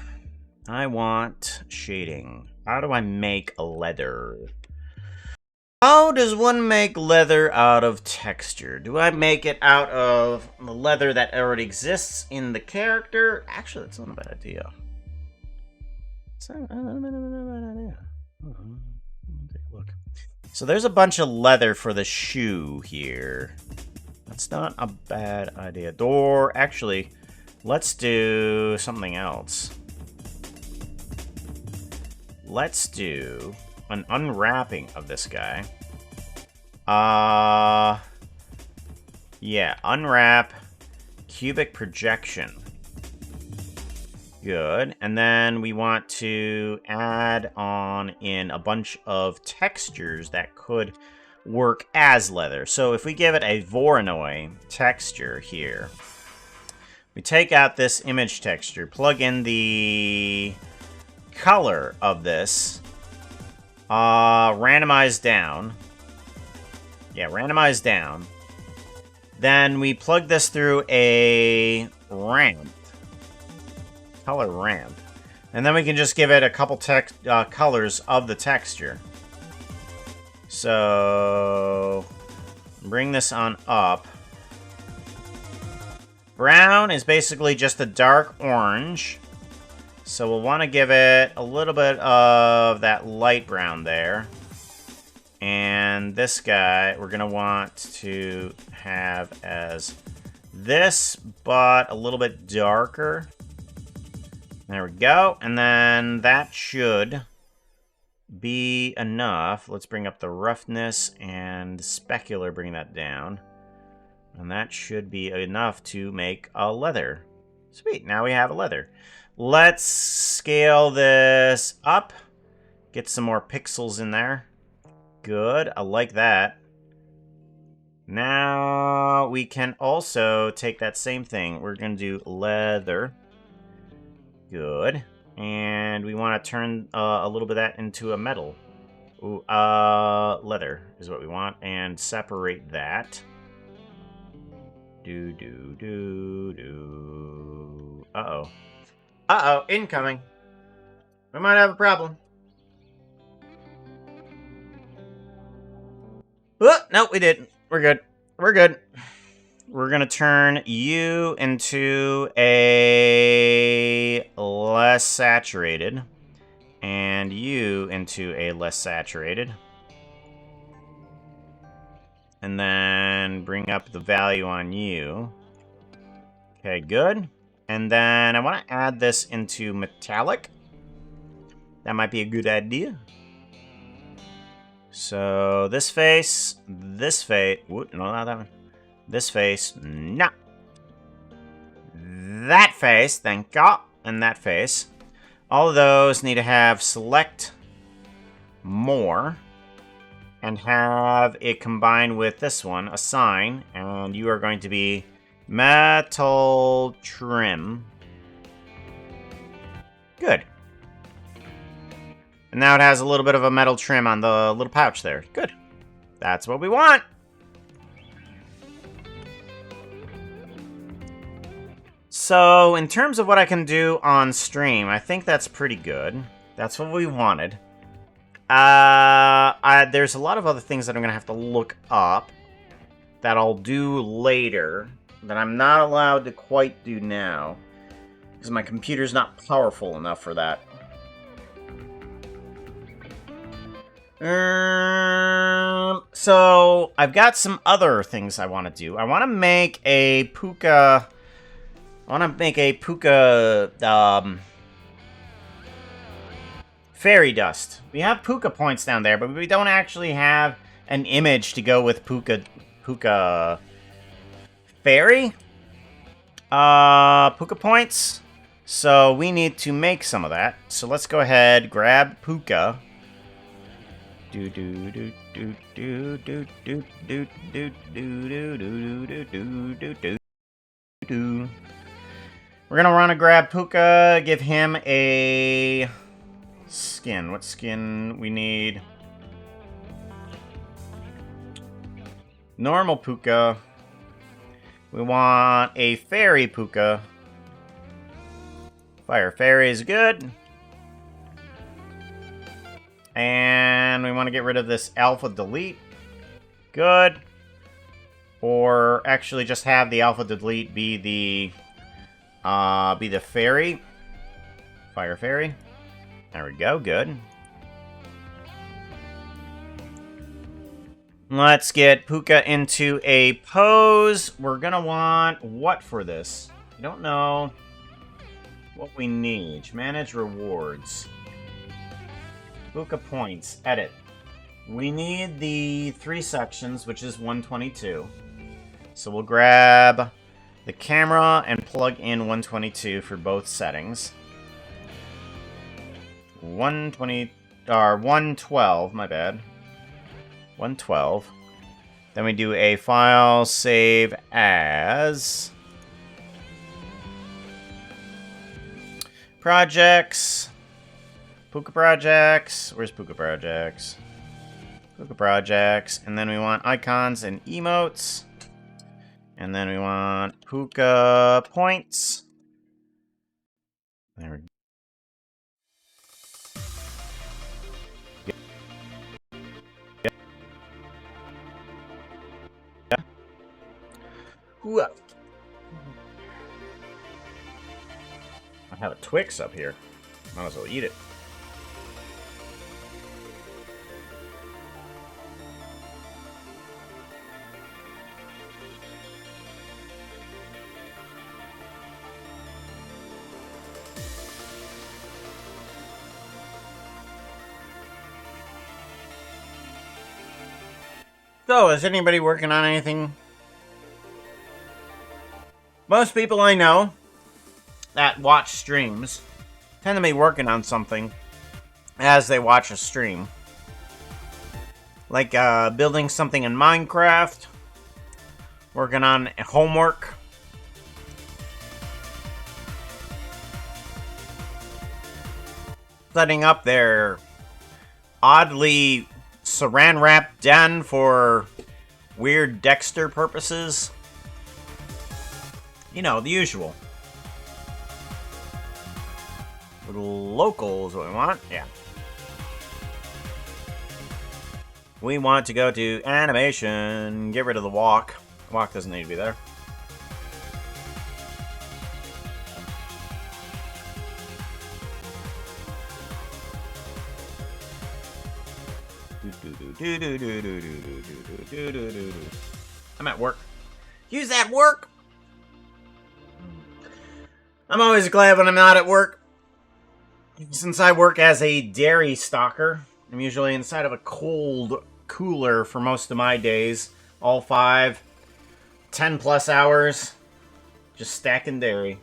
I want shading. How do I make a leather? How does one make leather out of texture? Do I make it out of the leather that already exists in the character? Actually, that's not a bad idea. It's not a bad idea. Take a look. So there's a bunch of leather for the shoe here. That's not a bad idea. Or, actually, let's do something else. Let's do an unwrapping of this guy. Yeah, unwrap, cubic projection. Good. And then we want to add on in a bunch of textures that could work as leather. So if we give it a Voronoi texture here, we take out this image texture, plug in the color of this, randomize down. Yeah, randomize down. Then we plug this through a ramp. Color ramp. And then we can just give it a couple colors of the texture. So, bring this on up. Brown is basically just a dark orange. So we'll want to give it a little bit of that light brown there. And this guy, we're going to want to have as this, but a little bit darker. There we go. And then that should be enough. Let's bring up the roughness and specular, bring that down. And that should be enough to make a leather. Sweet, now we have a leather. Let's scale this up. Get some more pixels in there. Good, I like that. Now we can also take that same thing. We're going to do leather. Good. And we want to turn a little bit of that into a metal. Ooh, leather is what we want. And separate that. Do. Uh-oh. Uh-oh, incoming. We might have a problem. Oh, no, we didn't. We're good. We're good. We're going to turn you into a less saturated. And you into a less saturated. And then bring up the value on you. Okay, good. And then I want to add this into metallic. That might be a good idea. So this face, no, not that one. This face, no. That face, thank God, and that face. All of those need to have select more and have it combined with this one, assign, and you are going to be metal trim. Good. And now it has a little bit of a metal trim on the little pouch there. Good. That's what we want. So, in terms of what I can do on stream, I think that's pretty good. That's what we wanted. There's a lot of other things that I'm going to have to look up that I'll do later. that I'm not allowed to quite do now. Because my computer's not powerful enough for that. So, I've got some other things I want to do. I want to make a Puka... fairy dust. We have Puka points down there, but we don't actually have an image to go with Puka fairy? Puka points. So we need to make some of that. So let's go ahead, grab Puka. We're gonna want to grab Puka, give him a skin. What skin we need? Normal Puka. We want a fairy Puka. Fire fairy is good. And we want to get rid of this alpha delete. Good. Or actually just have the alpha delete be the fairy. Fire fairy. There we go, good. Let's get Puka into a pose. We're gonna want what for this? I don't know what we need. Manage rewards. Puka points. Edit. We need the 3 sections, which is 122. So we'll grab the camera and plug in 122 for both settings. 112, my bad. 112. Then we do a file save as projects. Puka projects. Where's Puka projects? Puka projects. And then we want icons and emotes. And then we want Puka points. There we go. I have a Twix up here. Might as well eat it. So, is anybody working on anything? Most people I know that watch streams tend to be working on something as they watch a stream. Like building something in Minecraft, working on homework, setting up their oddly saran wrap den for weird Dexter purposes. You know, the usual. Local is what we want. Yeah. We want to go to animation. Get rid of the walk. Walk doesn't need to be there. I'm at work. Use that work. I'm always glad when I'm not at work. Since I work as a dairy stocker, I'm usually inside of a cold cooler for most of my days. All 5, 10 plus hours. Just stacking dairy.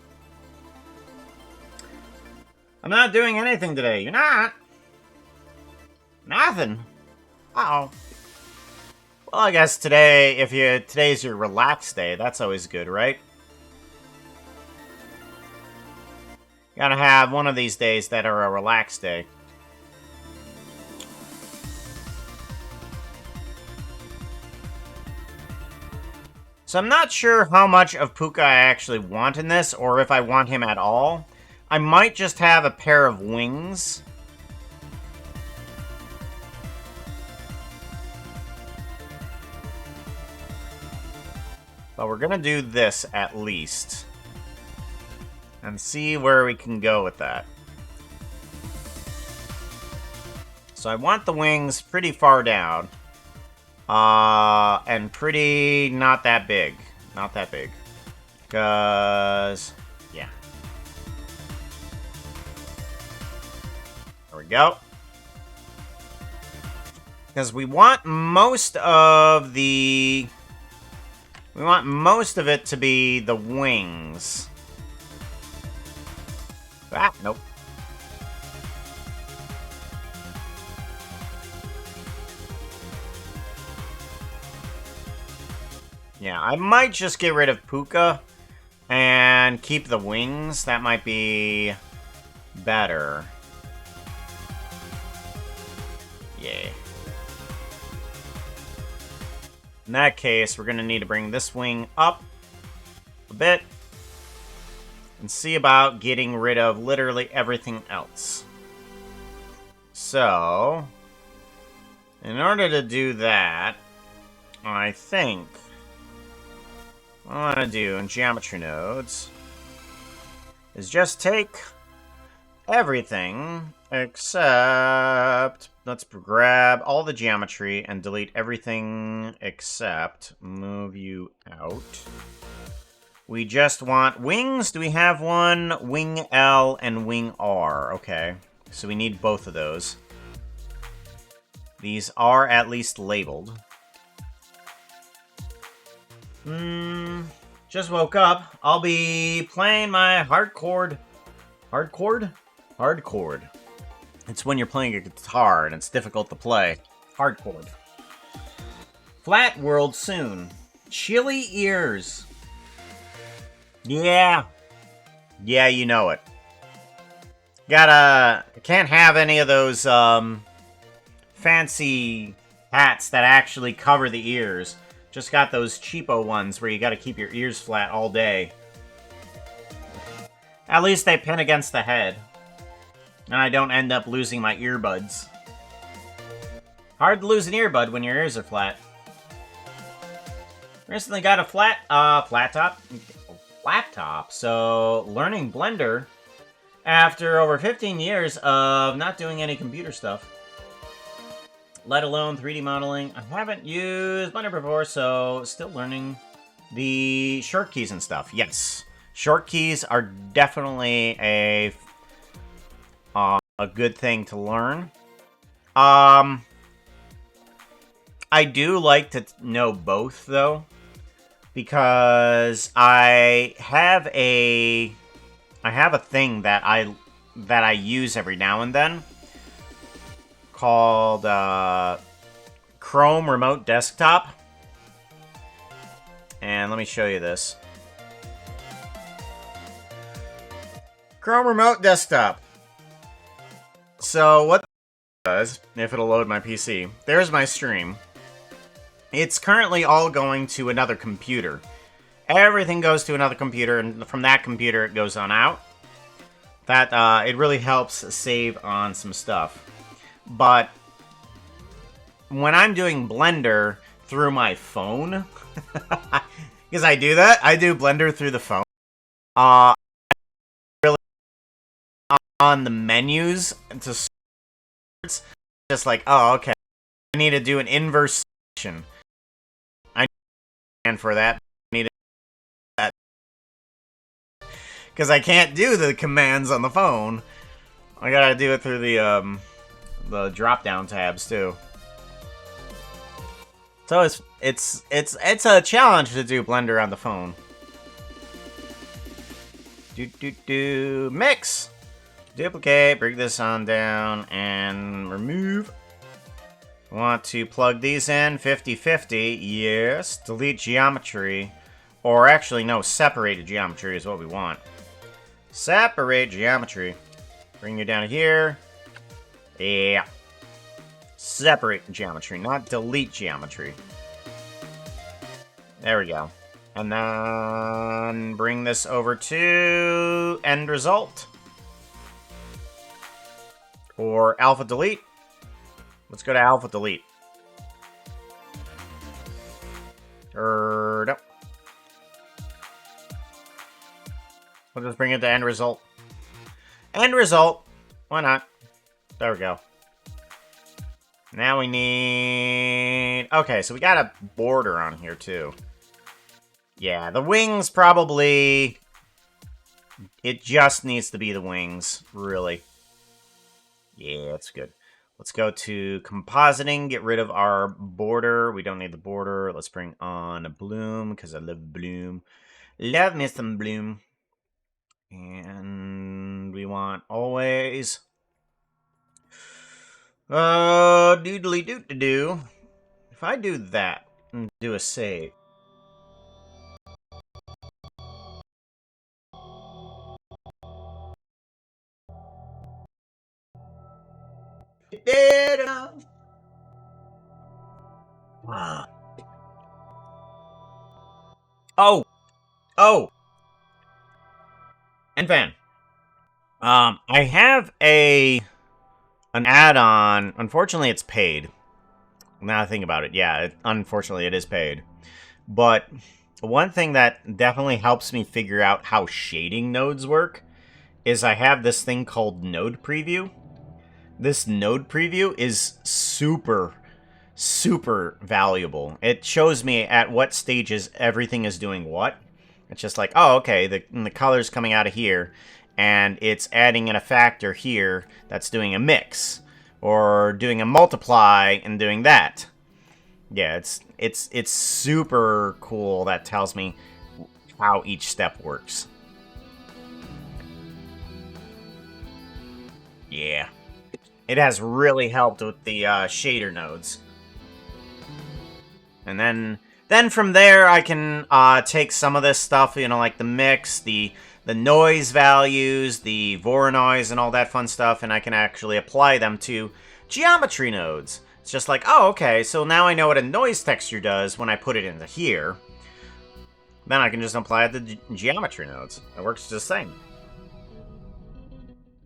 I'm not doing anything today. You're not? Nothing. Uh-oh. Well, I guess today, today's your relaxed day, that's always good, right? Gotta have one of these days that are a relaxed day. So I'm not sure how much of Puka I actually want in this, or if I want him at all. I might just have a pair of wings. But we're gonna do this at least. And see where we can go with that. So I want the wings pretty far down. And pretty not that big. Not that big. Because, yeah. There we go. Because we want most of the... We want most of it to be the wings. Ah, nope. Yeah, I might just get rid of Puka and keep the wings. That might be better. Yeah. In that case, we're going to need to bring this wing up a bit and see about getting rid of literally everything else. So, in order to do that, I think what I want to do in geometry nodes is just take everything except, let's grab all the geometry and delete everything except move you out. We just want wings. Do we have one? Wing L and wing R. Okay, so we need both of those. These are at least labeled. Just woke up. I'll be playing my hardcore. Hardcore. It's when you're playing a guitar and it's difficult to play. Hardcore. Flat World soon. Chilly ears. Yeah. Yeah, you know it. Can't have any of those, fancy hats that actually cover the ears. Just got those cheapo ones where you gotta keep your ears flat all day. At least they pin against the head. And I don't end up losing my earbuds. Hard to lose an earbud when your ears are flat. Recently got a flat top, laptop, so learning Blender after over 15 years of not doing any computer stuff. Let alone 3D modeling. I haven't used Blender before, so still learning the short keys and stuff. Yes, short keys are definitely a good thing to learn. I do like to know both, though, because I have a thing that I use every now and then called Chrome Remote Desktop. And let me show you this. Chrome Remote Desktop. So what it does, if it'll load my PC, there's my stream. It's currently all going to another computer. Everything goes to another computer, and from that computer it goes on out. That it really helps save on some stuff. But when I'm doing Blender through my phone, because I do that, I do Blender through the phone. Really on the menus to just like, oh, okay, I need to do an inverse selection. I need for that. I need that because I can't do the commands on the phone. I gotta do it through the drop-down tabs too. So it's a challenge to do Blender on the phone. Mix, duplicate, bring this on down, and remove. Want to plug these in 50-50? Yes. Delete geometry, or actually no, separated geometry is what we want. Separate geometry. Bring you down here. Yeah. Separate geometry, not delete geometry. There we go. And then bring this over to end result. Or alpha delete. Let's go to alpha delete. Nope. We'll just bring it to end result. End result. Why not? There we go. Now we need... Okay, so we got a border on here, too. Yeah, the wings probably... It just needs to be the wings, really. Yeah, that's good. Let's go to compositing, get rid of our border. We don't need the border. Let's bring on a bloom, because I love bloom. Love me some bloom. And we want always... doodly doo. If I do that and do a save. Oh. And Van. I have an add-on. Unfortunately, it's paid. Now I think about it, yeah, unfortunately it is paid. But one thing that definitely helps me figure out how shading nodes work is I have this thing called Node Preview. This Node Preview is super valuable. It shows me at what stages everything is doing what. It's just like, oh, okay, the color's coming out of here, and it's adding in a factor here that's doing a mix, or doing a multiply and doing that. Yeah, it's super cool. That tells me how each step works. Yeah. It has really helped with the shader nodes. And then from there, I can take some of this stuff, you know, like the mix, the noise values, the Voronoi and all that fun stuff, and I can actually apply them to geometry nodes. It's just like, oh, okay, so now I know what a noise texture does when I put it into here. Then I can just apply it to geometry nodes. It works just the same.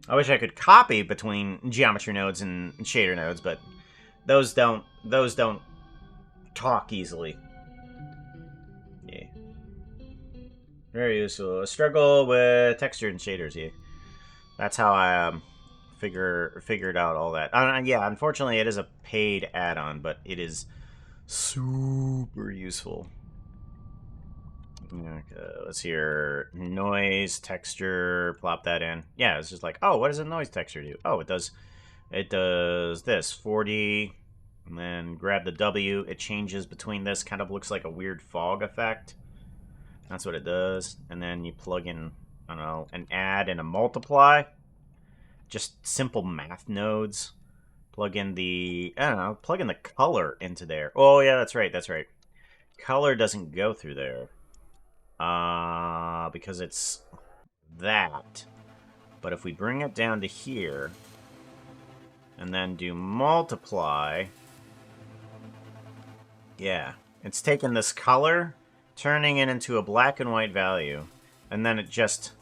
I wish I could copy between geometry nodes and shader nodes, but those don't talk easily. Yeah. Very useful. A struggle with texture and shaders, yeah. That's how I figured out all that. Yeah, unfortunately it is a paid add-on, but it is super useful. Okay, let's hear noise texture, plop that in. Yeah, it's just like, oh, what does a noise texture do? Oh, it does this 40, and then grab the W. It changes between this, kind of looks like a weird fog effect. That's what it does. And then you plug in, I don't know, an add and a multiply. Just simple math nodes. Plug in the, I don't know, plug in the color into there. Oh yeah, that's right. Color doesn't go through there. Because it's that. But if we bring it down to here, and then do multiply, yeah, it's taking this color, turning it into a black and white value, and then it just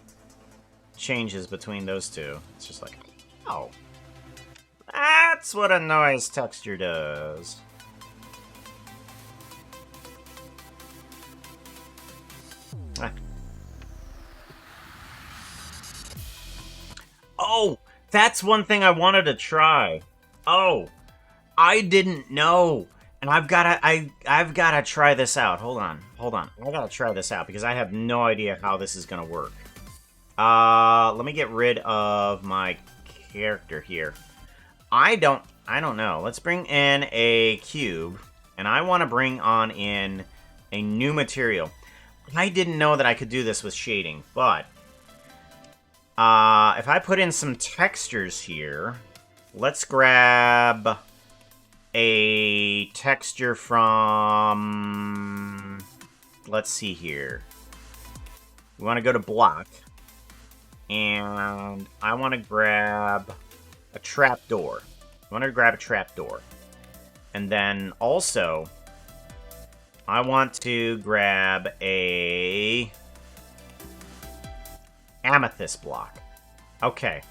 changes between those two. It's just like, oh, that's what a noise texture does. Ah. Oh, that's one thing I wanted to try. Oh, I didn't know, and I've gotta try this out. Hold on. I gotta try this out because I have no idea how this is gonna work. Let me get rid of my character here. I don't know. Let's bring in a cube, and I want to bring on in a new material. I didn't know that I could do this with shading, but if I put in some textures here, let's grab a texture from, let's see here. We want to go to block, and I want to grab a trapdoor. And then also, I want to grab a amethyst block. Okay.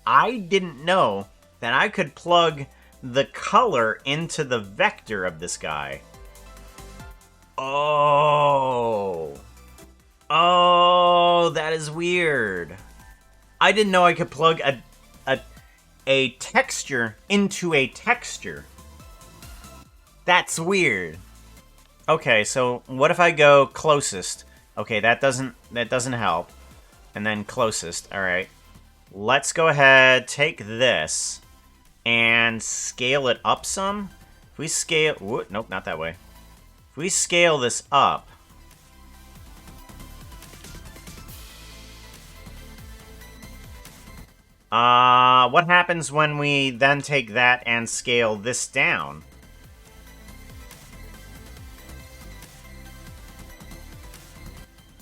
I didn't know that I could plug the color into the vector of this guy. Oh. Oh, that is weird. I didn't know I could plug a texture into a texture. That's weird. Okay, so what if I go closest? Okay, that doesn't help. And then closest. All right. Let's go ahead, take this and scale it up some. If we scale, nope, not that way. If we scale this up, what happens when we then take that and scale this down?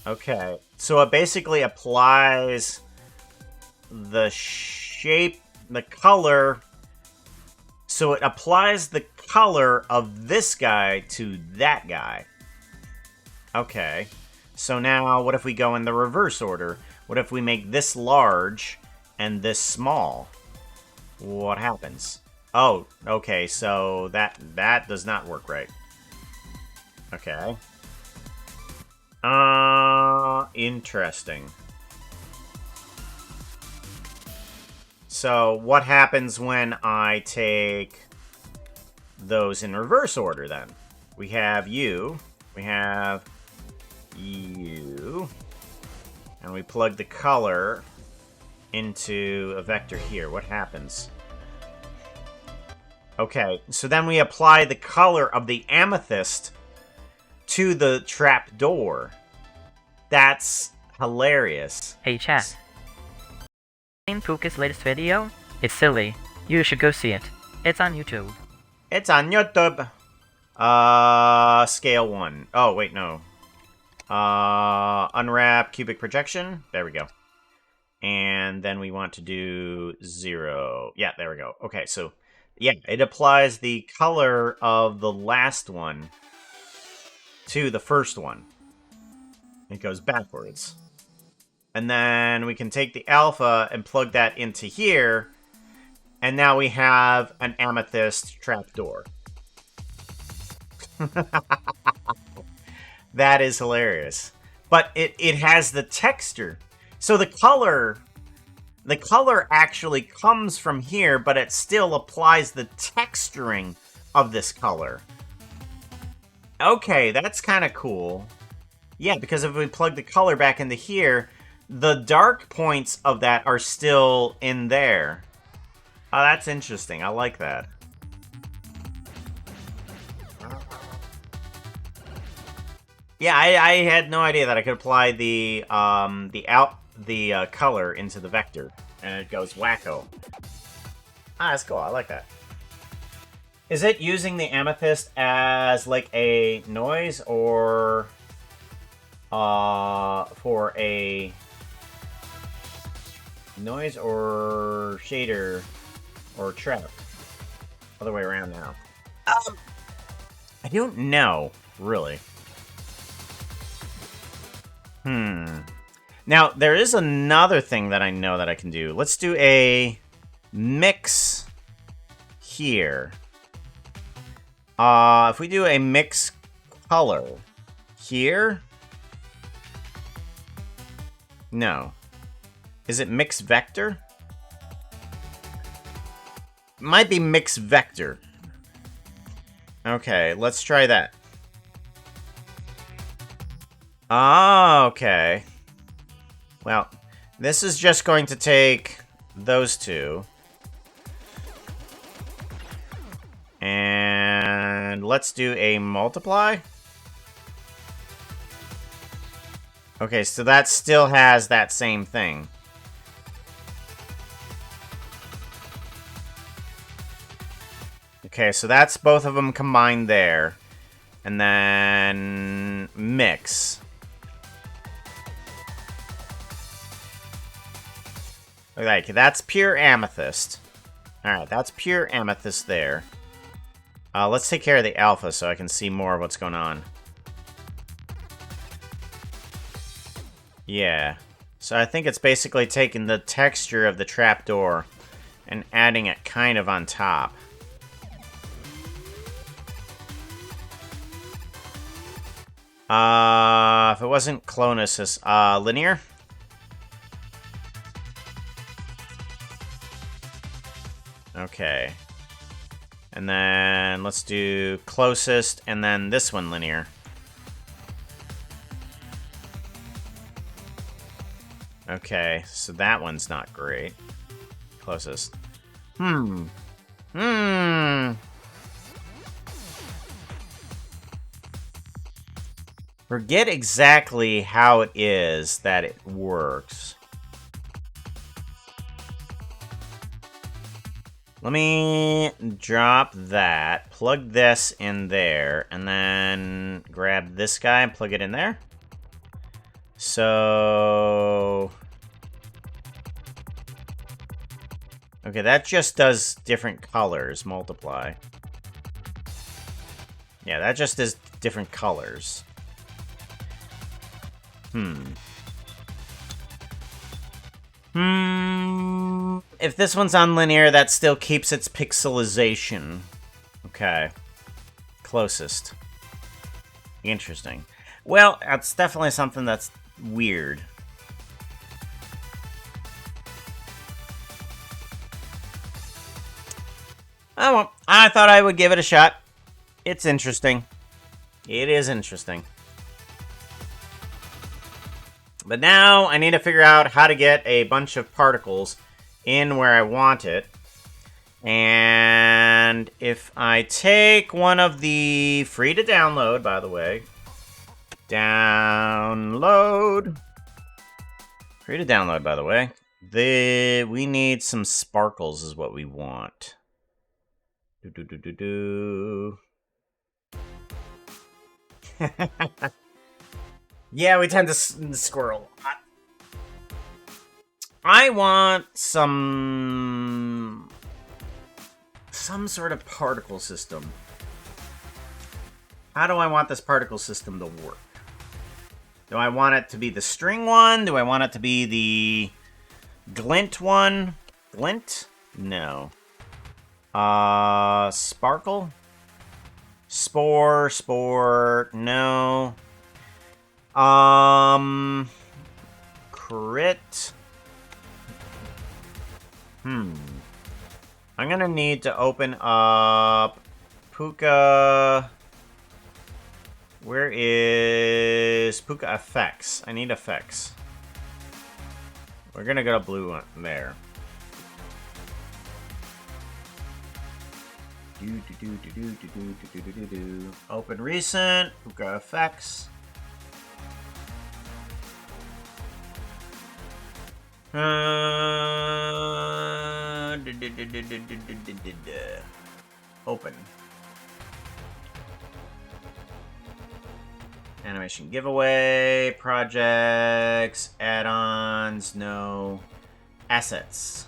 Okay, so it basically applies the shape, the color. So it applies the color of this guy to that guy. Okay, so now what if we go in the reverse order? What if we make this large and this small? What happens? Oh, okay, so that does not work right. Okay. Interesting. So what happens when I take those in reverse order then? We have you, we have you, and we plug the color into a vector here. What happens? Okay, so then we apply the color of the amethyst to the trap door. That's hilarious. Hey chat. Seen Puka's latest video? It's silly. You should go see it. It's on YouTube. It's on YouTube. Scale 1. Oh, wait, no. Unwrap cubic projection. There we go. And then we want to do 0. Yeah, there we go. Okay, so, yeah, it applies the color of the last one to the first one. It goes backwards. And then we can take the alpha and plug that into here, and now we have an amethyst trapdoor. That is hilarious. But it has the texture. So the color actually comes from here, but it still applies the texturing of this color. Okay, that's kind of cool. Yeah, because if we plug the color back into here, the dark points of that are still in there. Oh, that's interesting. I like that. Yeah, I had no idea that I could apply the color into the vector, and it goes wacko. Ah, that's cool. I like that. Is it using the amethyst as like a noise or for a noise or shader or trap? Other way around now. I don't know, really. Now, there is another thing that I know that I can do. Let's do a mix here. If we do a mix color here. No. Is it mix vector? Might be mix vector. Okay, let's try that. Oh, okay. Well, this is just going to take those two. And let's do a multiply. Okay, so that still has that same thing. Okay, so that's both of them combined there. And then mix. Like, that's pure amethyst. Alright, that's pure amethyst there. Let's take care of the alpha so I can see more of what's going on. Yeah. So I think it's basically taking the texture of the trapdoor and adding it kind of on top. If it wasn't Clonosis, linear? Okay. And then let's do closest, and then this one linear. Okay, so that one's not great. Closest. Forget exactly how it is that it works. Let me drop that, plug this in there, and then grab this guy and plug it in there. So... okay, that just does different colors, multiply. Yeah, that just does different colors. If this one's on linear, that still keeps its pixelization. Okay. Closest. Interesting. Well, that's definitely something that's weird. Oh, well, I thought I would give it a shot. It's interesting. It is interesting. But now I need to figure out how to get a bunch of particles in where I want it. And if I take one of the free to download, by the way. Download. Free to download, by the way. We need some sparkles is what we want. Yeah, we tend to squirrel. I want some sort of particle system. How do I want this particle system to work? Do I want it to be the string one? Do I want it to be the glint one? Glint? No. Sparkle? Spore, no. Crit. I'm gonna need to open up Puka. Where is Puka effects? I need effects. We're gonna go to blue one there. Open recent, Puka effects. Open. Animation giveaway, projects, add-ons, no. Assets.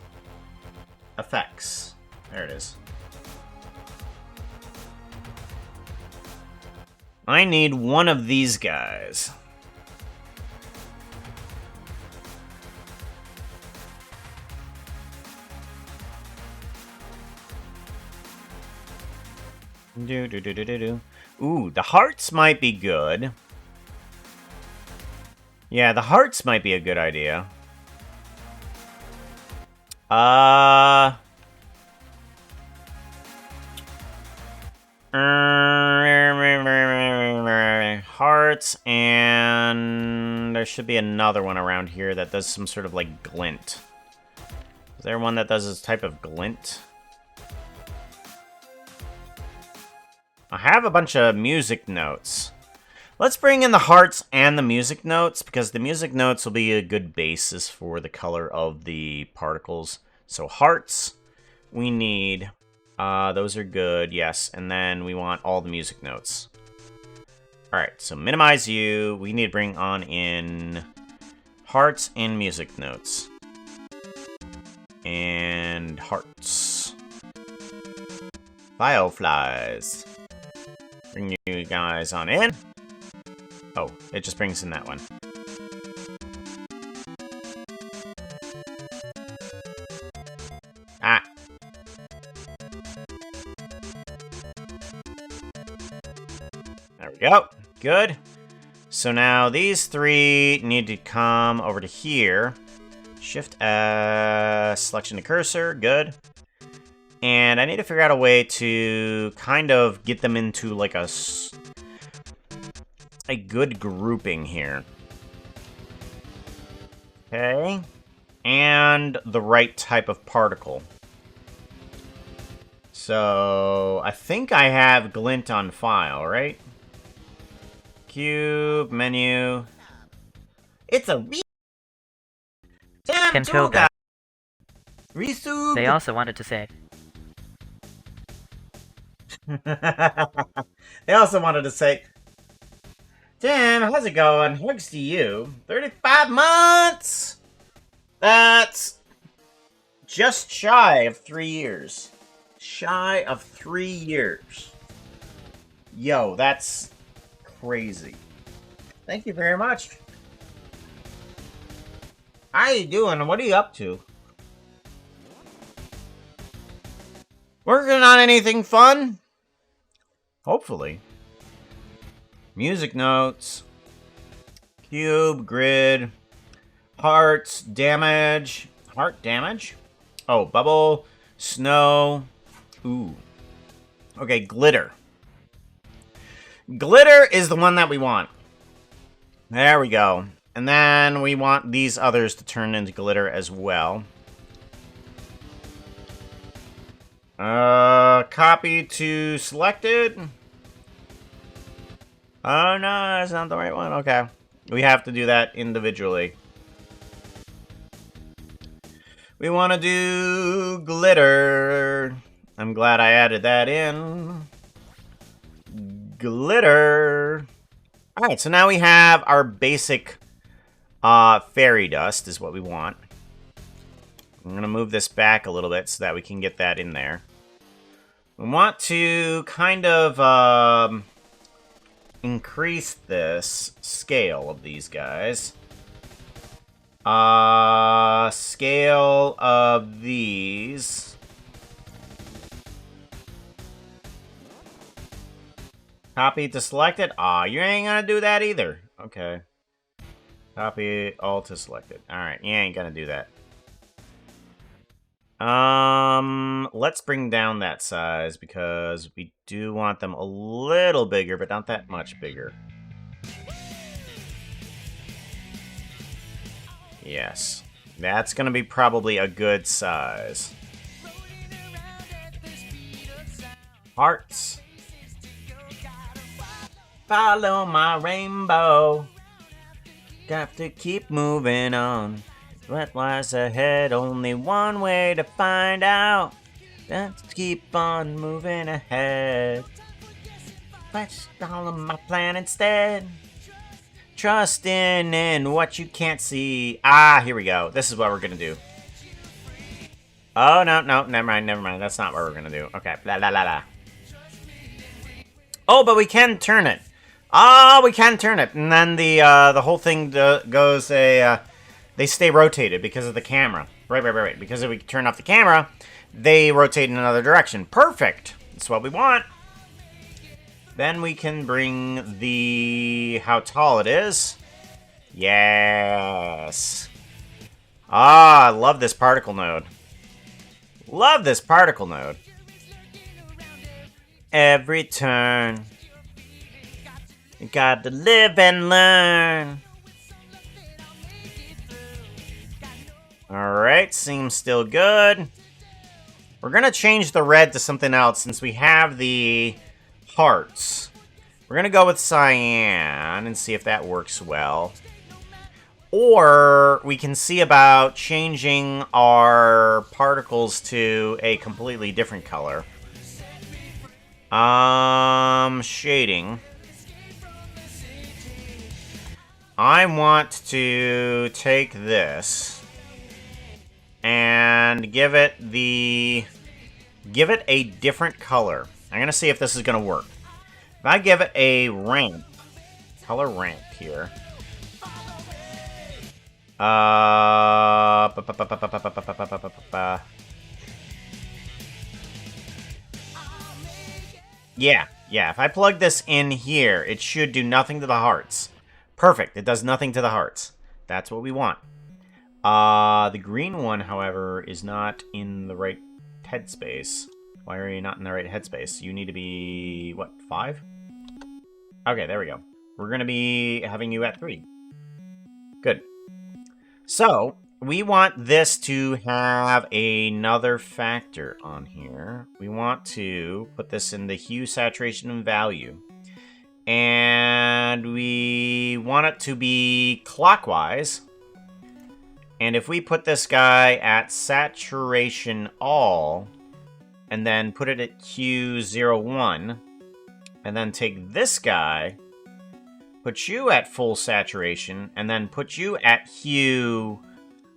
Effects. There it is. I need one of these guys. Ooh, the hearts might be good. Yeah, the hearts might be a good idea. Hearts, and there should be another one around here that does some sort of like glint. Is there one that does this type of glint? I have a bunch of music notes. Let's bring in the hearts and the music notes, because the music notes will be a good basis for the color of the particles. So hearts, we need, those are good, yes, and then we want all the music notes. Alright, so minimize you, we need to bring on in hearts and music notes. And hearts. Fireflies. Bring you guys on in. Oh, it just brings in that one. Ah. There we go. Good. So now these three need to come over to here. Shift selection to cursor, good. And I need to figure out a way to kind of get them into like a good grouping here. Okay. And the right type of particle. So I think I have Glint on file, right? Cube, menu. It's a damn Kentoga. Risu. They also wanted to say, They also wanted to say, damn, how's it going? Hugs to you. 35 months! That's just shy of 3 years. Shy of 3 years. Yo, that's crazy. Thank you very much. How you doing? What are you up to? Working on anything fun? Hopefully. Music notes. Cube, grid. Hearts, damage. Heart damage? Oh, bubble. Snow. Ooh. Okay, glitter. Glitter is the one that we want. There we go. And then we want these others to turn into glitter as well. Copy to selected. Oh no, that's not the right one. Okay. We have to do that individually. We want to do glitter. I'm glad I added that in. Glitter. Alright, so now we have our basic fairy dust is what we want. I'm going to move this back a little bit so that we can get that in there. We want to kind of increase this scale of these guys. Scale of these. Copy to selected. Aw, you ain't gonna do that either. Okay. Copy all to selected. Alright, you ain't gonna do that. Let's bring down that size because we do want them a little bigger, but not that much bigger. Yes. That's gonna be probably a good size. Hearts. Follow my rainbow. Got to keep moving on. What lies ahead? Only one way to find out. Let's keep on moving ahead. Let's follow my plan instead. Trusting in what you can't see. Ah, here we go. This is what we're gonna do. Oh, no, never mind. That's not what we're gonna do. Okay, la la la la. Oh, but we can turn it. Oh, we can turn it. And then the whole thing goes they stay rotated because of the camera. Right. Because if we turn off the camera, they rotate in another direction. Perfect. That's what we want. Then we can bring the... how tall it is. Yes. Ah, I love this particle node. Love this particle node. Every turn. You got to live and learn. Alright, seems still good. We're gonna change the red to something else since we have the hearts. We're gonna go with cyan and see if that works well. Or we can see about changing our particles to a completely different color. Shading. I want to take this and give it a different color. I'm gonna see if this is gonna work. If I give it a ramp, color ramp here. Yeah. If I plug this in here, it should do nothing to the hearts. Perfect. It does nothing to the hearts. That's what we want. The green one, however, is not in the right headspace. Why are you not in the right headspace? You need to be, what, 5? Okay, there we go. We're going to be having you at 3. Good. So, we want this to have another factor on here. We want to put this in the hue, saturation, and value. And we want it to be clockwise. And if we put this guy at saturation all, and then put it at hue 01, and then take this guy, put you at full saturation, and then put you at hue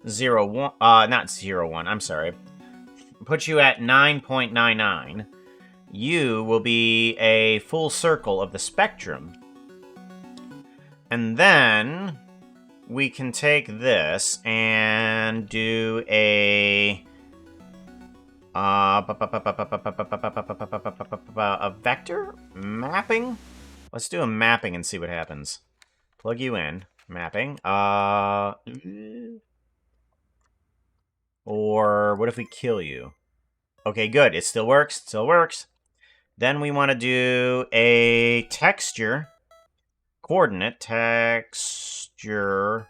01, not 01, I'm sorry. Put you at 9.99. You will be a full circle of the spectrum. And then we can take this and do a vector mapping. Let's do a mapping and see what happens. Plug you in. Mapping. Or what if we kill you? Okay, good. It still works. It still works. Then we want to do a texture coordinate. Texture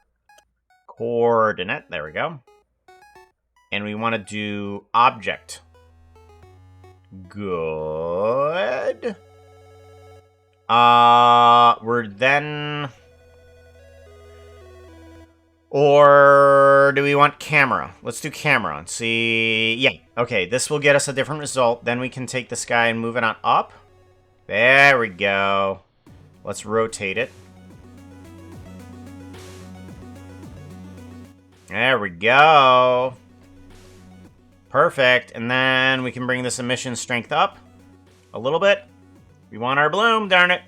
coordinate. There we go. And we want to do object. Good. We're then... Or do we want camera? Let's do camera and see... Yeah, okay, this will get us a different result. Then we can take this guy and move it on up. There we go. Let's rotate it. There we go. Perfect. And then we can bring this emission strength up a little bit. We want our bloom, darn it.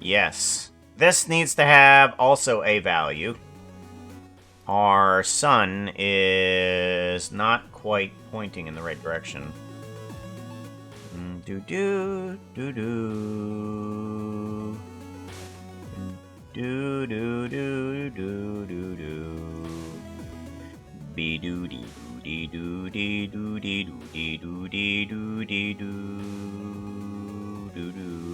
Yes. This needs to have also a value. Our sun is not quite pointing in the right direction. Do-do, do-do. Do-do-do-do-do-do. Be-do-dee-do-dee-do-dee-do-dee-do-dee-do-dee-do-do.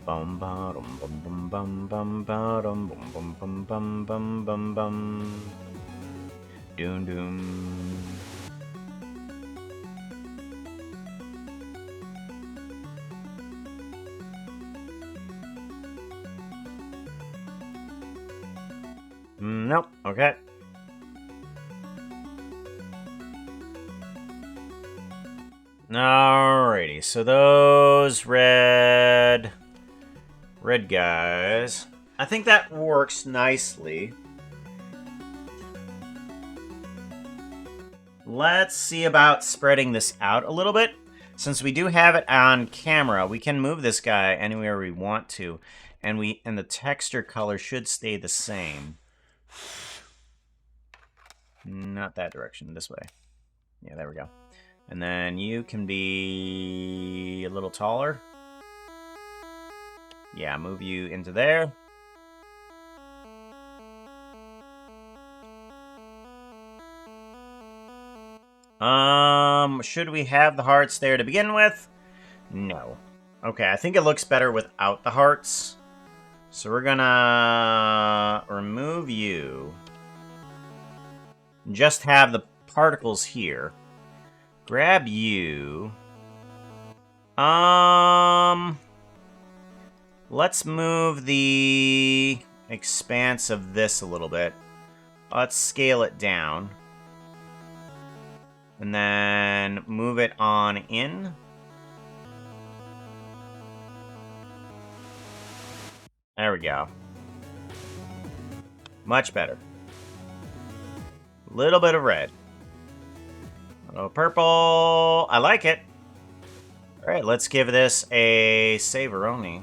Bum ba dum bum bum bum bum ba dum bum bum bum bum bum bum bum. Doom doom. Nope. Okay. Alrighty, so those red guys, I think that works nicely. Let's see about spreading this out a little bit. Since we do have it on camera, we can move this guy anywhere we want to, and the texture color should stay the same. Not that direction, this way. Yeah, there we go. And then you can be a little taller. Yeah, move you into there. Should we have the hearts there to begin with? No. Okay, I think it looks better without the hearts. So we're gonna remove you. Just have the particles here. Grab you. Let's move the expanse of this a little bit. Let's scale it down. And then move it on in. There we go. Much better. Little bit of red. A little purple. I like it. Alright, let's give this a Saveroni.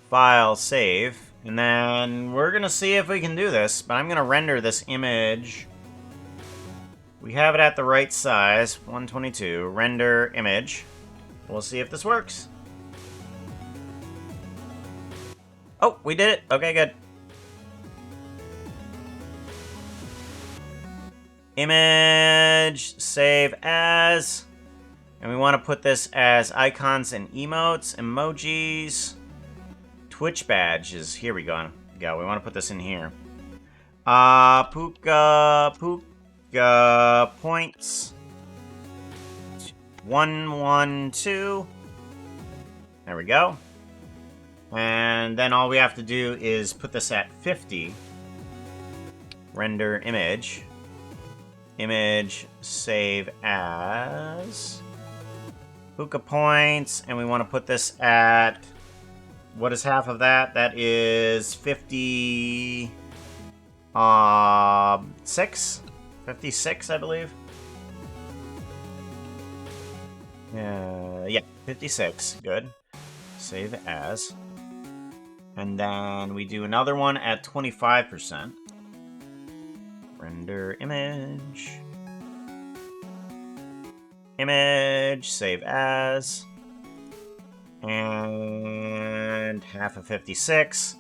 File, save. And then we're going to see if we can do this. But I'm going to render this image. We have it at the right size. 122. Render image. We'll see if this works. Oh, we did it. Okay, good. Image, save as. And we want to put this as icons and emotes, emojis, Twitch badges. Here we go. We want to put this in here. Puka points. 112. There we go. And then all we have to do is put this at 50. Render image. Image, save as. Puka points, and we want to put this at. What is half of that? That is 56? 56, I believe. Yeah, 56. Good. Save as. And then we do another one at 25%. Render image. Image, save as. And half of 56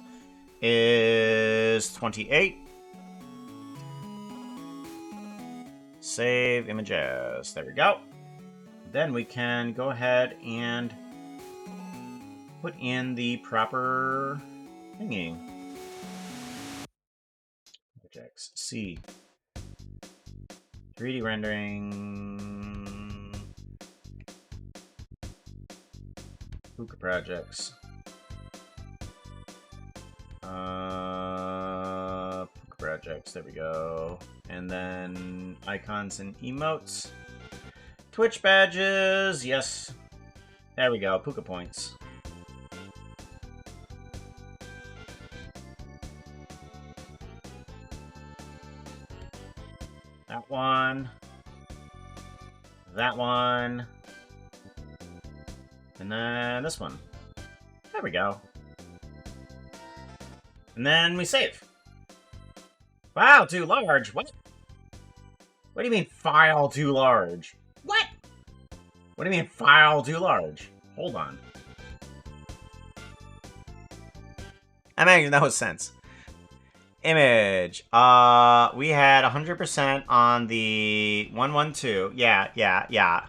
is 28. Save image as. There we go. Then we can go ahead and put in the proper thingy. Projects C. 3D rendering. Puka projects. Puka projects. There we go. And then icons and emotes. Twitch badges. Yes. There we go. Puka points. That one. That one. And then this one. There we go. And then we save. File too large. What? What do you mean file too large? What? What do you mean file too large? Hold on. That makes no sense. Image. We had 100% on the 112. Yeah.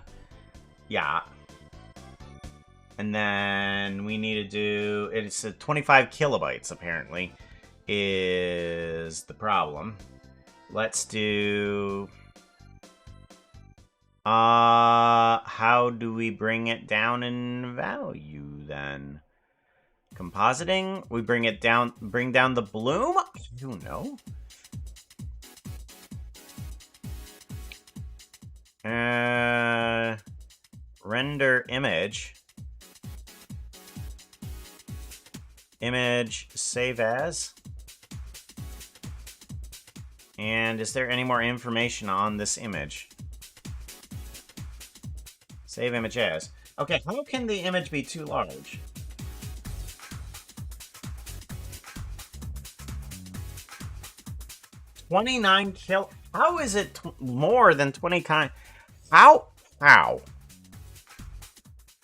And then we need to do... It's 25 kilobytes, apparently, is the problem. Let's do... how do we bring it down in value, then? Compositing? We bring it down... Bring down the bloom? I don't know. Render image. Image, save as. And is there any more information on this image? Save image as. Okay, how can the image be too large? 29 kil... How is it more than 20 kind... How?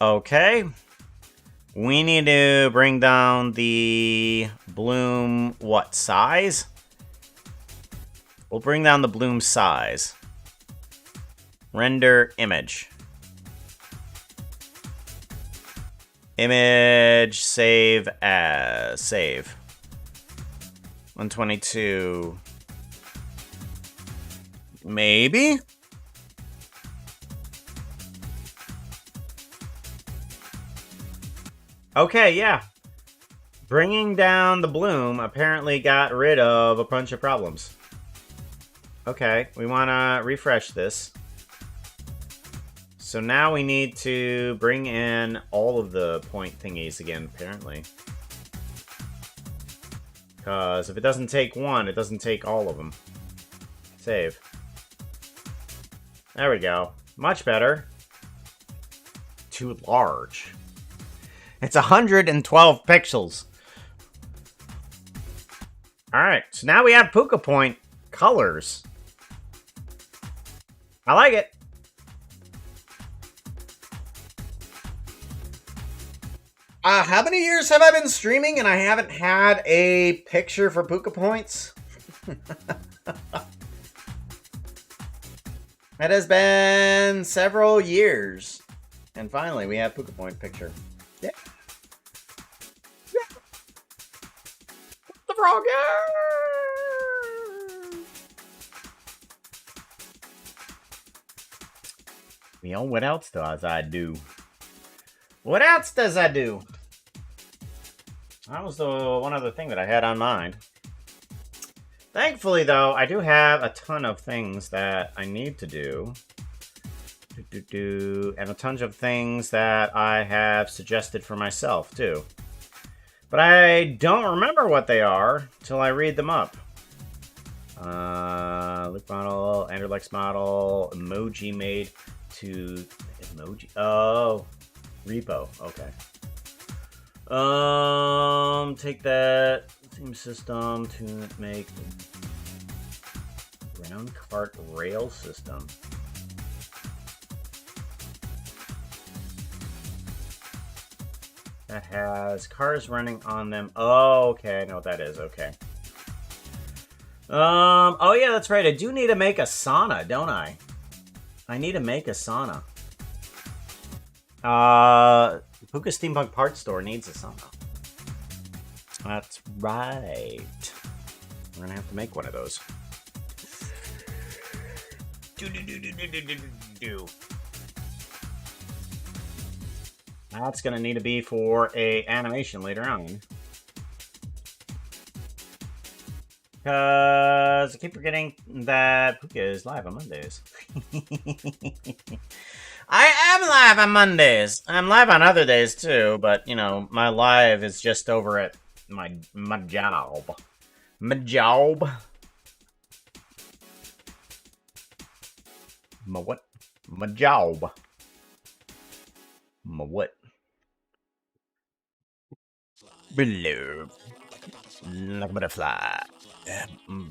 Okay. We need to bring down the bloom... What, size? We'll bring down the bloom size. Render image. Image, save as... Save. 122... Maybe? Okay, yeah. Bringing down the bloom apparently got rid of a bunch of problems. Okay, we want to refresh this. So now we need to bring in all of the point thingies again, apparently. Because if it doesn't take one, it doesn't take all of them. Save. There we go. Much better. Too large. It's 112 pixels. Alright, so now we have Puka Point colors. I like it. How many years have I been streaming and I haven't had a picture for Puka Points? It has been several years. And finally, we have Puka Point picture. Yeah. Yeah. The frog, yeah! You know, what else does I do? What else does I do? That was the one other thing that I had on mind. Thankfully, though, I do have a ton of things that I need to do. And a ton of things that I have suggested for myself, too. But I don't remember what they are till I read them up. Look model, Anderlex model, emoji made to... Emoji? Oh... Repo, okay. Take that theme system to make the ground cart rail system. That has cars running on them. Oh, okay, I know what that is, okay. Oh yeah, that's right. I do need to make a sauna, don't I? I need to make a sauna. Puka Steampunk Parts Store needs a sauna. That's right. We're gonna have to make one of those. That's gonna need to be for a animation later on. Because I keep forgetting that Puka is live on Mondays. I am live on Mondays. I'm live on other days too, but you know, my live is just over at my job. My job. My what? My job. My what? Below. Like a butterfly.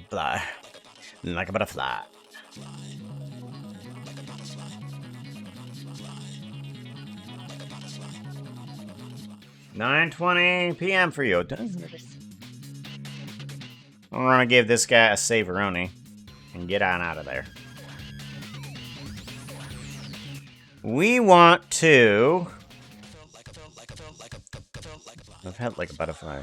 Fly. Like a butterfly. $9:20 p.m. for you. We're gonna give this guy a saveroni and get on out of there. We want to... I've had like a butterfly.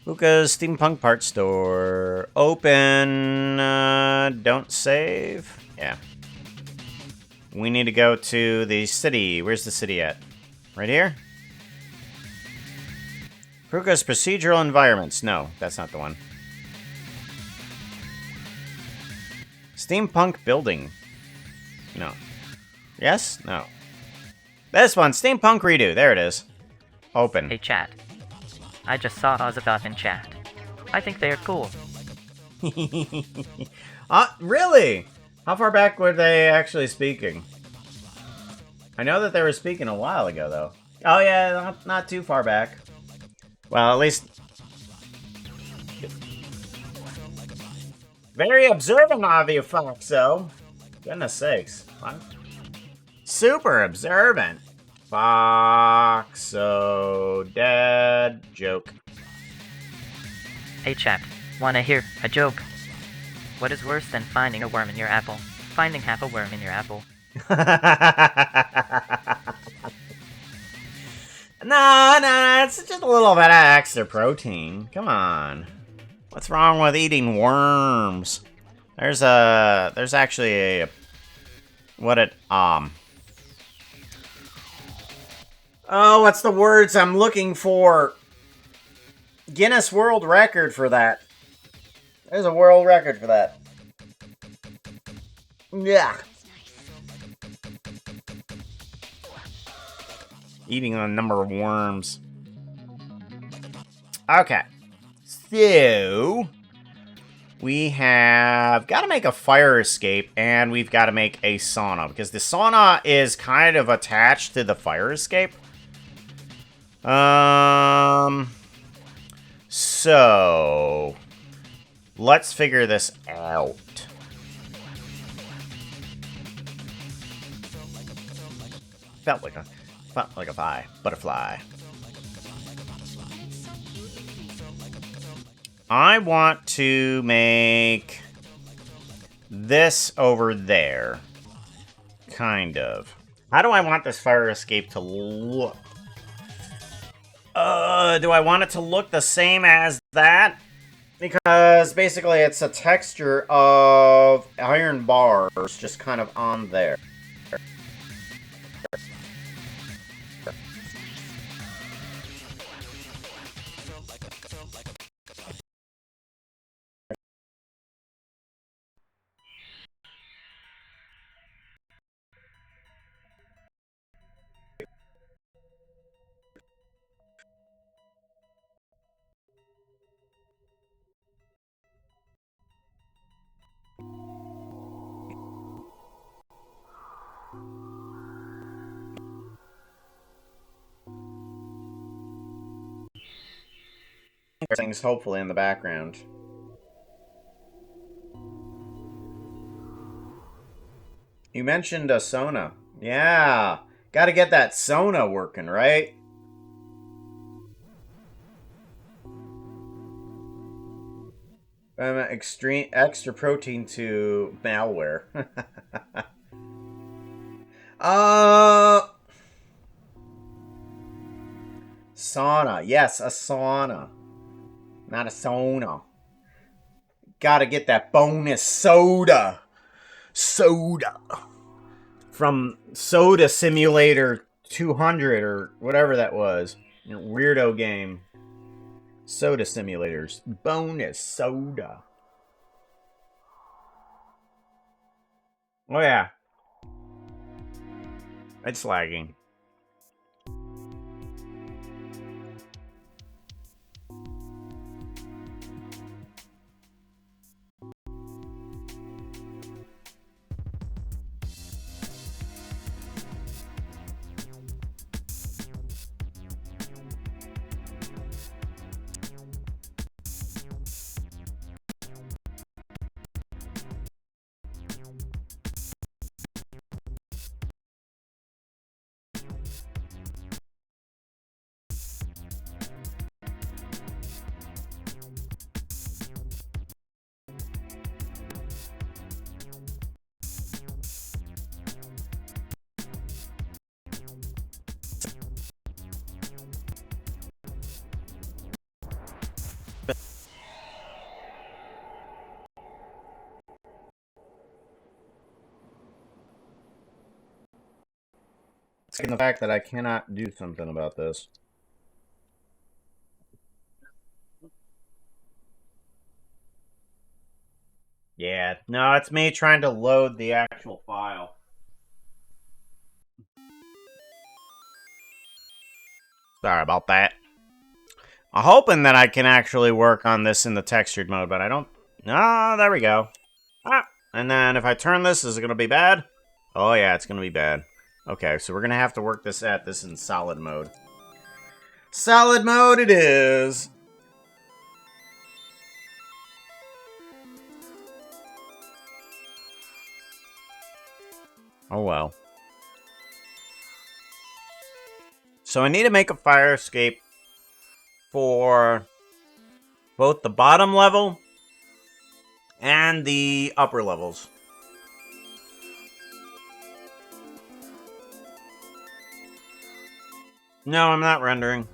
Puka's Steampunk Parts Store. Open. Don't save. Yeah. We need to go to the city. Where's the city at? Right here? Puka's procedural environments. No, that's not the one. Steampunk building. No. Yes? No. This one. Steampunk redo. There it is. Open. Hey chat. I just saw Ozagoth in chat. I think they are cool. Really? How far back were they actually speaking? I know that they were speaking a while ago, though. Oh yeah, not too far back. Well, at least... Very observant of you, Foxo. Goodness sakes. What? Super observant. Foxo. Dad joke. Hey chat. Wanna hear a joke? What is worse than finding a worm in your apple? Finding half a worm in your apple. No, it's just a little bit of extra protein. Come on. What's wrong with eating worms? There's actually a... Oh, what's the words I'm looking for? Guinness World Record for that. There's a world record for that. Yeah. Eating a number of worms. Okay. So, we have got to make a fire escape, and we've got to make a sauna, because the sauna is kind of attached to the fire escape. So, let's figure this out. Felt like a butterfly. I want to make this over there. Kind of. How do I want this fire escape to look? Do I want it to look the same as that? Because basically it's a texture of iron bars just kind of on there. Things hopefully in the background. You mentioned a sauna. Yeah. Gotta get that sauna working, right? Extreme extra protein to malware. Sauna. Yes, a sauna. Not a sauna. Gotta get that bonus soda. Soda. From Soda Simulator 200 or whatever that was. Weirdo game. Soda simulators. Bonus soda. Oh yeah. It's lagging. The fact that I cannot do something about this. Yeah, no, it's me trying to load the actual file. Sorry about that. I'm hoping that I can actually work on this in the textured mode, but I don't... Ah, there we go. Ah, and then if I turn this, is it going to be bad? Oh yeah, it's going to be bad. Okay, so we're going to have to work this in solid mode. Solid mode it is! Oh well. So I need to make a fire escape for both the bottom level and the upper levels. No, I'm not rendering.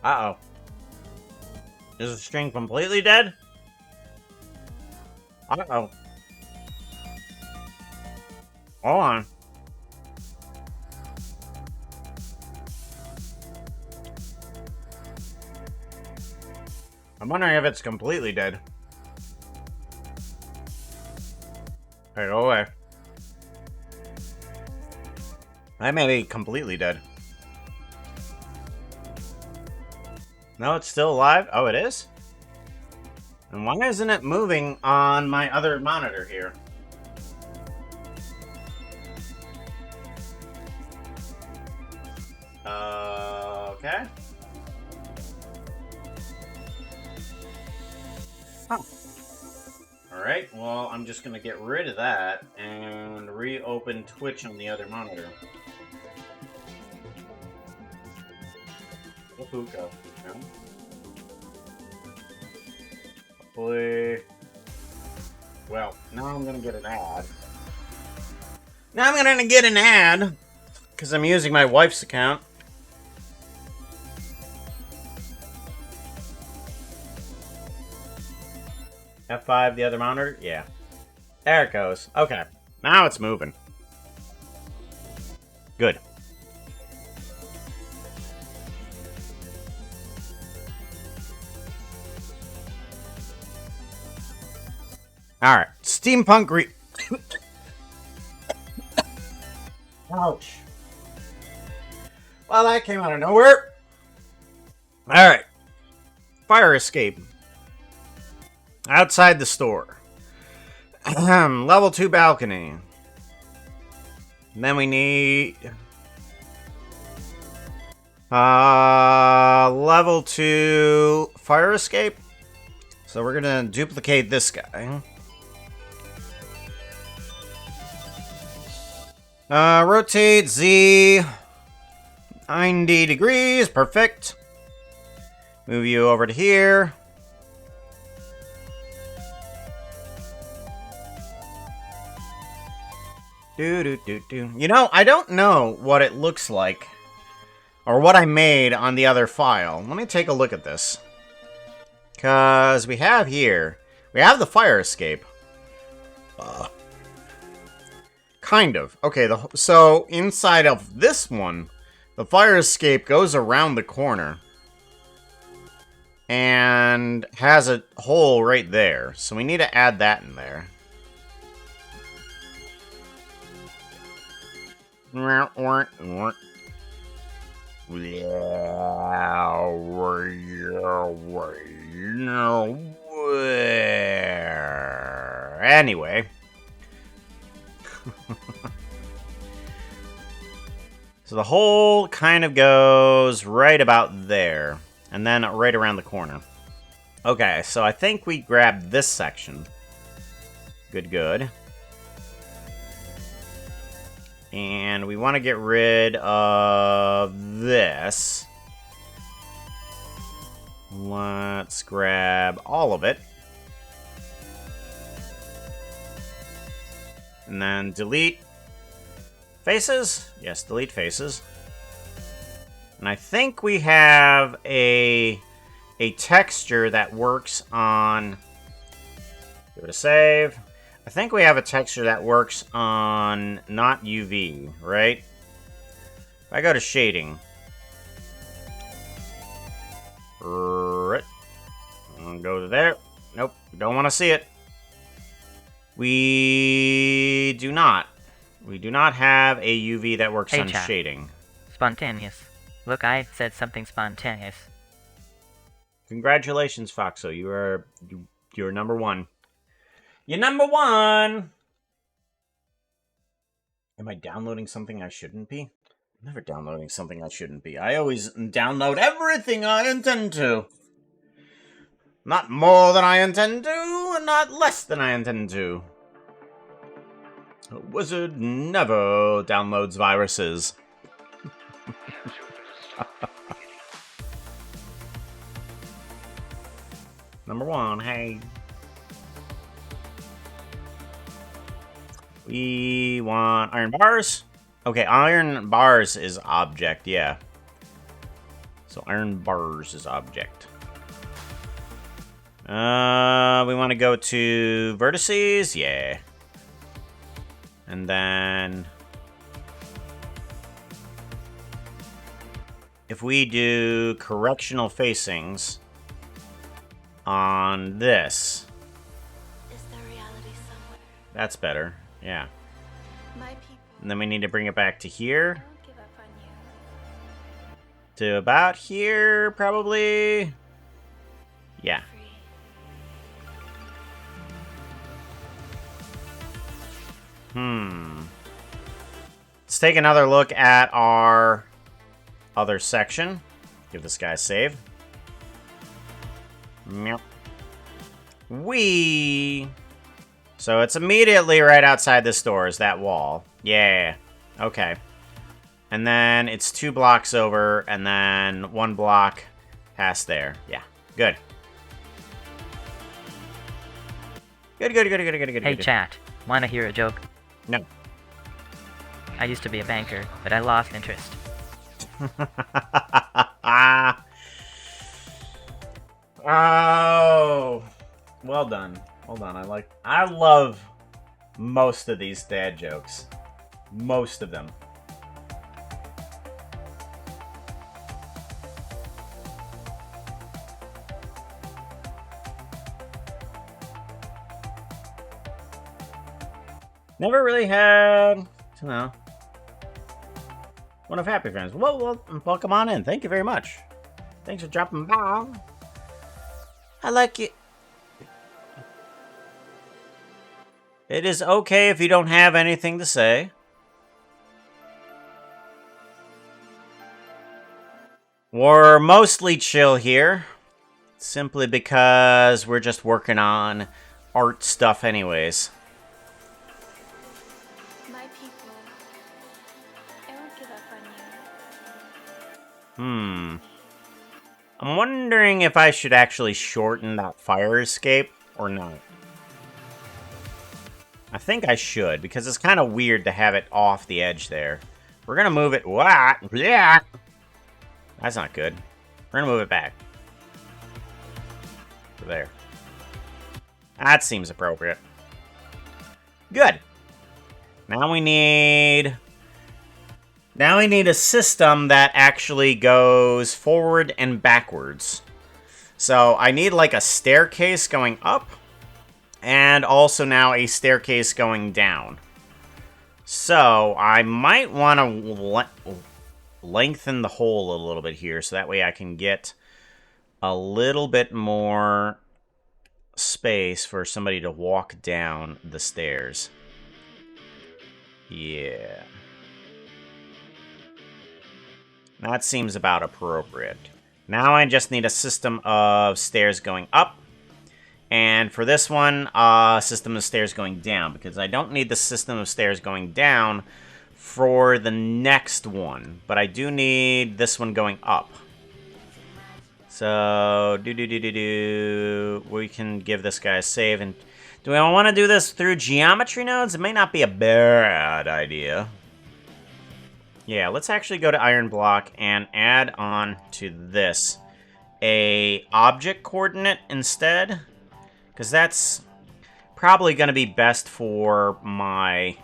Uh-oh. Is the string completely dead? Uh-oh. Hold on. I'm wondering if it's completely dead. Okay, go away. I may be completely dead. No, it's still alive? Oh, it is? And why isn't it moving on my other monitor here? Okay. Oh. Alright, well, I'm just gonna get rid of that and reopen Twitch on the other monitor. Hookah. Hopefully... Well, now I'm gonna get an ad. Now I'm gonna get an ad! Because I'm using my wife's account. F5, the other monitor? Yeah. There it goes. Okay. Now it's moving. Good. Alright. Steampunk Ouch. Well, that came out of nowhere. Alright. Fire escape. Outside the store. Level 2 balcony. And then we need... level 2 fire escape. So we're gonna duplicate this guy. Rotate Z 90 degrees. Perfect. Move you over to here. You know, I don't know what it looks like. Or what I made on the other file. Let me take a look at this. Because we have here... We have the fire escape. Kind of. Okay, so inside of this one, the fire escape goes around the corner. And has a hole right there. So we need to add that in there. Anyway. So the hole kind of goes right about there. And then right around the corner. Okay, so I think we grabbed this section. Good. And we want to get rid of this. Let's grab all of it. And then delete faces. Yes, delete faces. And I think we have a texture that works on... Give it a save. I think we have a texture that works on not UV, right? If I go to shading. Right. I'll go to there. Nope, don't want to see it. We do not. We do not have a UV that works on chat. shading. Spontaneous. Look, I said something spontaneous. Congratulations, Foxo. You're number one. You're number one! Am I downloading something I shouldn't be? I'm never downloading something I shouldn't be. I always download everything I intend to. Not more than I intend to, and not less than I intend to. A wizard never downloads viruses. Number one, hey. We want iron bars. Okay, iron bars is object, yeah. So iron bars is object. We want to go to vertices, yeah. And then if we do correctional facings on this, Is there reality somewhere? that's better, yeah. My people. And then we need to bring it back to here. to about here, probably. Yeah. Let's take another look at our other section. Give this guy a save. Yep. So it's immediately right outside this door is that wall. Yeah. Okay. And then it's 2 blocks over, and then 1 block past there. Yeah. Good. Good. Hey chat, wanna hear a joke? No. I used to be a banker, but I lost interest. Oh, well done. I love most of these dad jokes. Most of them. Never really had, you know, one of Happy Friends. Well, welcome on in. Thank you very much. Thanks for dropping by. I like it. It is okay if you don't have anything to say. We're mostly chill here, simply because we're just working on art stuff anyways. My people, I won't give up on you. I'm wondering if I should actually shorten that fire escape or not. I think I should, because it's kind of weird to have it off the edge there. We're gonna move it. What? Yeah. That's not good. We're gonna move it back. There. That seems appropriate. Good. Now we need a system that actually goes forward and backwards. So I need like a staircase going up, and also now a staircase going down. So I might want to lengthen the hole a little bit here, so that way I can get a little bit more space for somebody to walk down the stairs. Yeah. That seems about appropriate. Now I just need a system of stairs going up. And for this one, a system of stairs going down. Because I don't need the system of stairs going down for the next one. But I do need this one going up. So, we can give this guy a save. And do I want to do this through geometry nodes? It may not be a bad idea. Yeah, let's actually go to Iron Block and add on to this a object coordinate instead, because that's probably going to be best for my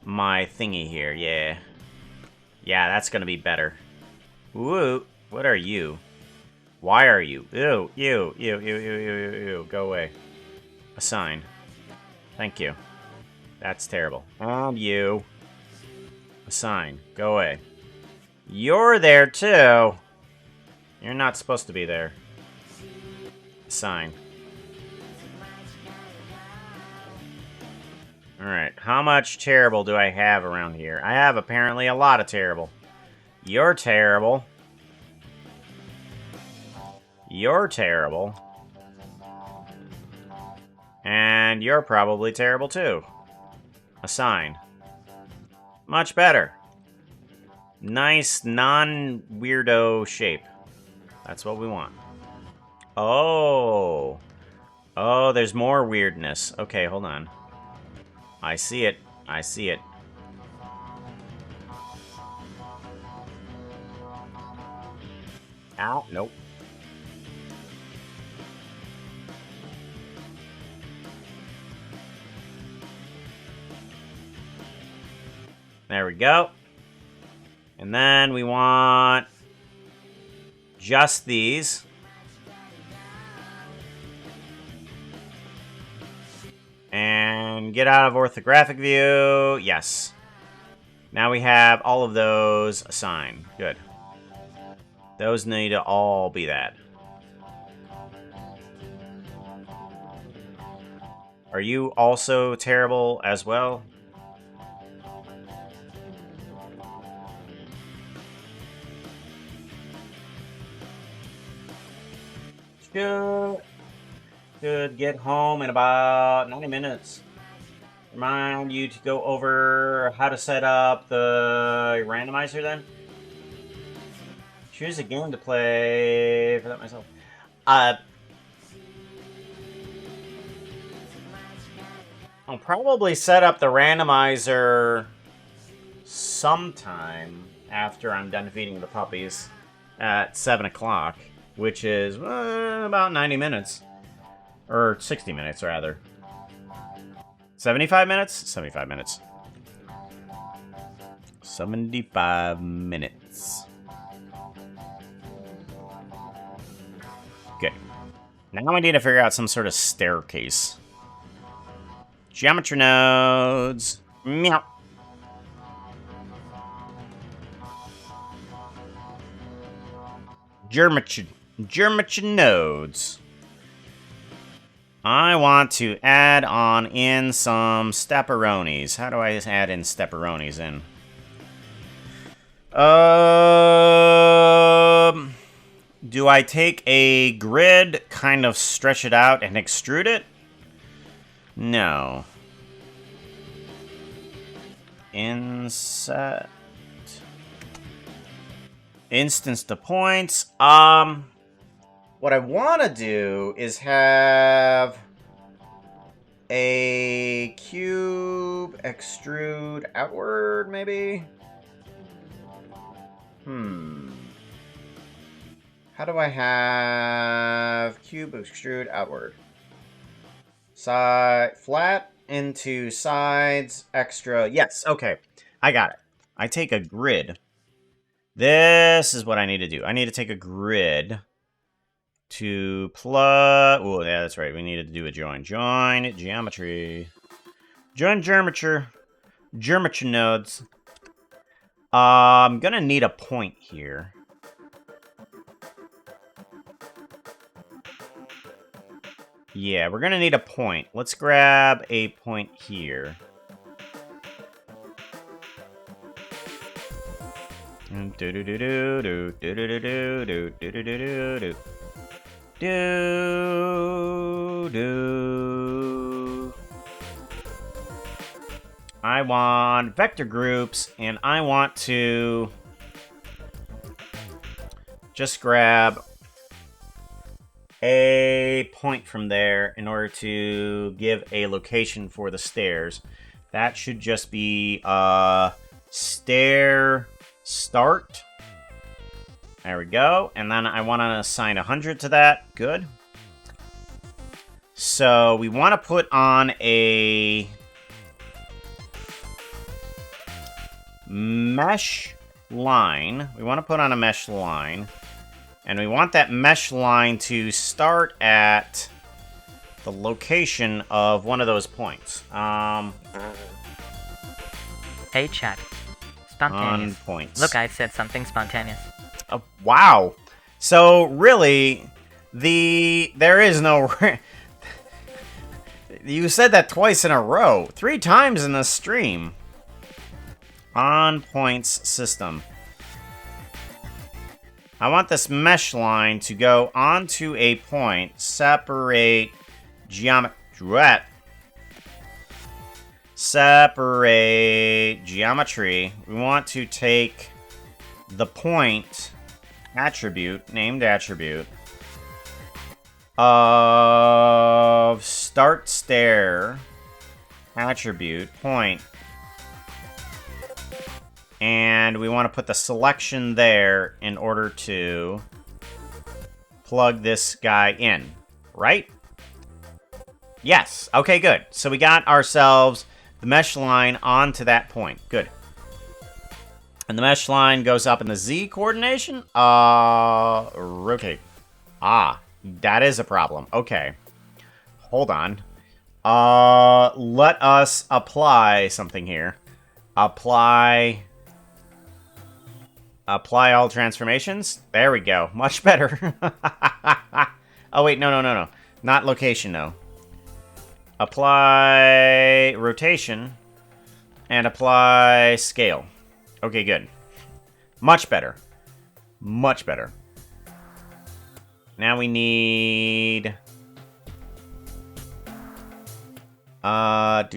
thingy here. Yeah, that's going to be better. Woo! What are you? Why are you? Ew! Go away. Assign. Thank you. That's terrible. And you. Assign. Go away. You're there, too. You're not supposed to be there. Assign. Alright, how much terrible do I have around here? I have apparently a lot of terrible. You're terrible. You're terrible. And you're probably terrible, too. Assign. Much better. Nice, non-weirdo shape. That's what we want. Oh. Oh, there's more weirdness. Okay, hold on. I see it. I see it. Ow. Nope. There we go. And then we want just these. And get out of orthographic view. Yes. Now we have all of those assigned. Good. Those need to all be that. Are you also terrible as well? Should get home in about 90 minutes. Remind you to go over how to set up the randomizer then. Choose a game to play for that myself. I'll probably set up the randomizer sometime after I'm done feeding the puppies at 7 o'clock, which is about 90 minutes. Or 60 minutes, rather. 75 minutes? 75 minutes. 75 minutes. Okay. Now I need to figure out some sort of staircase. Geometry nodes. Meow. Geometry nodes. I want to add on in some stepperonis. How do I add in stepperonis in? Do I take a grid, kind of stretch it out, and extrude it? No. Inset. Instance to points. What I want to do is have a cube extrude outward, maybe? How do I have cube extrude outward? Side flat into sides extra. Yes, okay. I got it. I take a grid. This is what I need to do. I need to take a grid to plug. Oh, yeah, that's right. We needed to do a join. Join geometry. Join geometry. Geometry nodes. I'm gonna need a point here. Yeah, we're gonna need a point. Let's grab a point here. Do do do do do do do do do do do do do. Do. I want vector groups, and I want to just grab a point from there in order to give a location for the stairs. That should just be stair start. There we go. And then I want to assign 100 to that. Good. So we want to put on a mesh line. We want to put on a mesh line. And we want that mesh line to start at the location of one of those points. Hey, chat. Spontaneous. On points. Look, I said something spontaneous. Wow. So really, there is no. You said that twice in a row, 3 times in the stream. On points system. I want this mesh line to go onto a point, separate geometry. Separate geometry. We want to take the point attribute, named attribute, of start stair attribute point, and we want to put the selection there in order to plug this guy in, right? Yes. Okay, good. So we got ourselves the mesh line onto that point. Good. And the mesh line goes up in the Z coordination? Rotate. Ah, that is a problem. Okay. Hold on. Let us apply something here. Apply Apply all transformations. There we go. Much better. Oh, wait. No. Not location, no. Apply rotation. And apply scale. Okay, good. Much better. Much better. Now we need... We're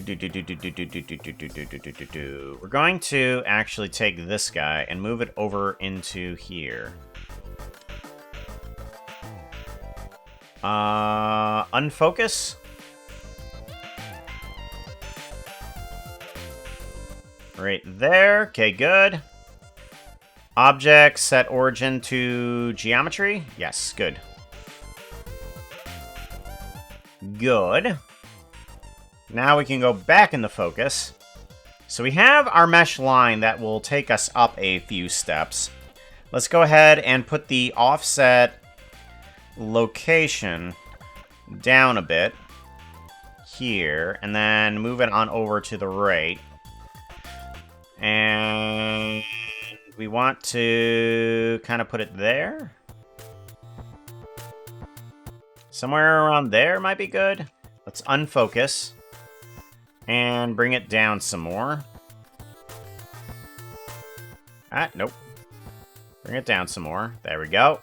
going to actually take this guy and move it over into here. Unfocus. Right there. Okay, good. Object, set origin to geometry. Yes, good. Good. Now we can go back into focus. So we have our mesh line that will take us up a few steps. Let's go ahead and put the offset location down a bit here, and then move it on over to the right. And we want to kind of put it there. Somewhere around there might be good. Let's unfocus. And bring it down some more. Ah, nope. Bring it down some more. There we go.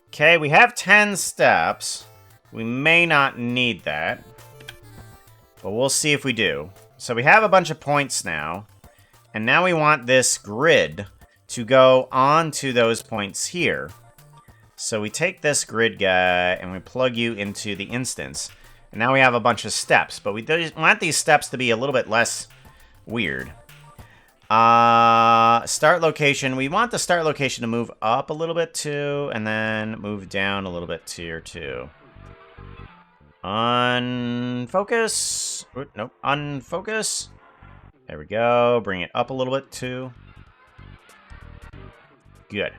Okay, we have 10 steps. We may not need that. But we'll see if we do. So we have a bunch of points now. And now we want this grid to go onto those points here. So we take this grid guy and we plug you into the instance. And now we have a bunch of steps, but we want these steps to be a little bit less weird. Start location. We want the start location to move up a little bit too, and then move down a little bit here too. Unfocus. Nope. Unfocus. There we go. Bring it up a little bit too. Good.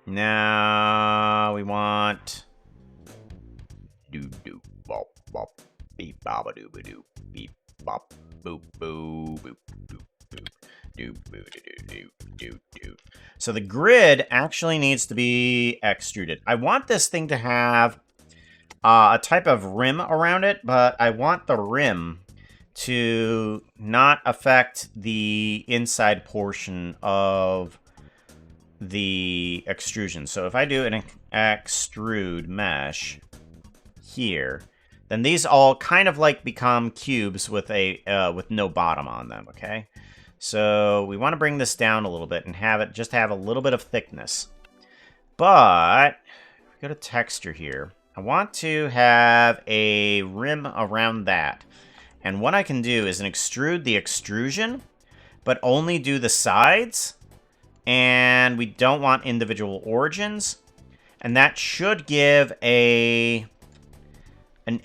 Now we want... do bop bop beep baba doo ba doo beep bop boop boo boop doop boop doo boo doo doo doo. So the grid actually needs to be extruded. I want this thing to have a type of rim around it, but I want the rim to not affect the inside portion of the extrusion. So if I do an extrude mesh here, then these all kind of like become cubes with a with no bottom on them. Okay, so we want to bring this down a little bit and have it just have a little bit of thickness. But if we go to texture here, I want to have a rim around that, and what I can do is extrude the extrusion, but only do the sides, and we don't want individual origins, and that should give an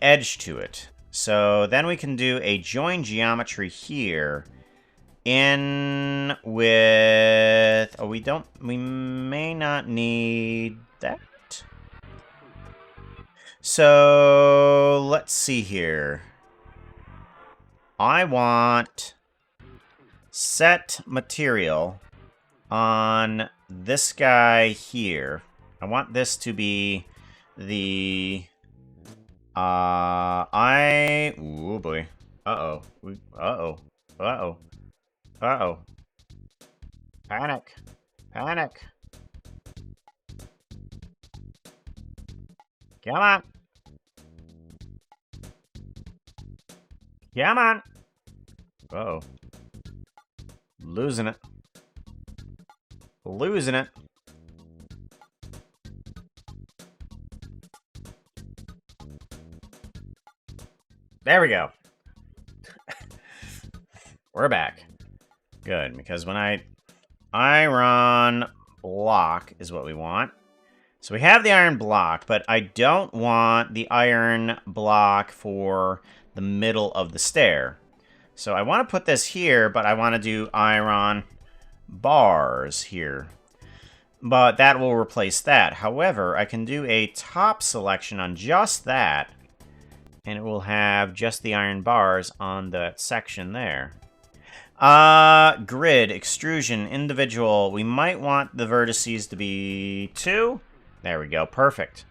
edge to it. So then we can do a join geometry here in with... oh, we may not need that. So let's see here. I want set material on this guy here. I want this to be the... oh boy. Uh-oh. Uh-oh. Uh-oh. Uh-oh. Panic. Panic. Come on. Come on. Uh-oh. Losing it. Losing it. There we go. We're back. Good, because when iron block is what we want. So we have the iron block, but I don't want the iron block for the middle of the stair. So I want to put this here, but I want to do iron bars here. But that will replace that. However, I can do a top selection on just that, and it will have just the iron bars on the section there. Grid, extrusion, individual. We might want the vertices to be 2. There we go, perfect.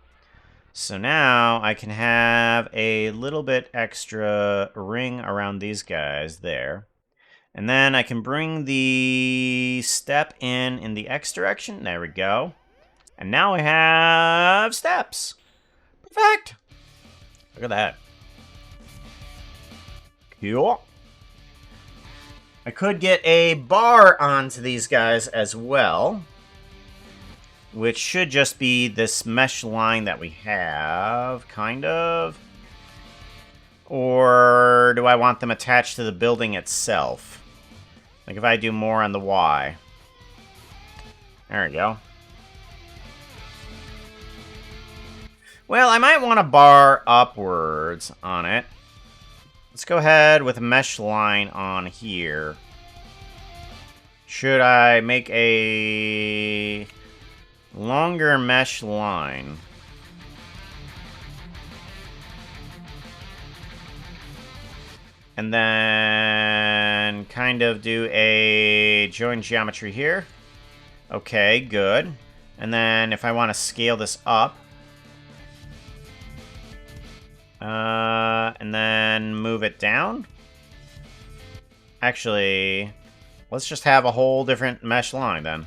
So now I can have a little bit extra ring around these guys there. And then I can bring the step in the X direction. There we go. And now I have steps. Perfect. Look at that. Cool. I could get a bar onto these guys as well, which should just be this mesh line that we have, kind of. Or do I want them attached to the building itself? Like if I do more on the Y. There we go. Well, I might want a bar upwards on it. Let's go ahead with a mesh line on here. Should I make a longer mesh line? And then kind of do a join geometry here. Okay, good. And then if I want to scale this up, and then move it down. Actually, let's just have a whole different mesh line then.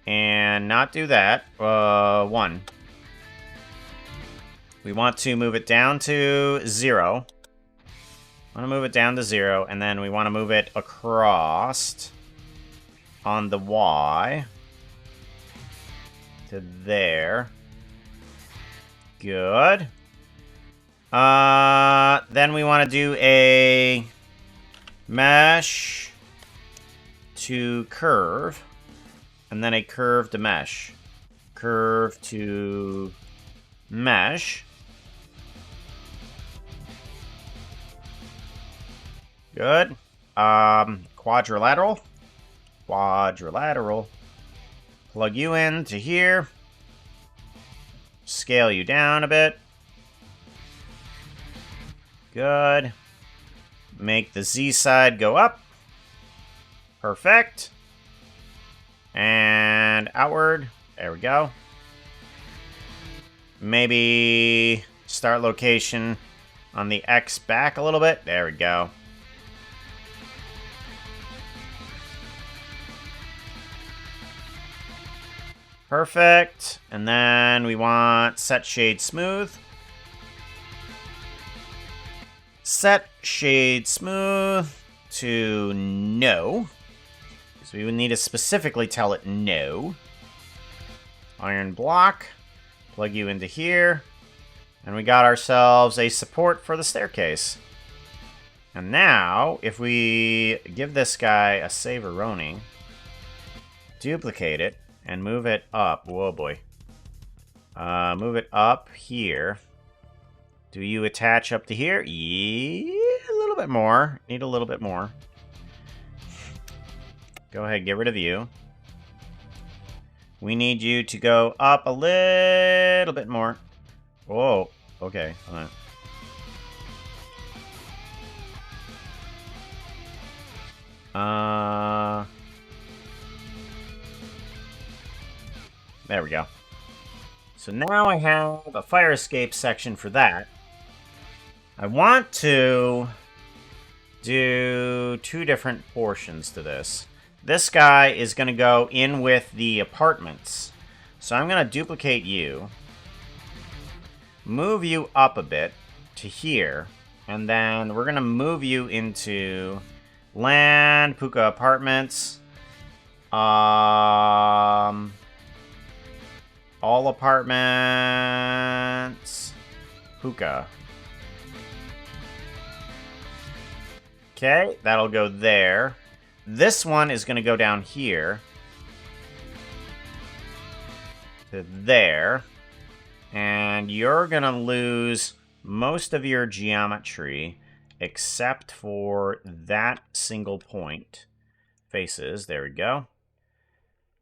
And not do that. 1. We want to move it down to 0. I want to move it down to 0, and then we want to move it across on the Y to there. Good. Then we want to do a mesh to curve, and then a curve to mesh. Curve to mesh. Good. Quadrilateral. Quadrilateral. Plug you in to here. Scale you down a bit. Good. Make the Z side go up. Perfect. And outward. There we go. Maybe start location on the X back a little bit. There we go. Perfect. And then we want set shade smooth. Set shade smooth to no. Because we would need to specifically tell it no. Iron block. Plug you into here. And we got ourselves a support for the staircase. And now, if we give this guy a Saveroni, duplicate it, and move it up. Whoa, boy. Move it up here. Do you attach up to here? Yeah, a little bit more. Need a little bit more. Go ahead, get rid of you. We need you to go up a little bit more. Whoa. Okay. Hold on. There we go. So now I have a fire escape section for that. I want to do 2 different portions to this. This guy is going to go in with the apartments. So I'm going to duplicate you. Move you up a bit to here. And then we're going to move you into land, Puka Apartments. All apartments. Puka. Okay, that'll go there. This one is going to go down here. To there. And you're going to lose most of your geometry except for that single point. Faces, there we go.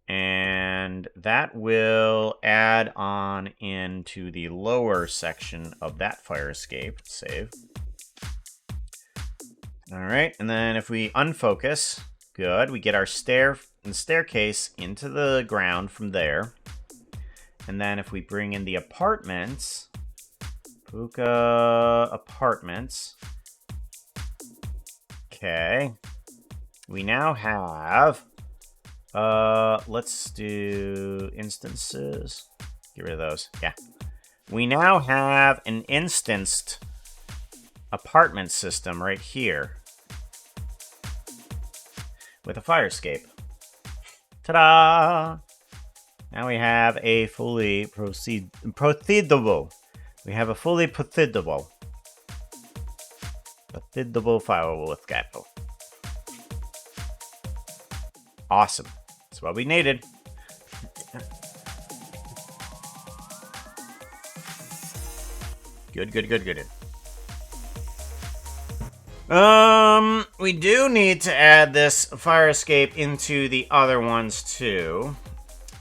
And that will add on into the lower section of that fire escape. Save. Alright, and then if we unfocus, good, we get our staircase into the ground from there. And then if we bring in the apartments, Puka apartments. Okay. We now have, let's do instances. Get rid of those. Yeah. We now have an instanced apartment system right here with a fire escape. Ta-da! Now we have a fully proceedable. We have a fully proceedable fire escape. Awesome. That's what we needed. Good. We do need to add this fire escape into the other ones too.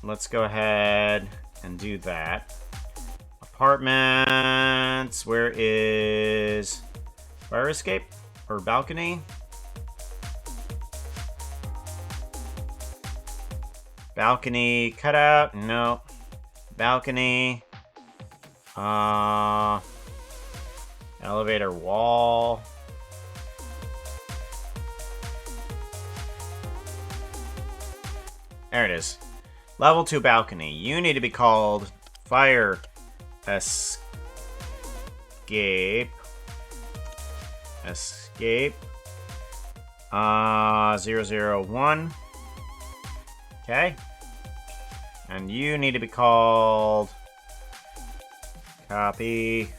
Let's go ahead and do that. Apartments, where is fire escape or balcony? Balcony cutout, no. Balcony. Elevator wall. There it is. Level 2 balcony. You need to be called fire escape. Escape. 001. Okay. And you need to be called copy.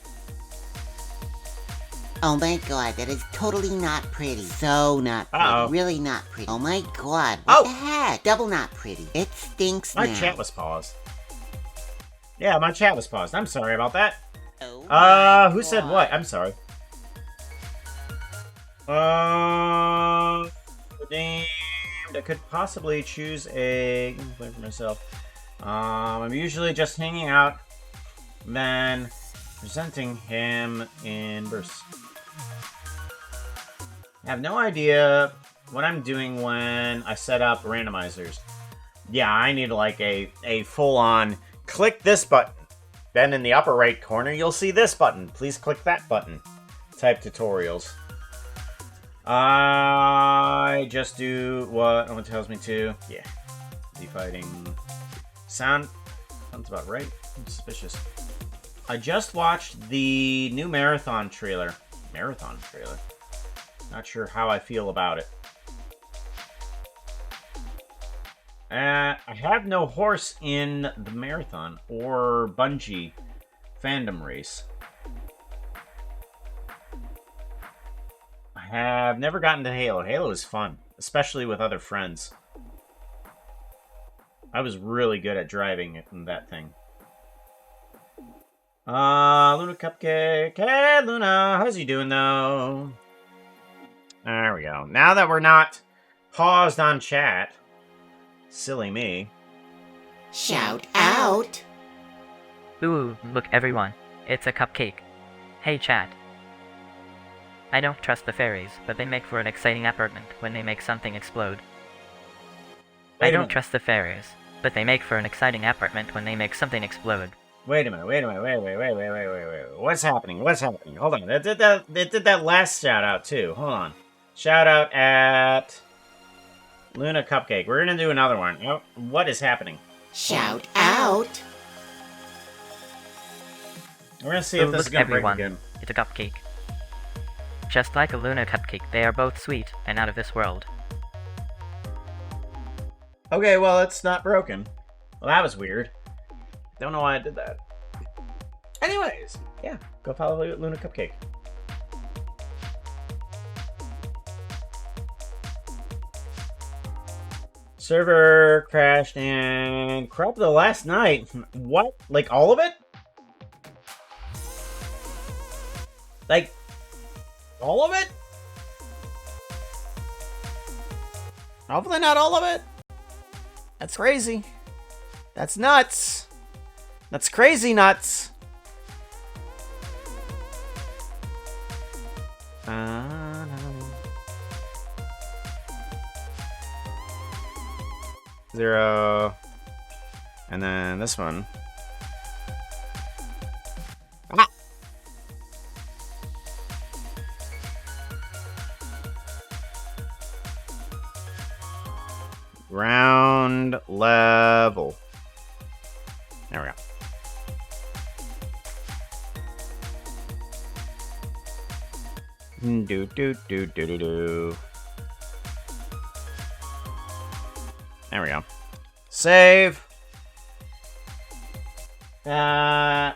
Oh my god, that is totally not pretty. So not pretty. Uh-oh. Really not pretty. Oh my god, what the heck? Double not pretty. It stinks My now. chat was paused. Yeah, my chat was paused. I'm sorry about that. Oh my Who said God. what? I'm sorry. Damned. I could possibly choose a play for myself. I'm usually just hanging out, then presenting him in bursts. I have no idea what I'm doing when I set up randomizers. Yeah, I need like a full-on click this button. Then in the upper right corner, you'll see this button. Please click that button. Type tutorials. I just do what no one tells me to. Yeah. The fighting. Sounds about right. I'm suspicious. I just watched the new Marathon trailer. Not sure how I feel about it. I have no horse in the Marathon or Bungie fandom race. I have never gotten to Halo. Halo is fun, especially with other friends. I was really good at driving in that thing. Luna Cupcake. Hey, Luna. How's you doing, though? There we go. Now that we're not paused on chat. Silly me. Shout out. Ooh, look everyone. It's a cupcake. Hey chat. I don't trust the fairies, but they make for an exciting apartment when they make something explode. Wait I a don't minute. trust the fairies, but they make for an exciting apartment when they make something explode. Wait a minute. Wait. What's happening? Hold on. It did that last shout out too. Hold on. Shout out at Luna Cupcake. We're gonna do another one. Oh, what is happening? Shout out. We're gonna see if Ooh, this is look gonna break everyone. again. It's a cupcake. Just like a Luna cupcake, they are both sweet and out of this world. Okay, well, it's not broken. Well, that was weird. Don't know why I did that. Anyways, yeah, go follow Luna Cupcake. Server crashed and corrupted the last night. What? Like all of it? Like all of it? Hopefully not all of it. That's crazy. That's nuts. That's crazy nuts. 0. And then this one. Ah! Ground level. There we go. Do do do do do do. There we go. Save. There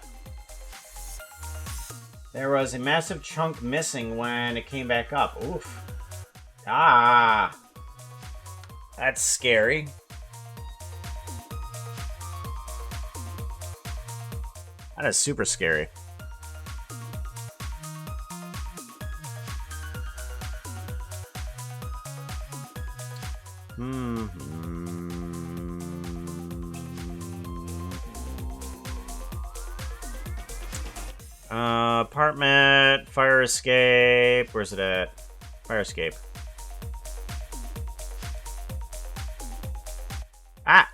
was a massive chunk missing when it came back up. Oof. Ah. That's scary. That is super scary. Apartment, fire escape. Where's it at? Fire escape. Ah!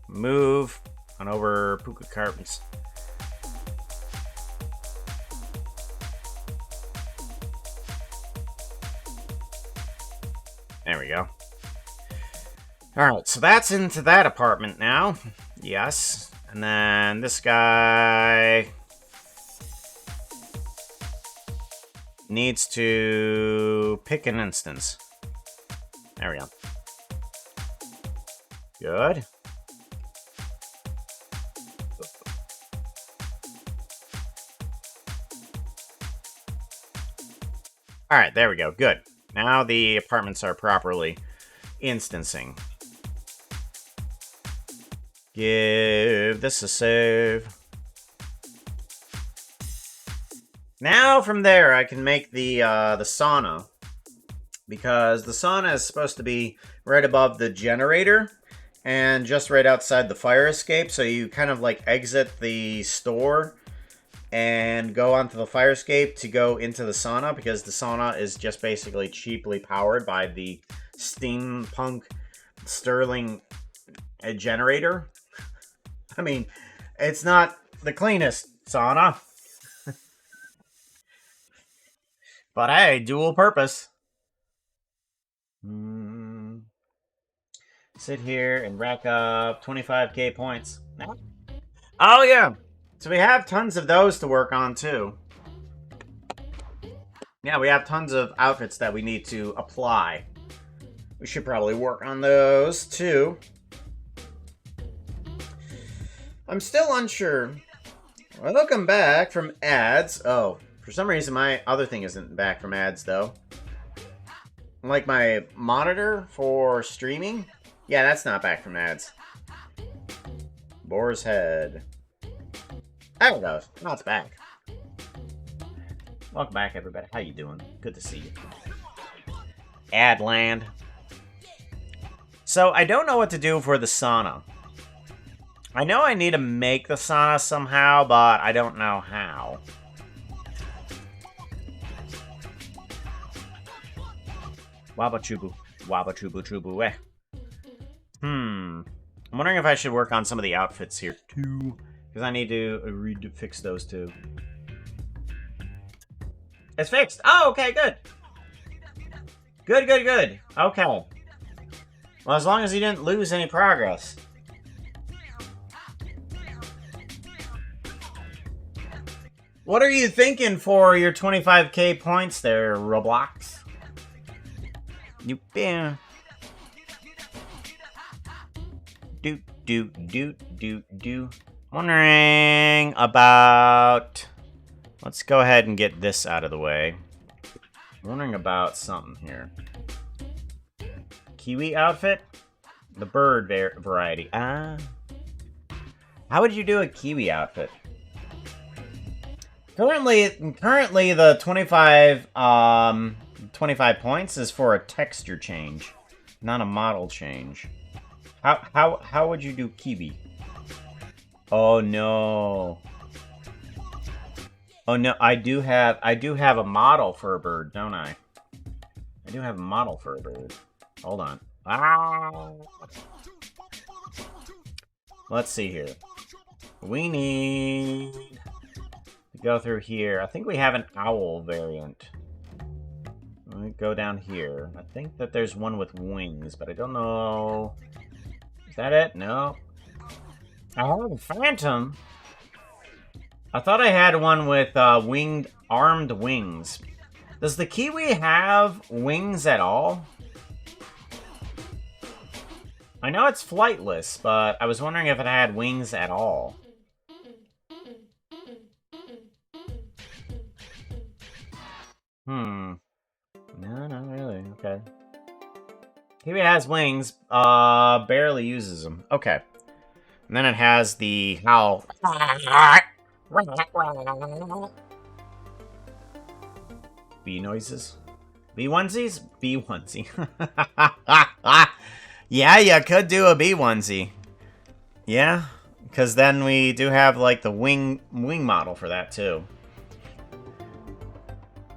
Move on over Puka Carpets. There we go. Alright, so that's into that apartment now. Yes. And then this guy needs to pick an instance. There we go. Good. Alright, there we go. Good. Now the apartments are properly instancing. Give this a save. Now from there I can make the sauna, because the sauna is supposed to be right above the generator and just right outside the fire escape, so you kind of like exit the store and go onto the fire escape to go into the sauna, because the sauna is just basically cheaply powered by the steampunk Stirling generator. I mean, it's not the cleanest sauna. But hey, dual purpose. Sit here and rack up 25k points. Oh yeah, so we have tons of those to work on too. Yeah, we have tons of outfits that we need to apply. We should probably work on those too. I'm still unsure. Welcome back from ads. Oh. For some reason, my other thing isn't back from ads, though. Like my monitor for streaming? Yeah, that's not back from ads. Boar's Head. There it goes. Now it's back. Welcome back, everybody. How you doing? Good to see you. Ad land. So, I don't know what to do for the sauna. I know I need to make the sauna somehow, but I don't know how. Wabachubu. Wabachubu chubu eh. I'm wondering if I should work on some of the outfits here too, because I need to fix those too. It's fixed! Oh, okay, good. Good, good, good. Okay. Well, as long as he didn't lose any progress. What are you thinking for your 25k points there, Roblox? You bam. Do. Wondering about. Let's go ahead and get this out of the way. Wondering about something here. Kiwi outfit? The bird variety. Ah. How would you do a kiwi outfit? Currently the 25 points is for a texture change, not a model change. How would you do kiwi? Oh no. Oh no, I do have a model for a bird, don't I? I do have a model for a bird. Hold on. Ah. Let's see here. We need to go through here. I think we have an owl variant. Let me go down here. I think that there's one with wings, but I don't know. Is that it? No. I have a phantom. I thought I had one with armed wings. Does the Kiwi have wings at all? I know it's flightless, but I was wondering if it had wings at all. No, not really. Okay. Kiwi has wings, barely uses them. Okay. And then it has the howl. Bee noises? Bee onesies? Bee onesie. Yeah, you could do a bee onesie. Yeah, because then we do have, like, the wing model for that, too.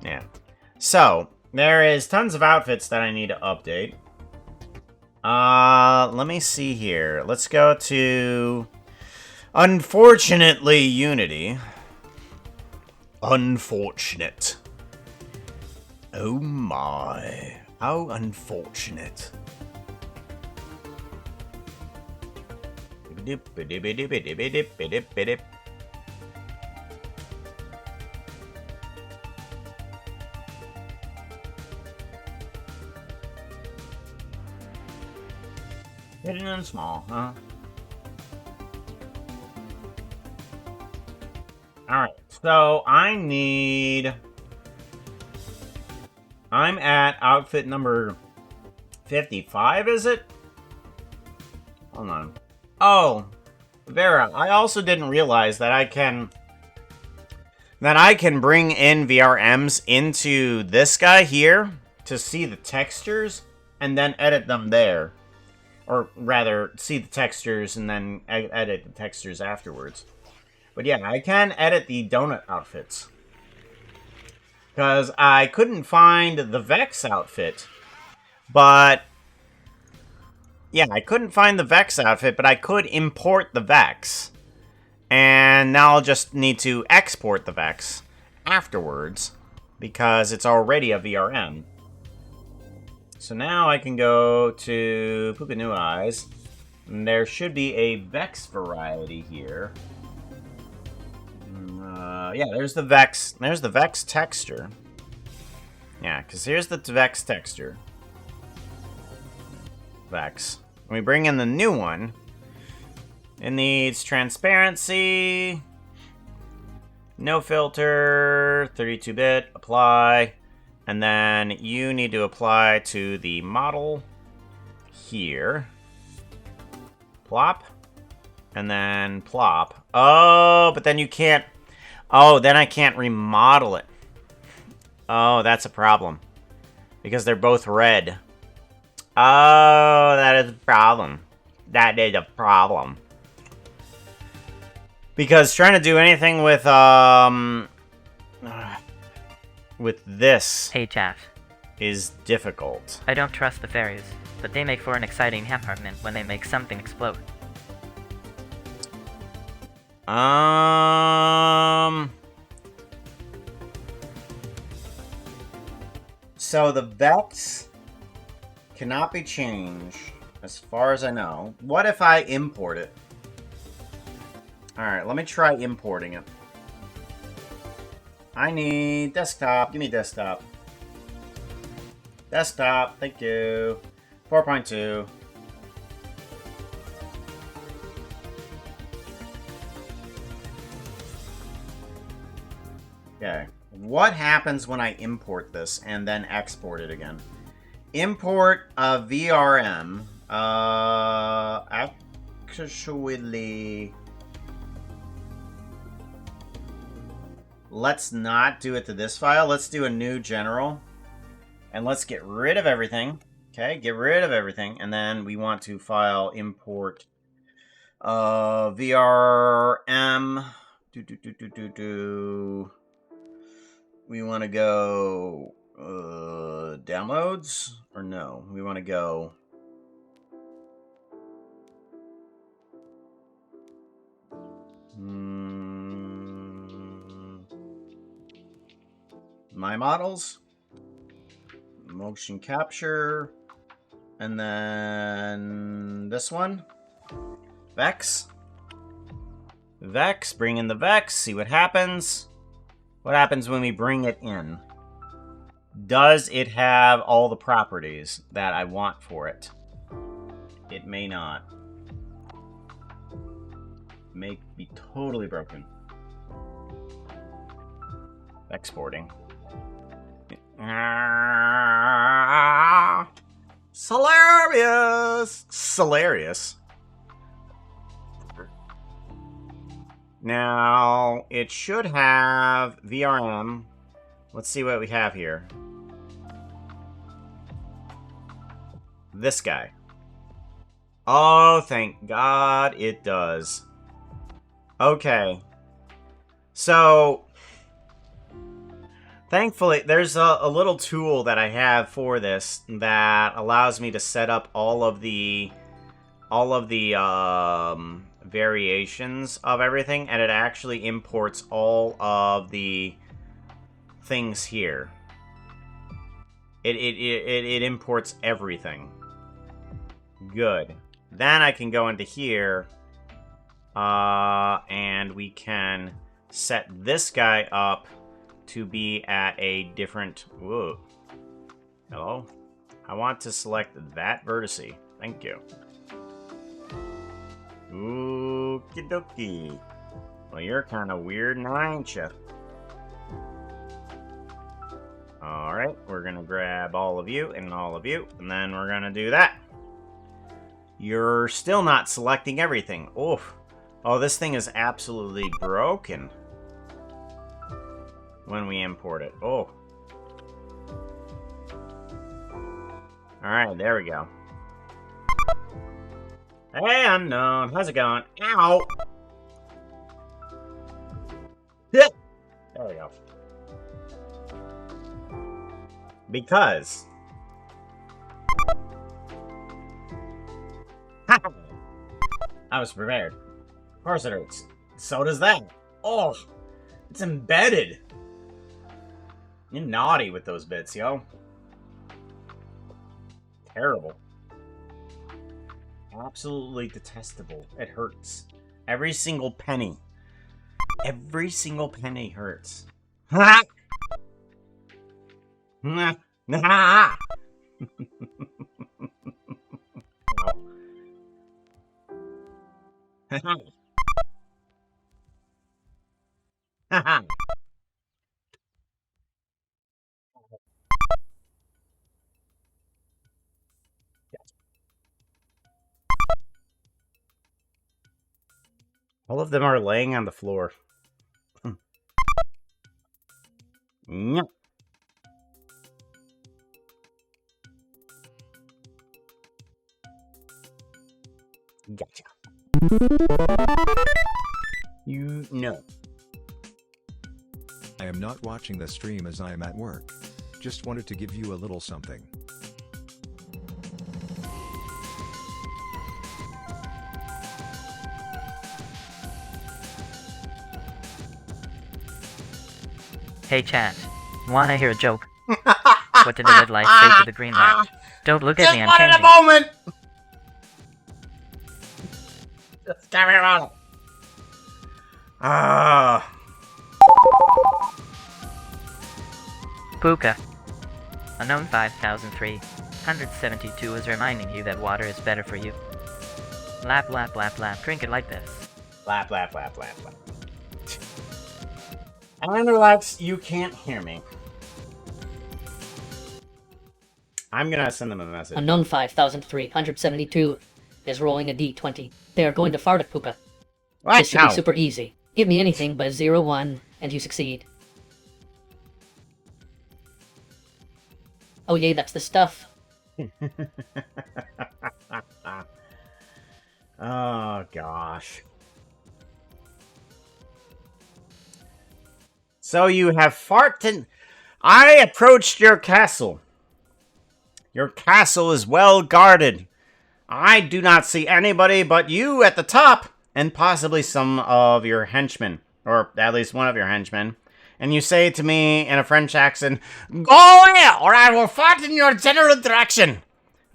Yeah. So, there is tons of outfits that I need to update. Let me see here. Let's go to... Unfortunately, Unity. Unfortunate. Oh my. How unfortunate. Hidden and small, huh? Alright, so I'm at outfit number 55, is it? Hold on. Oh, Vera, I also didn't realize that I can bring in VRMs into this guy here to see the textures and then edit them there. Or rather, see the textures and then edit the textures afterwards. But yeah, I can edit the donut outfits. Because I couldn't find the Vex outfit. But... yeah, I couldn't find the Vex outfit, but I could import the Vex. And now I'll just need to export the Vex afterwards. Because it's already a VRM. So now I can go to Puka Eyes. And there should be a Vex variety here. Yeah, there's the Vex. There's the Vex texture. Yeah, because here's the Vex texture. Vex. When we bring in the new one, it needs transparency, no filter, 32-bit, apply, and then you need to apply to the model here. Plop, and then plop. Oh, but then you can't... oh, then I can't remodel it. Oh, that's a problem. Because they're both red. Oh, that is a problem. That is a problem. Because trying to do anything with this Hey, Chaff. is difficult. I don't trust the fairies, but they make for an exciting apartment when they make something explode. So the Vex cannot be changed, as far as I know. What if I import it? Alright, let me try importing it. I need desktop. Give me desktop. Desktop, thank you. 4.2. Okay. What happens when I import this and then export it again? Import a VRM. Actually... let's not do it to this file. Let's do a new general. And let's get rid of everything. Okay, get rid of everything. And then we want to file import VRM. We want to go downloads? Or no, we want to go my models. Motion capture. And then this one. Vex. Vex, bring in the Vex, see what happens. What happens when we bring it in? Does it have all the properties that I want for it? It may not. May be totally broken. Exporting. Hilarious! Hilarious. Now, it should have VRM. Let's see what we have here. This guy. Oh, thank God it does. Okay. So, thankfully, there's a little tool that I have for this that allows me to set up all of the variations of everything, and it actually imports all of the things here. It imports everything. Good. Then I can go into here, and we can set this guy up to be at a different... Whoa. Hello? I want to select that vertice. Thank you. Okie dokie. Well, you're kind of weird now, ain't you? Alright, we're gonna grab all of you, and then we're gonna do that. You're still not selecting everything. Oof. Oh, this thing is absolutely broken when we import it. Oh. Alright, there we go. Hey, Unknown. How's it going? Ow! Yeah. There we go. Because... I was prepared. Of course it hurts. So does that. Oh! It's embedded! You're naughty with those bits, yo. Terrible. Absolutely detestable. It hurts. Every single penny. Every single penny hurts. Ha! Ha! Ha! Ha! All of them are laying on the floor. Yep. Gotcha. You know. I am not watching the stream as I am at work. Just wanted to give you a little something. Hey chat, wanna hear a joke? What did the red light say to the green light? Don't look at me, I'm Just wanted changing. a moment! Just give me a moment. Ah. Puka. Unknown 5003. is reminding you that water is better for you. Lap, lap, lap, lap. Drink it like this. Lap, lap, lap, lap, lap. And relax, you can't hear me. I'm gonna send them a message. Unknown 5372 is rolling a d20. They are going to fart at Puka. What? This should No. be super easy. Give me anything but 0-1, and you succeed. Oh yay, that's the stuff. Oh, gosh. So you have farted. I approached your castle. Your castle is well guarded. I do not see anybody but you at the top, and possibly some of your henchmen, or at least one of your henchmen. and you say to me in a French accent, "Go away, or I will fart in your general direction."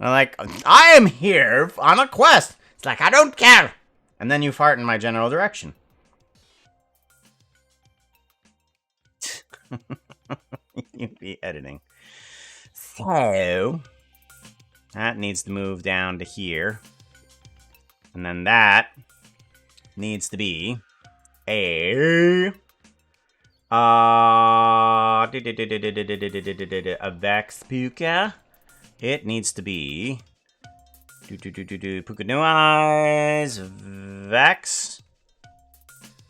And I'm like, "I am here on a quest." It's like, "I don't care." And then you fart in my general direction. You'd be editing. So, that needs to move down to here. And then that needs to be a Vex Puka. It needs to be Puka New Eyes Vex.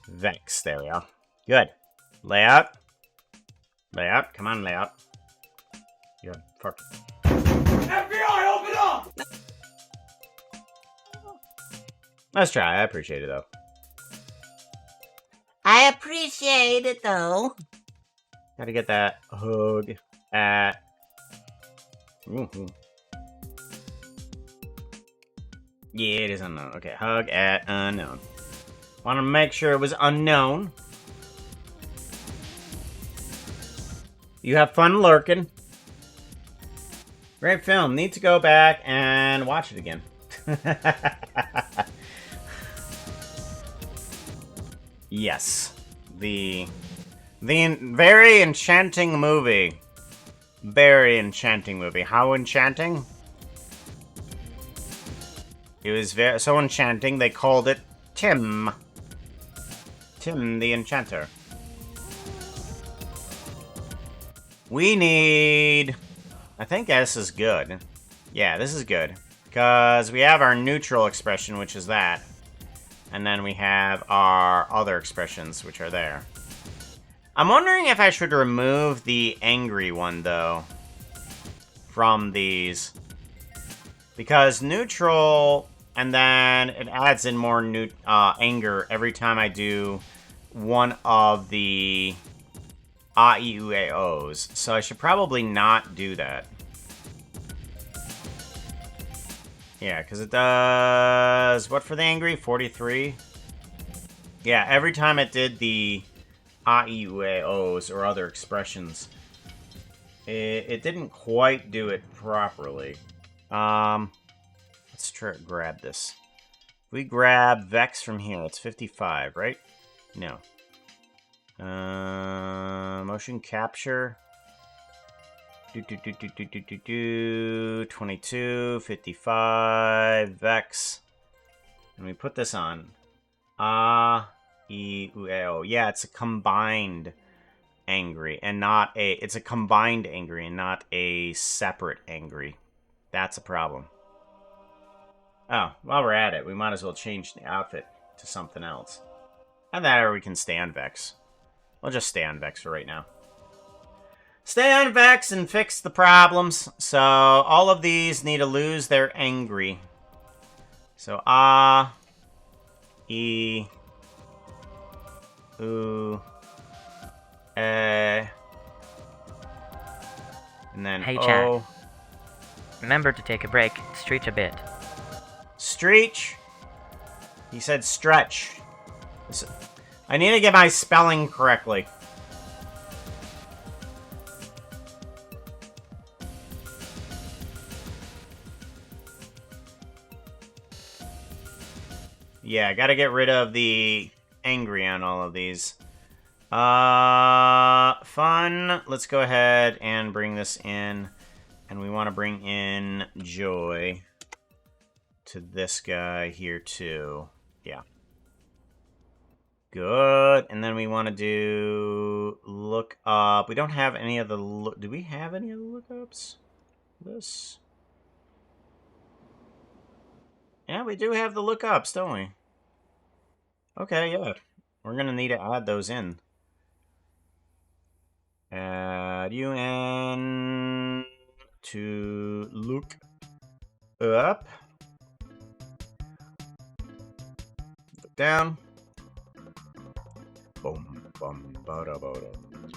Vex, there we go. Good. Layout. Layout, come on, layout. Good. Fuck. FBI, open up! Let's try. I appreciate it, though. I appreciate it, though. Gotta get that hug at... Yeah, it is unknown. Okay, hug at unknown. Want to make sure it was unknown. You have fun lurking. Great film. Need to go back and watch it again. Yes. The very enchanting movie. Very enchanting movie. How enchanting? It was so enchanting they called it Tim. Tim the Enchanter. We need... I think S is good. Yeah, this is good. Because we have our neutral expression, which is that. And then we have our other expressions, which are there. I'm wondering if I should remove the angry one, though, from these. Because neutral, and then it adds in more anger every time I do one of the A-E-U-A-O's. So I should probably not do that. Yeah, because it does... What for the angry? 43? Yeah, every time it did the A-E-U-A-O's or other expressions, it didn't quite do it properly. Let's try to grab this. If we grab Vex from here, it's 55, right? No. Motion capture. 22, 55, Vex. And we put this on. A-E-U-A-O. Yeah, it's a combined angry and not a... It's a combined angry and not a separate angry. That's a problem. Oh, while we're at it, we might as well change the outfit to something else. And that, or we can stay on Vex. We'll just stay on Vex for right now. Stay on Vex and fix the problems. So, all of these need to lose their angry. So, A, E, U, E, and then Hey, O. Chad. Remember to take a break, stretch a bit. Stretch? He said stretch. I need to get my spelling correctly. Yeah, gotta get rid of the angry on all of these. Fun. Let's go ahead and bring this in. And we want to bring in joy to this guy here too. Yeah. Good. And then we want to do look up. We don't have any of the do we have any of the lookups? This. Yeah, we do have the lookups, don't we? Okay, yeah. We're going to need to add those in. Add UN to look up. Look down. Boom, bum, bada, bada, bum,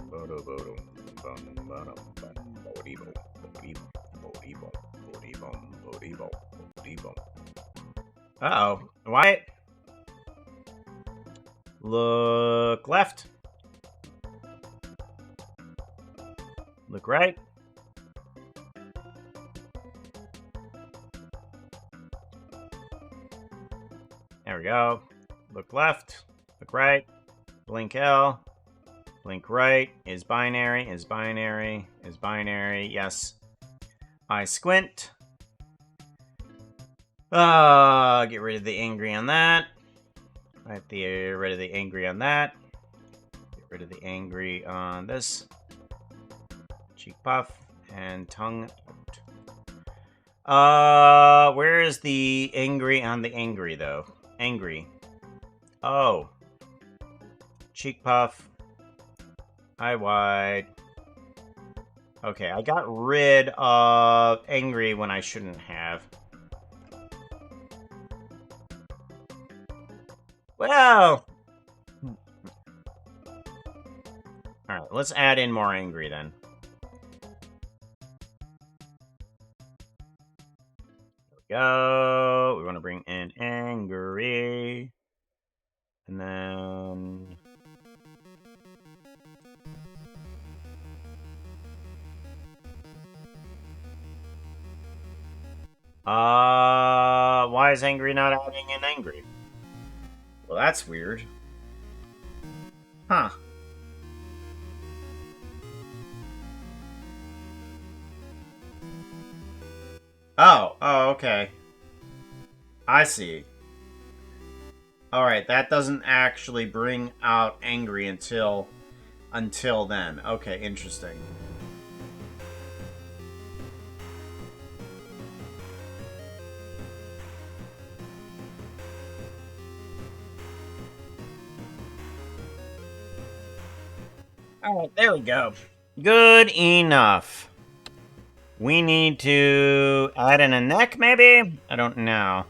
bada, bada, bum, bada, bum, body, bum, body, bum, body, bum, body, bum, body, bum, body, bum. Uh-oh. Why? Look left. Look right. There we go. Look left. Look right. Blink L. Blink right. Is binary. Is binary. Is binary. Yes. I squint. Get rid of the angry on that. Get rid of the angry on that. Get rid of the angry on this. Cheek puff and tongue out. Where is the angry on the angry though? Angry. Oh. Cheek puff. Eye wide. Okay, I got rid of angry when I shouldn't have. Well. Alright, let's add in more angry then. There we go. We want to bring in angry. And then... why is angry not adding in angry? Well, that's weird. Huh. Oh, okay. I see. Alright, that doesn't actually bring out angry until then. Okay, interesting. Alright, there we go. Good enough. We need to add in a neck, maybe? I don't know.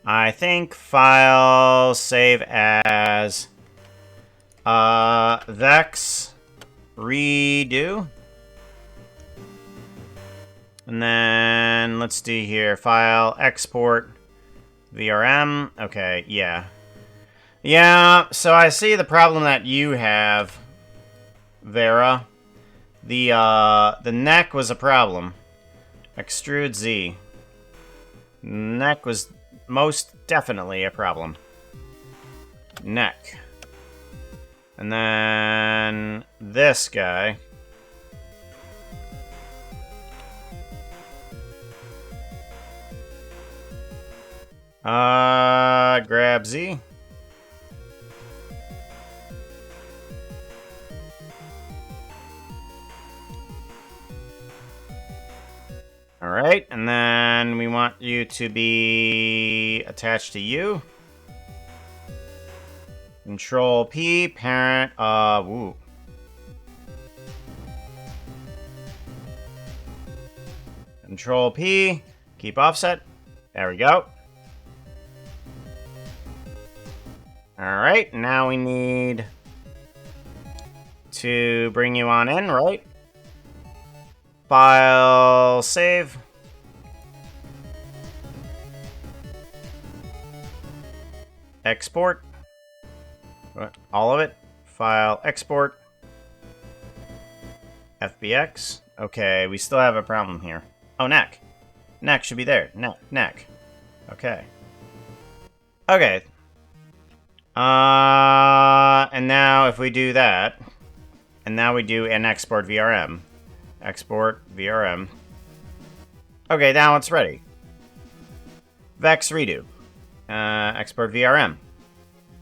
I think file save as Vex redo. And then let's do here file export VRM. Okay, yeah. Yeah, so I see the problem that you have, Vera. The neck was a problem. Extrude Z. Neck was most definitely a problem. Neck. And then this guy. Grab Z. Alright, and then we want you to be attached to you. Control P, parent, woo. Control P, keep offset. There we go. Alright, now we need to bring you on in, right? File, save. Export. All of it. File, export. FBX. Okay, we still have a problem here. Oh, neck. Neck should be there. Neck. Okay. Okay. And now if we do that, and now we do an export VRM. Export VRM. Okay, now it's ready. Vex redo. Export VRM.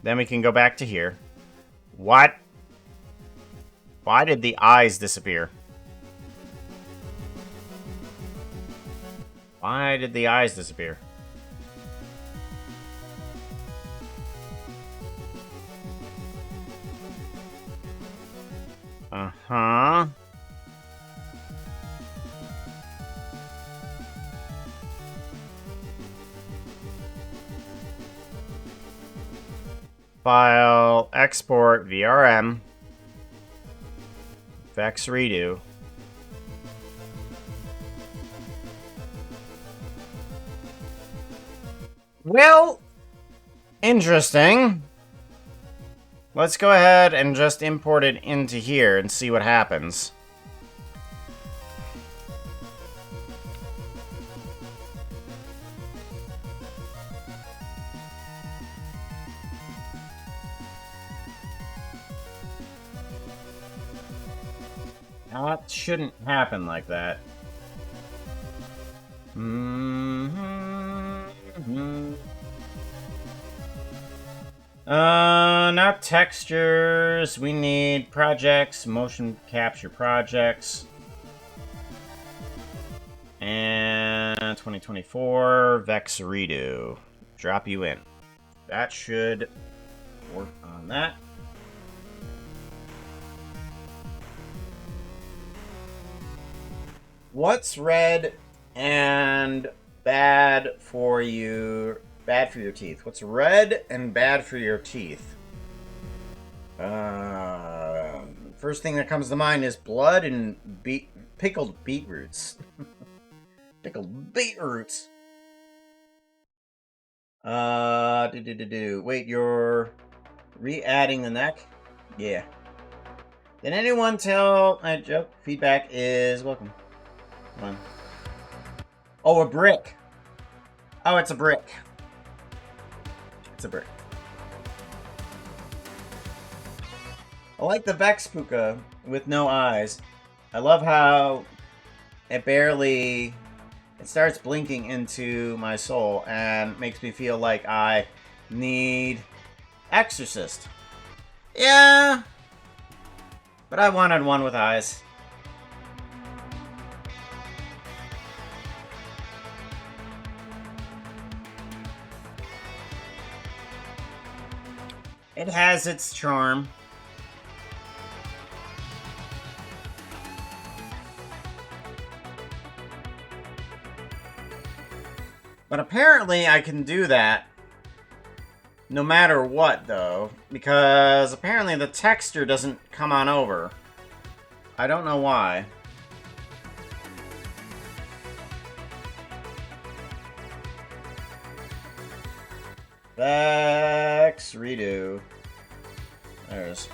Then we can go back to here. What? Why did the eyes disappear? Why did the eyes disappear? Uh-huh. File, export, VRM, Vex redo. Well, interesting. Let's go ahead and just import it into here and see what happens. That shouldn't happen like that. Not textures. We need projects, motion capture projects. And 2024, Vex Redo. Drop you in. That should work on that. What's red and bad for you? Bad for your teeth. What's red and bad for your teeth? First thing that comes to mind is blood and pickled beetroots. Pickled beetroots. Wait, you're re-adding the neck? Yeah. Did anyone tell my joke? Feedback is welcome. Come on. Oh, a brick. Oh, it's a brick. It's a brick. I like the Vex Puka with no eyes. I love how it starts blinking into my soul and makes me feel like I need Exorcist. Yeah. But I wanted one with eyes. It has its charm. But apparently I can do that no matter what, though, because apparently the texture doesn't come on over. I don't know why. Vex Redo. There's.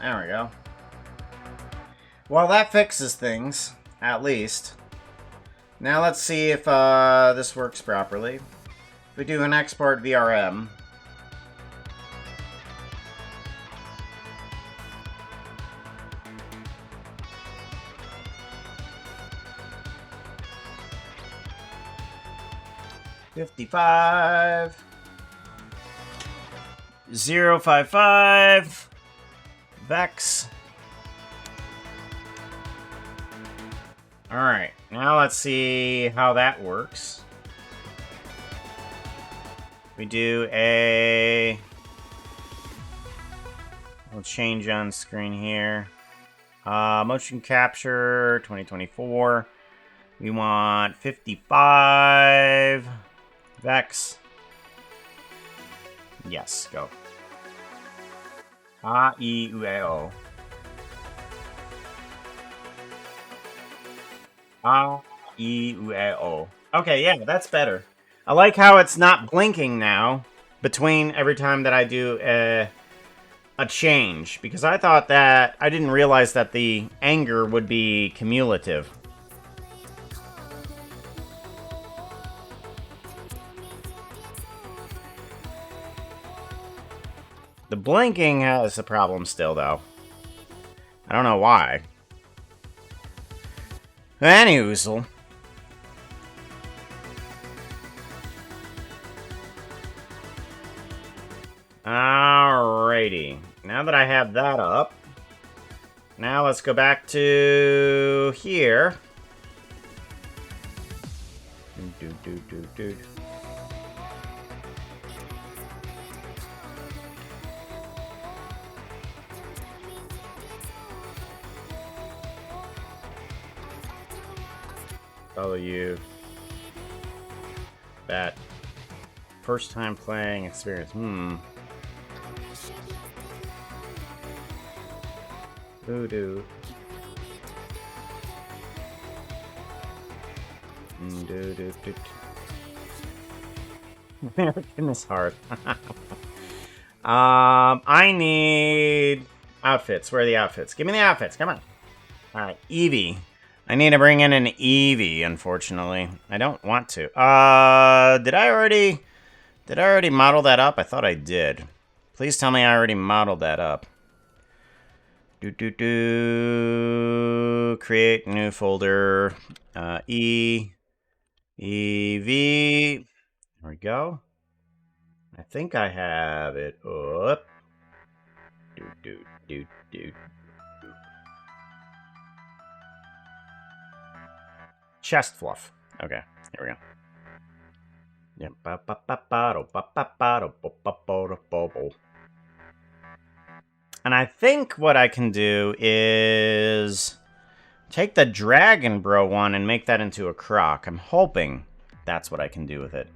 There we go. Well, that fixes things, at least. Now let's see if this works properly. If we do an export VRM. $55 055 Vex. Alright, now let's see how that works. We do a... We'll change on screen here. Motion capture 2024. We want 55 Vex. Yes, go. A-I-U-E-O. A-I-U-E-O. Okay, yeah, that's better. I like how it's not blinking now between every time that I do a change, because I thought that I didn't realize that the anger would be cumulative. The blinking has a problem still, though. I don't know why. Anywho. Alrighty. Now that I have that up, now let's go back to here. Follow you. That first time playing experience. Voodoo. American is hard. I need outfits. Where are the outfits? Give me the outfits. Come on. Alright, Eevee. I need to bring in an Eevee, unfortunately. I don't want to. Did I already model that up? I thought I did. Please tell me I already modeled that up. Create new folder. EV. There we go. I think I have it up. Chest fluff. Okay, here we go. And I think what I can do is take the Dragon Bro one and make that into a croc. I'm hoping that's what I can do with it.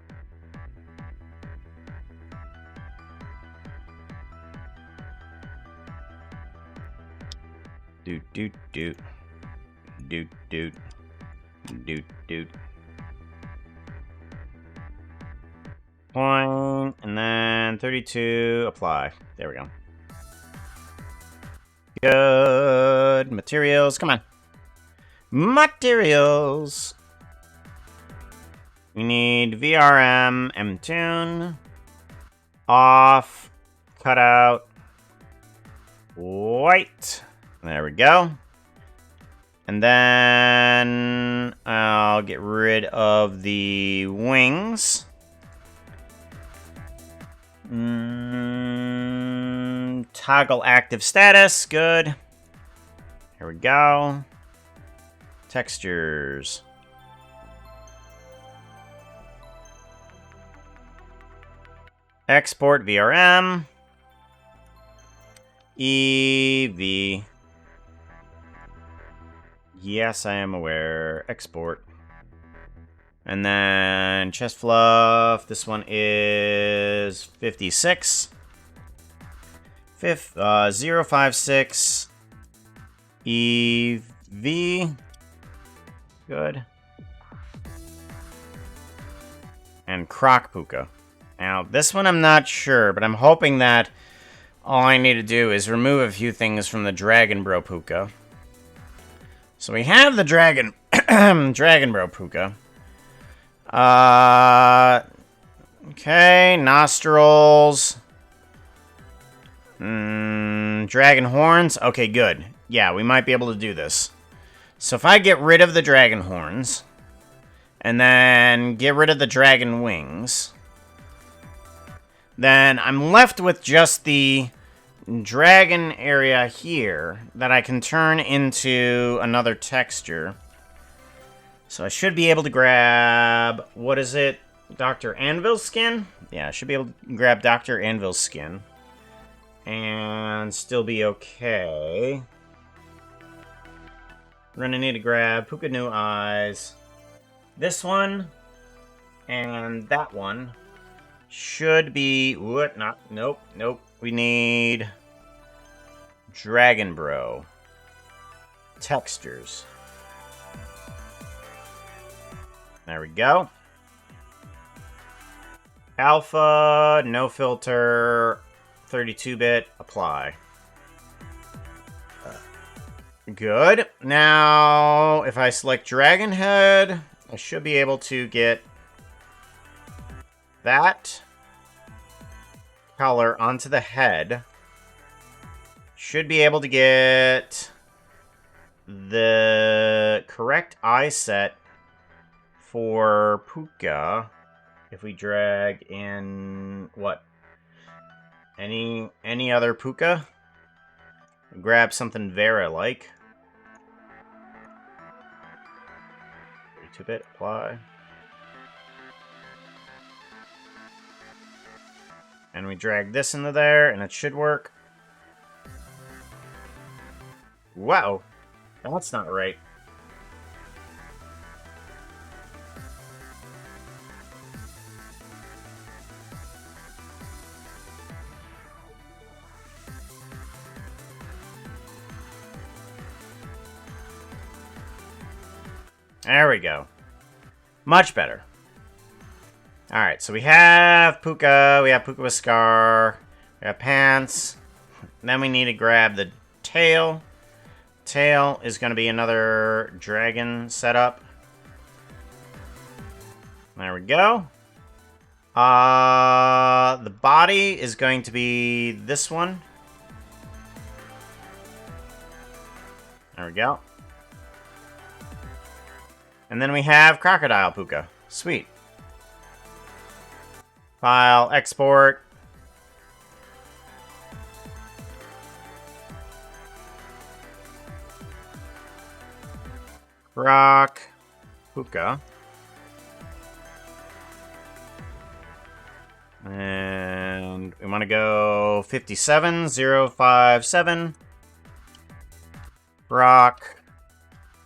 Point, and then 32, apply. There we go. Good. Materials, come on. Materials. We need VRM, MTune, off, cutout, white. There we go. And then I'll get rid of the wings. Toggle active status, good. Here we go. Textures. Export VRM. EV. Yes, I am aware. Export. And then chest fluff. This one is 56. 056. EV. Good. And Croc Puka. Now, this one I'm not sure, but I'm hoping that all I need to do is remove a few things from the Dragon Bro Puka. So we have the Dragon Bro Puka. Okay, nostrils. Dragon horns. Okay, good. Yeah, we might be able to do this. So if I get rid of the dragon horns, and then get rid of the dragon wings, then I'm left with just the dragon area here that I can turn into another texture. So I should be able to grab, what is it? Dr. Anvil's skin? Yeah, I should be able to grab Dr. Anvil's skin and still be okay. We're gonna need to grab Puka New Eyes. This one and that one should be, what? Not, nope. We need Dragon Bro textures. There we go. Alpha, no filter, 32-bit, apply. Good. Now, if I select Dragon Head, I should be able to get that color onto the head. Should be able to get the correct eye set for Puka if we drag in what? Any other Puka? Grab something Vera-like. 32-bit, apply. And we drag this into there, and it should work. Wow, that's not right. There we go. Much better. Alright, so we have Puka, we have Puka with Scar, we have pants, then we need to grab the tail tail is going to be another dragon setup. There we go. The body is going to be this one. There we go. And then we have Crocodile Puka. Sweet. File, export. Croc Puka. And we want to go 57057. Croc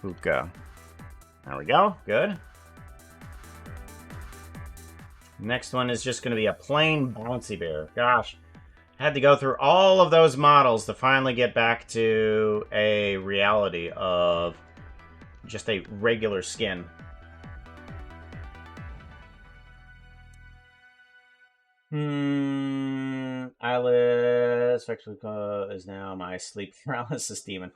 Puka. There we go. Good. Next one is just going to be a plain Bouncy Bear. Gosh. Had to go through all of those models to finally get back to a reality of just a regular skin. Eyeless is now my sleep paralysis demon.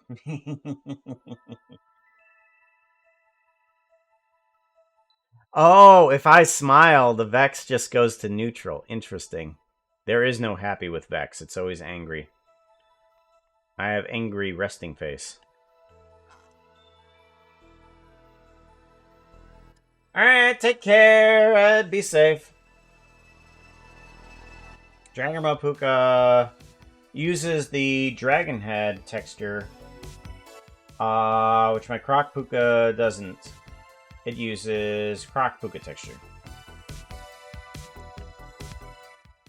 Oh, if I smile, the Vex just goes to neutral. Interesting. There is no happy with Vex. It's always angry. I have angry resting face. Alright, take care, Ed. Be safe. Dragon Puka uses the dragon head texture, which my Croc Puka doesn't. It uses Croc Puka texture.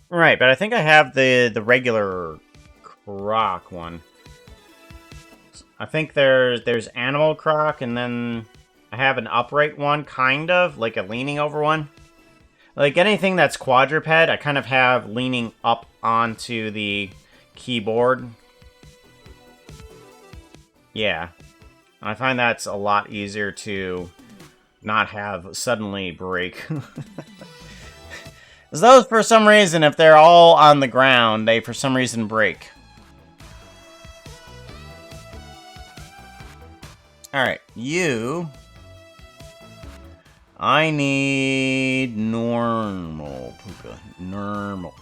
Right, but I think I have the regular Croc one. I think there's Animal Croc, and then I have an upright one, kind of, like a leaning over one. Like anything that's quadruped, I kind of have leaning up onto the keyboard. Yeah. I find that's a lot easier to not have suddenly break. Those, for some reason, if they're all on the ground, they for some reason break. Alright, you... I need normal Puka. Normal.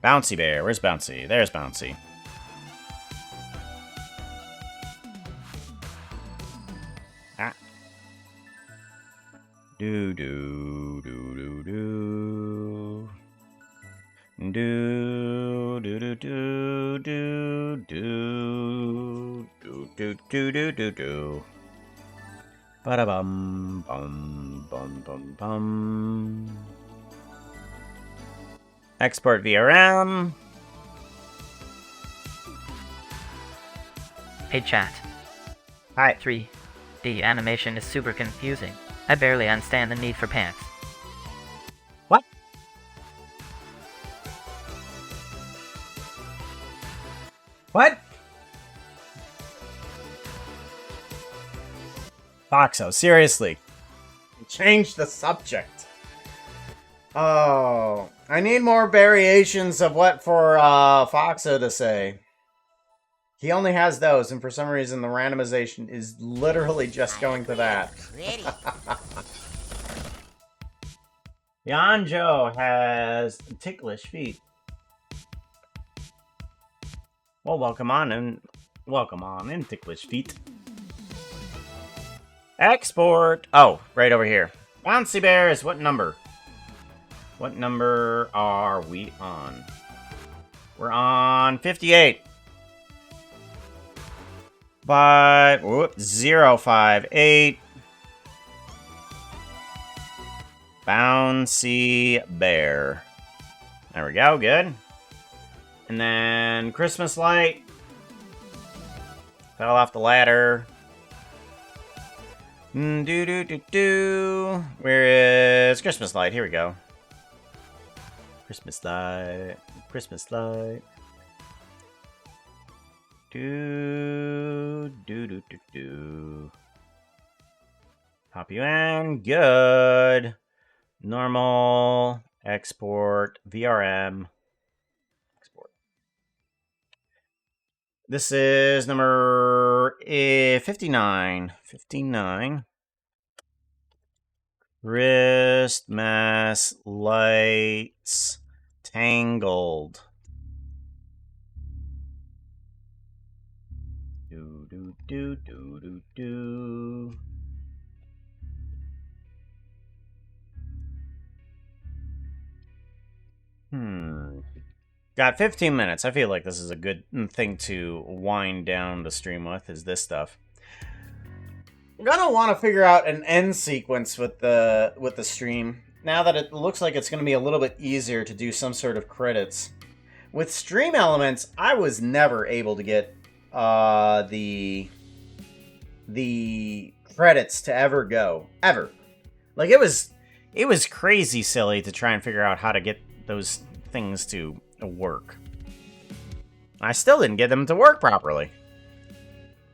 Bouncy Bear. Where's Bouncy? There's Bouncy. Ah. Do. Ba-da-bum, bum, bum, bum, bum. Export VRM. Hey chat. Hi. 3D animation is super confusing. I barely understand the need for pants. What? What? Foxo, seriously. Change the subject. Oh, I need more variations of what for Foxo to say. He only has those, and for some reason the randomization is literally just going to that. Pretty. Yanjo has ticklish feet. Well, welcome on in, ticklish feet. Export. Oh, right over here. Bouncy Bears, what number? What number are we on? We're on 58. But 058. Bouncy Bear. There we go, good. And then Christmas Light. Fell off the ladder. Where is Christmas Light? Here we go. Christmas Light. Pop you in. Good. Normal. Export. VRM. Export. This is number 59. 59. Christmas lights tangled. Do do do do do do. Got 15 minutes. I feel like this is a good thing to wind down the stream with, is this stuff. I'm gonna want to figure out an end sequence with the stream. Now that it looks like it's gonna be a little bit easier to do some sort of credits. With Stream Elements, I was never able to get the credits to ever go. Ever. Like, it was crazy silly to try and figure out how to get those things to work. I still didn't get them to work properly.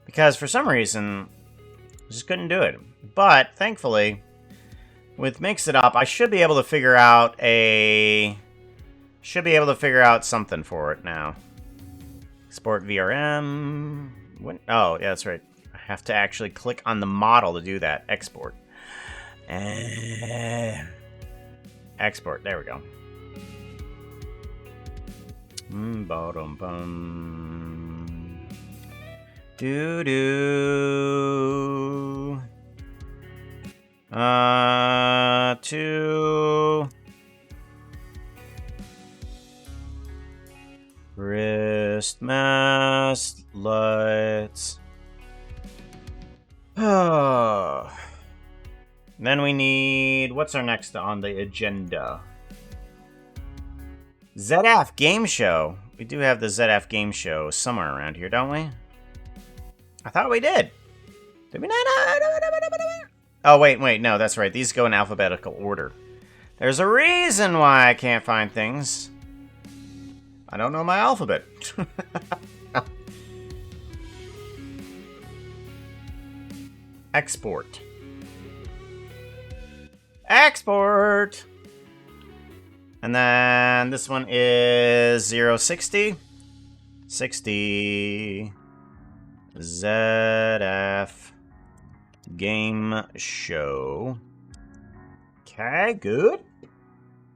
Because for some reason, I just couldn't do it. But, thankfully, with Mix It Up, I should be able to figure out something for it now. Export VRM. Oh, yeah, that's right. I have to actually click on the model to do that. Export. Export. There we go. Bottom bum. Doo doo. To Christmas lights. Then we need... What's our next on the agenda? ZF Game Show. We do have the ZF Game Show somewhere around here, don't we? I thought we did. Did we not? Oh, wait, no, that's right. These go in alphabetical order. There's a reason why I can't find things. I don't know my alphabet. Export. Export! And then this one is 060. 60. ZF Game Show. Okay, good.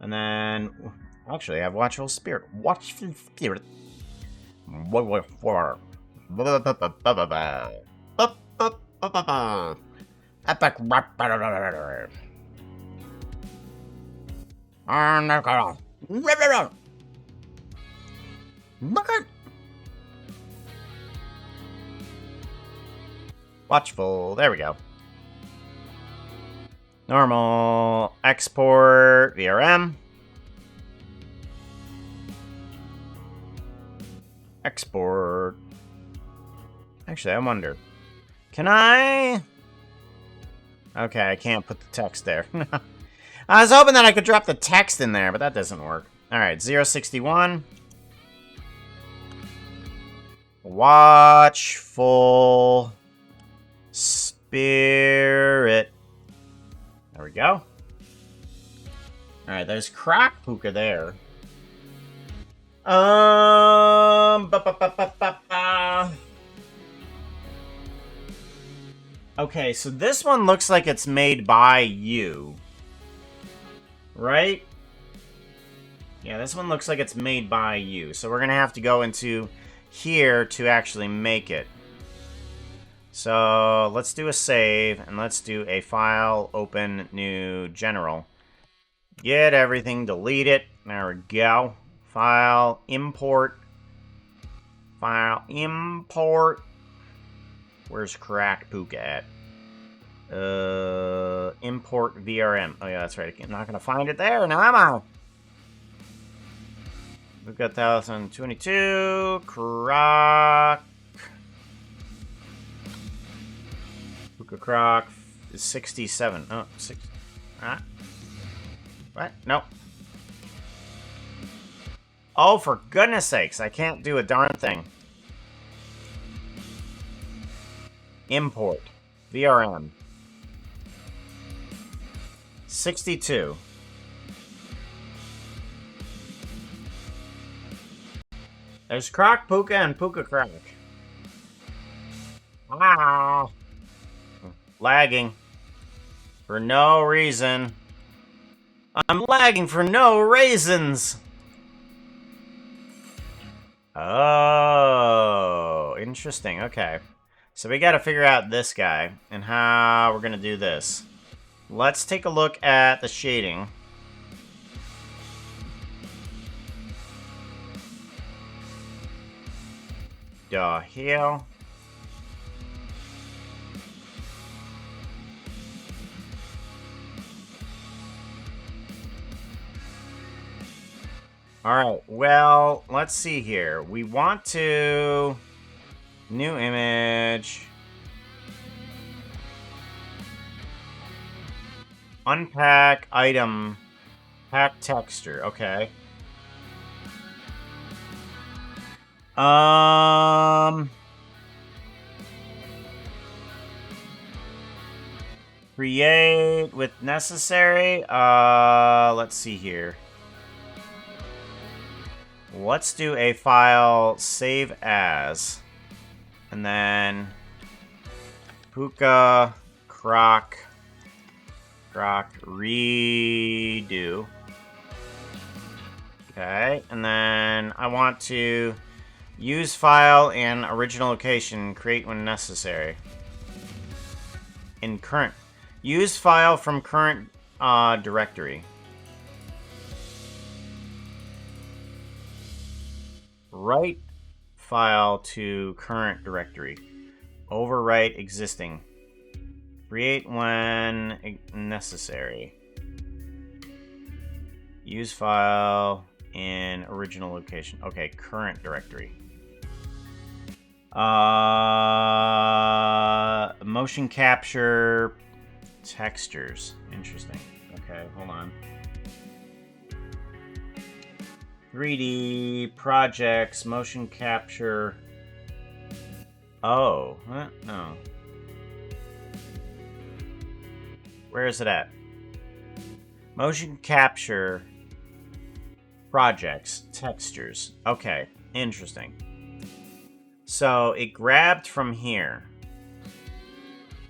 And then, actually, I have Watchful Spirit. Watchful Spirit. Epic rap. Watchful. There we go. Normal. Export. VRM. Export. Actually, I wonder. Can I... Okay, I can't put the text there. I was hoping that I could drop the text in there, but that doesn't work. Alright, 061. Watchful Spirit. There we go. Alright, there's Croc Puka there. Okay, so this one looks like it's made by you. Right? Yeah, this one looks like it's made by you. So we're going to have to go into here to actually make it. So let's do a save, and let's do a file, open, new, general. Get everything, delete it. There we go. File, import. File, import. Where's Crack Puka at? Import VRM. Oh yeah, that's right. I'm not gonna find it there. Now am I? We've got 1022. Croc. Puka Croc is 67. Oh, 6. What? Nope. Oh, for goodness sakes, I can't do a darn thing. Import. VRM. 62. There's Croc Puka and Puka Croc. Ah! Lagging. For no reason. I'm lagging for no reasons! Oh, interesting. Okay. So we gotta figure out this guy and how we're gonna do this. Let's take a look at the shading. The hell? Alright, well, let's see here. We want to... New image. Unpack item. Pack texture. Okay. Create with necessary. Let's see here. Let's do a file save as. And then Puka croc redo. Okay, and then I want to use file in original location, create when necessary. In current. Use file from current directory. Write file to current directory. Overwrite existing. Create when necessary. Use file in original location. Okay, current directory. Motion capture textures. Interesting. Okay, hold on. 3D projects, motion capture. Oh, what? No. Where is it at? Motion capture projects, textures. Okay, interesting. So it grabbed from here.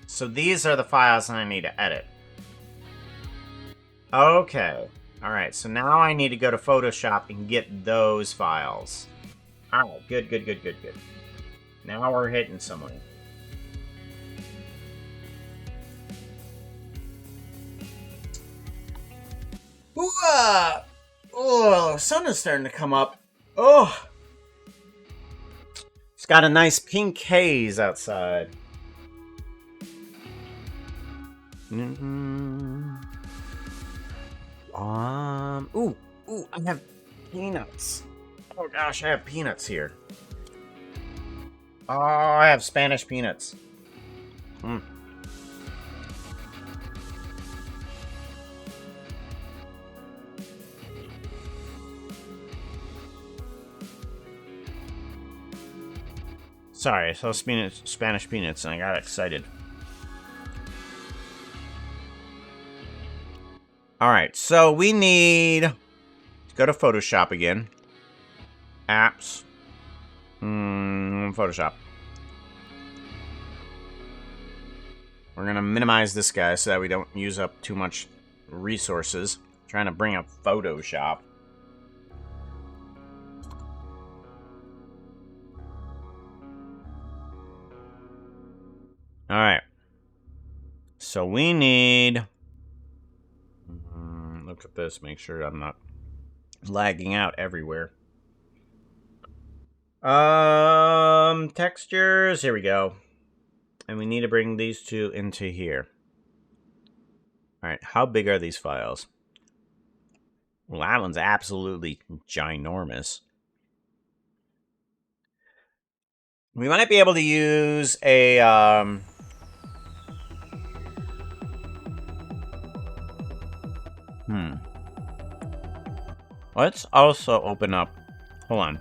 So these are the files that I need to edit. Okay. Alright, so now I need to go to Photoshop and get those files. Alright, good. Now we're hitting someone. Ooh, oh, sun is starting to come up. Oh! It's got a nice pink haze outside. Ooh, I have peanuts. Oh gosh, I have peanuts here. Oh, I have Spanish peanuts. Sorry, I saw Spanish peanuts and I got excited. Alright, so we need to go to Photoshop again. Apps. Photoshop. We're going to minimize this guy so that we don't use up too much resources. Trying to bring up Photoshop. Alright. So we need... look at this, make sure I'm not lagging out everywhere. Textures, here we go. And we need to bring these two into here. Alright, how big are these files? Well, that one's absolutely ginormous. We might be able to use a, Let's also open up... Hold on.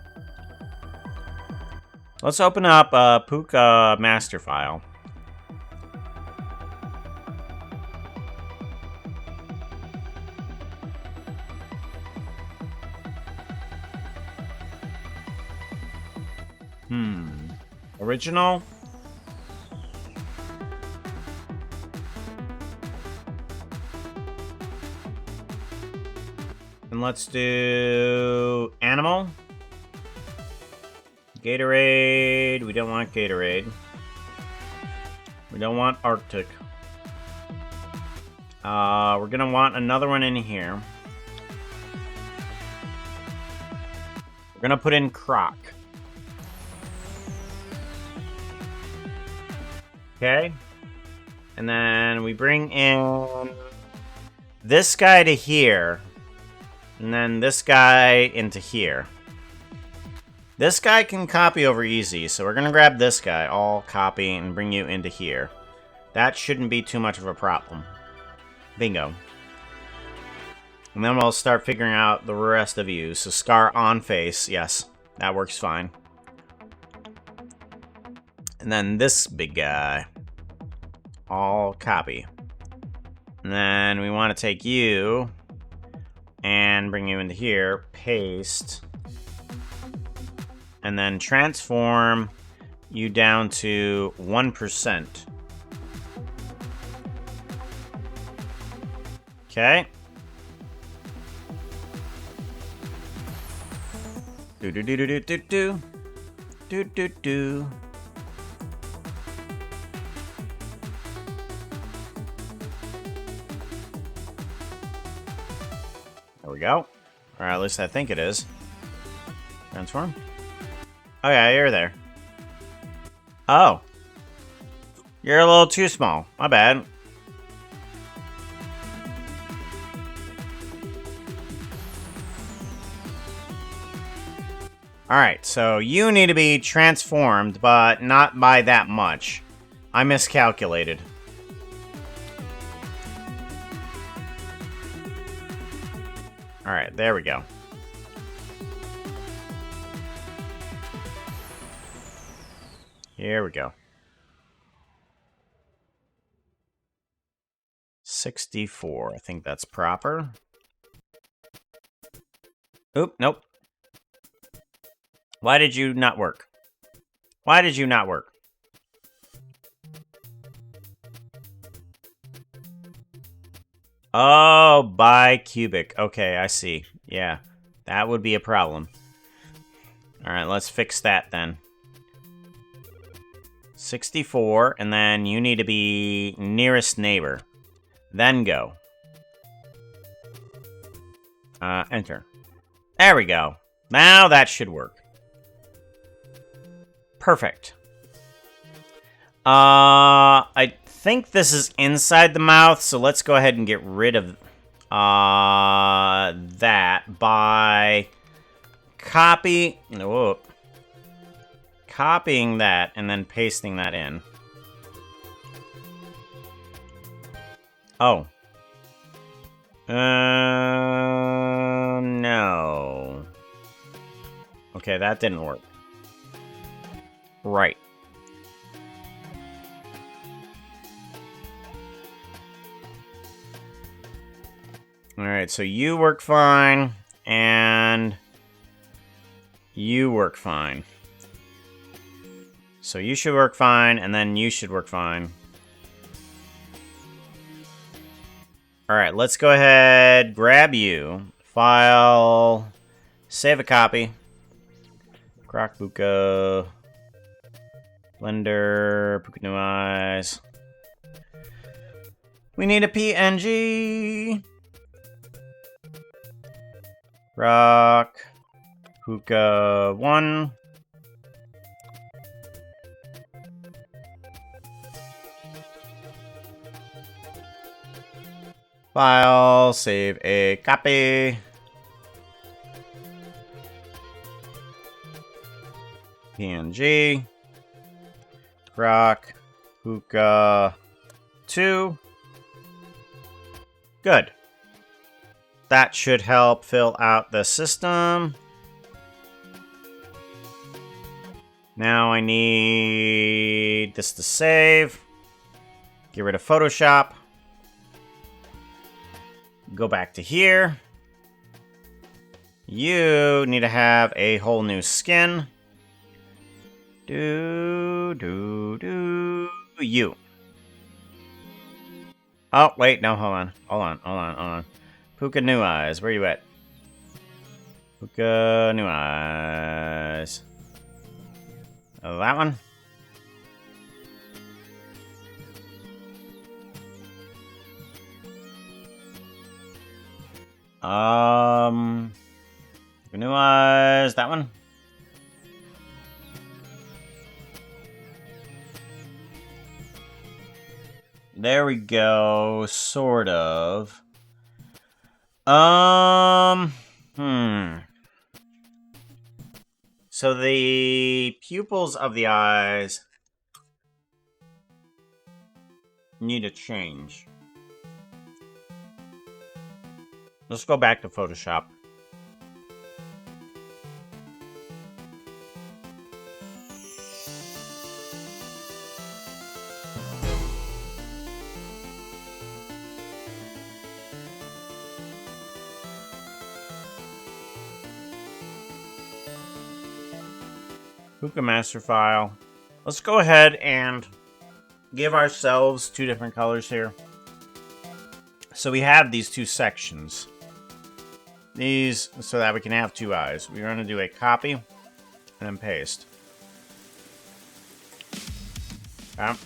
Let's open up a Puka master file. Original? And let's do animal. Gatorade. We don't want Gatorade. We don't want Arctic. We're gonna want another one in here. We're gonna put in Croc. Okay. And then we bring in this guy to here. And then this guy into here. This guy can copy over easy, so we're gonna grab this guy, all copy, and bring you into here. That shouldn't be too much of a problem. Bingo. And then we'll start figuring out the rest of you. So Scar on face, yes, that works fine. And then this big guy, all copy. And then we want to take you and bring you into here, paste, and then transform you down to 1%. Okay. Do do do do do do do do do do. There we go. Or at least I think it is. Transform. Oh yeah, you're there. Oh. You're a little too small. My bad. Alright, so you need to be transformed, but not by that much. I miscalculated. Alright, there we go. Here we go. 64, I think that's proper. Oop, nope. Why did you not work? Why did you not work? Oh, bicubic. Okay, I see. Yeah, that would be a problem. Alright, let's fix that then. 64, and then you need to be nearest neighbor. Then go. Enter. There we go. Now that should work. Perfect. I think this is inside the mouth, so let's go ahead and get rid of that by copying that and then pasting that in. Oh. No. Okay, that didn't work. Right. Alright, so you work fine, and you work fine. So you should work fine, and then you should work fine. Alright, let's go ahead, grab you, file, save a copy. Crocbuka, Blender, Puka New Eyes. We need a PNG. Rock, Puka 1. File, save a copy. PNG. Rock, Puka 2. Good. That should help fill out the system. Now I need this to save. Get rid of Photoshop. Go back to here. You need to have a whole new skin. You. Oh, wait, no, hold on. Puka New Eyes, where you at? Puka, new eyes. Oh, that one? New eyes, that one? There we go, sort of. So the pupils of the eyes need a change. Let's go back to Photoshop. Puka master file. Let's go ahead and give ourselves two different colors here. So we have these two sections. These, so that we can have two eyes. We're going to do a copy and then paste. Okay.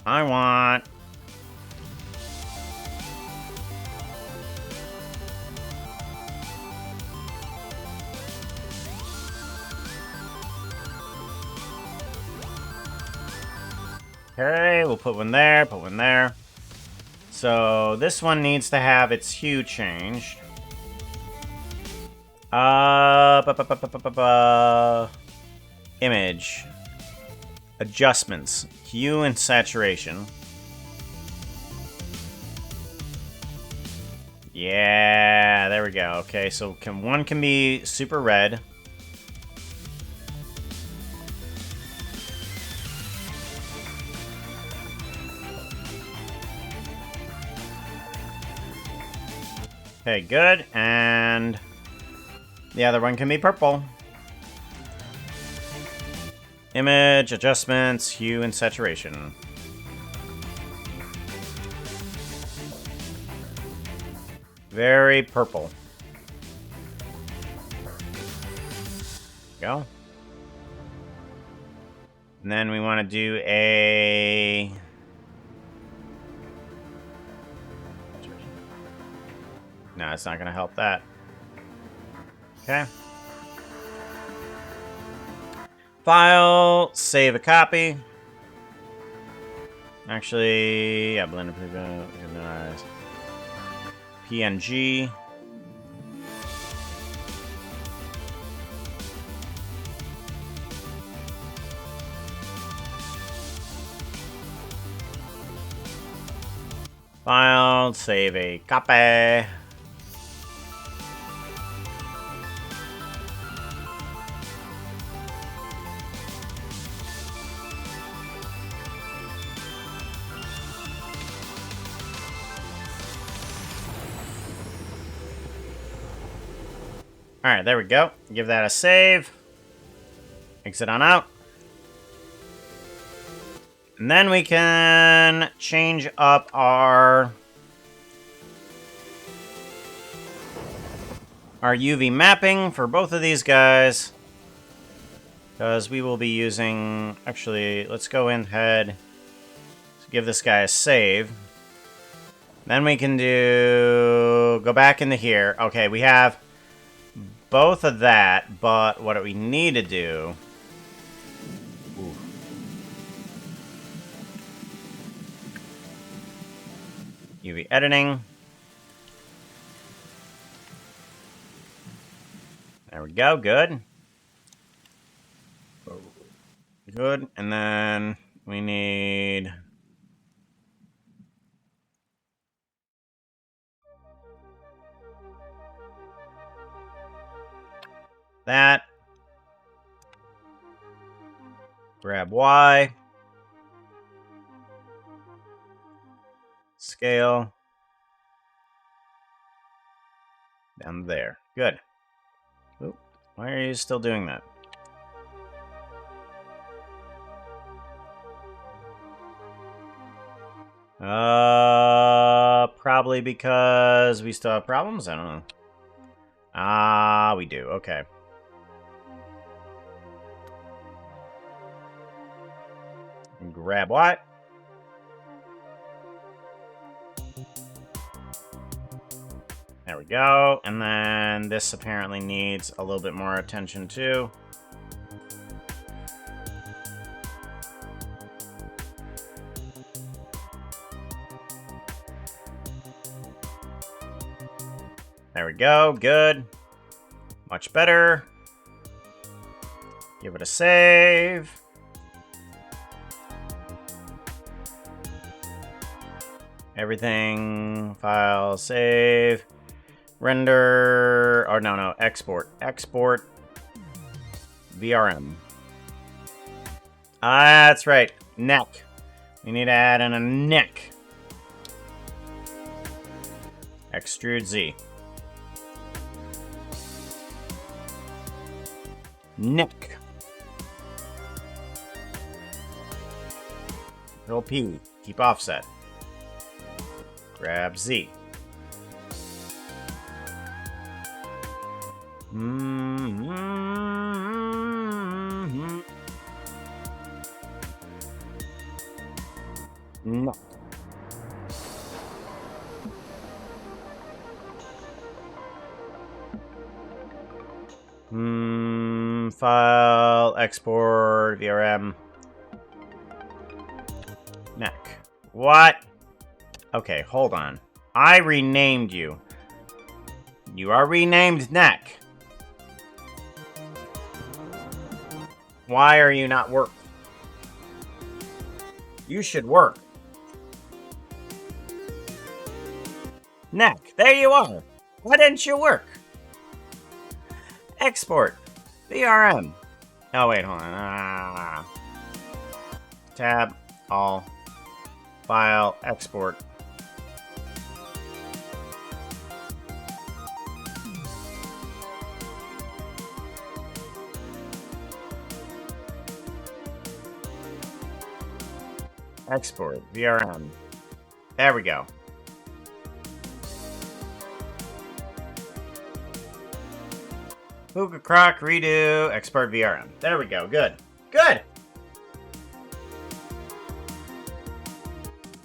I want okay, we'll put one there, put one there. So this one needs to have its hue changed. Image. Adjustments. Hue and saturation. Yeah, there we go. Okay, so one can be super red. Okay, good. And the other one can be purple. Image, adjustments, hue, and saturation. Very purple. Go. And then we want to do a... No, it's not going to help that. Okay. File, save a copy. Actually, yeah, Blender recognize. PNG. File, save a copy. Alright, there we go. Give that a save. Exit on out. And then we can change up our UV mapping for both of these guys. Because we will be using... Actually, let's go ahead. Give this guy a save. Then we can do... Go back into here. Okay, we have both of that, but what we need to do... Ooh. UV editing. There we go, good. Good, and then we need... that. Grab Y. Scale. Down there. Good. Oop. Why are you still doing that? Probably because we still have problems? I don't know. Ah, we do. Okay. Grab what? There we go. And then this apparently needs a little bit more attention too. There we go. Good. Much better. Give it a save. Everything. File. Save. Render. Or no. Export. Export. VRM. That's right. Neck. We need to add in a neck. Extrude Z. Neck. Control P. Keep offset. Grab Z. No. File, export, VRM. Neck. What? Okay, hold on. I renamed you. You are renamed Neck. Why are you not work? You should work. Neck, there you are. Why didn't you work? Export. VRM. Oh, wait, hold on. Tab. All. File. Export. Export. VRM. There we go. Hookah Croc, redo, export VRM. There we go. Good. Good!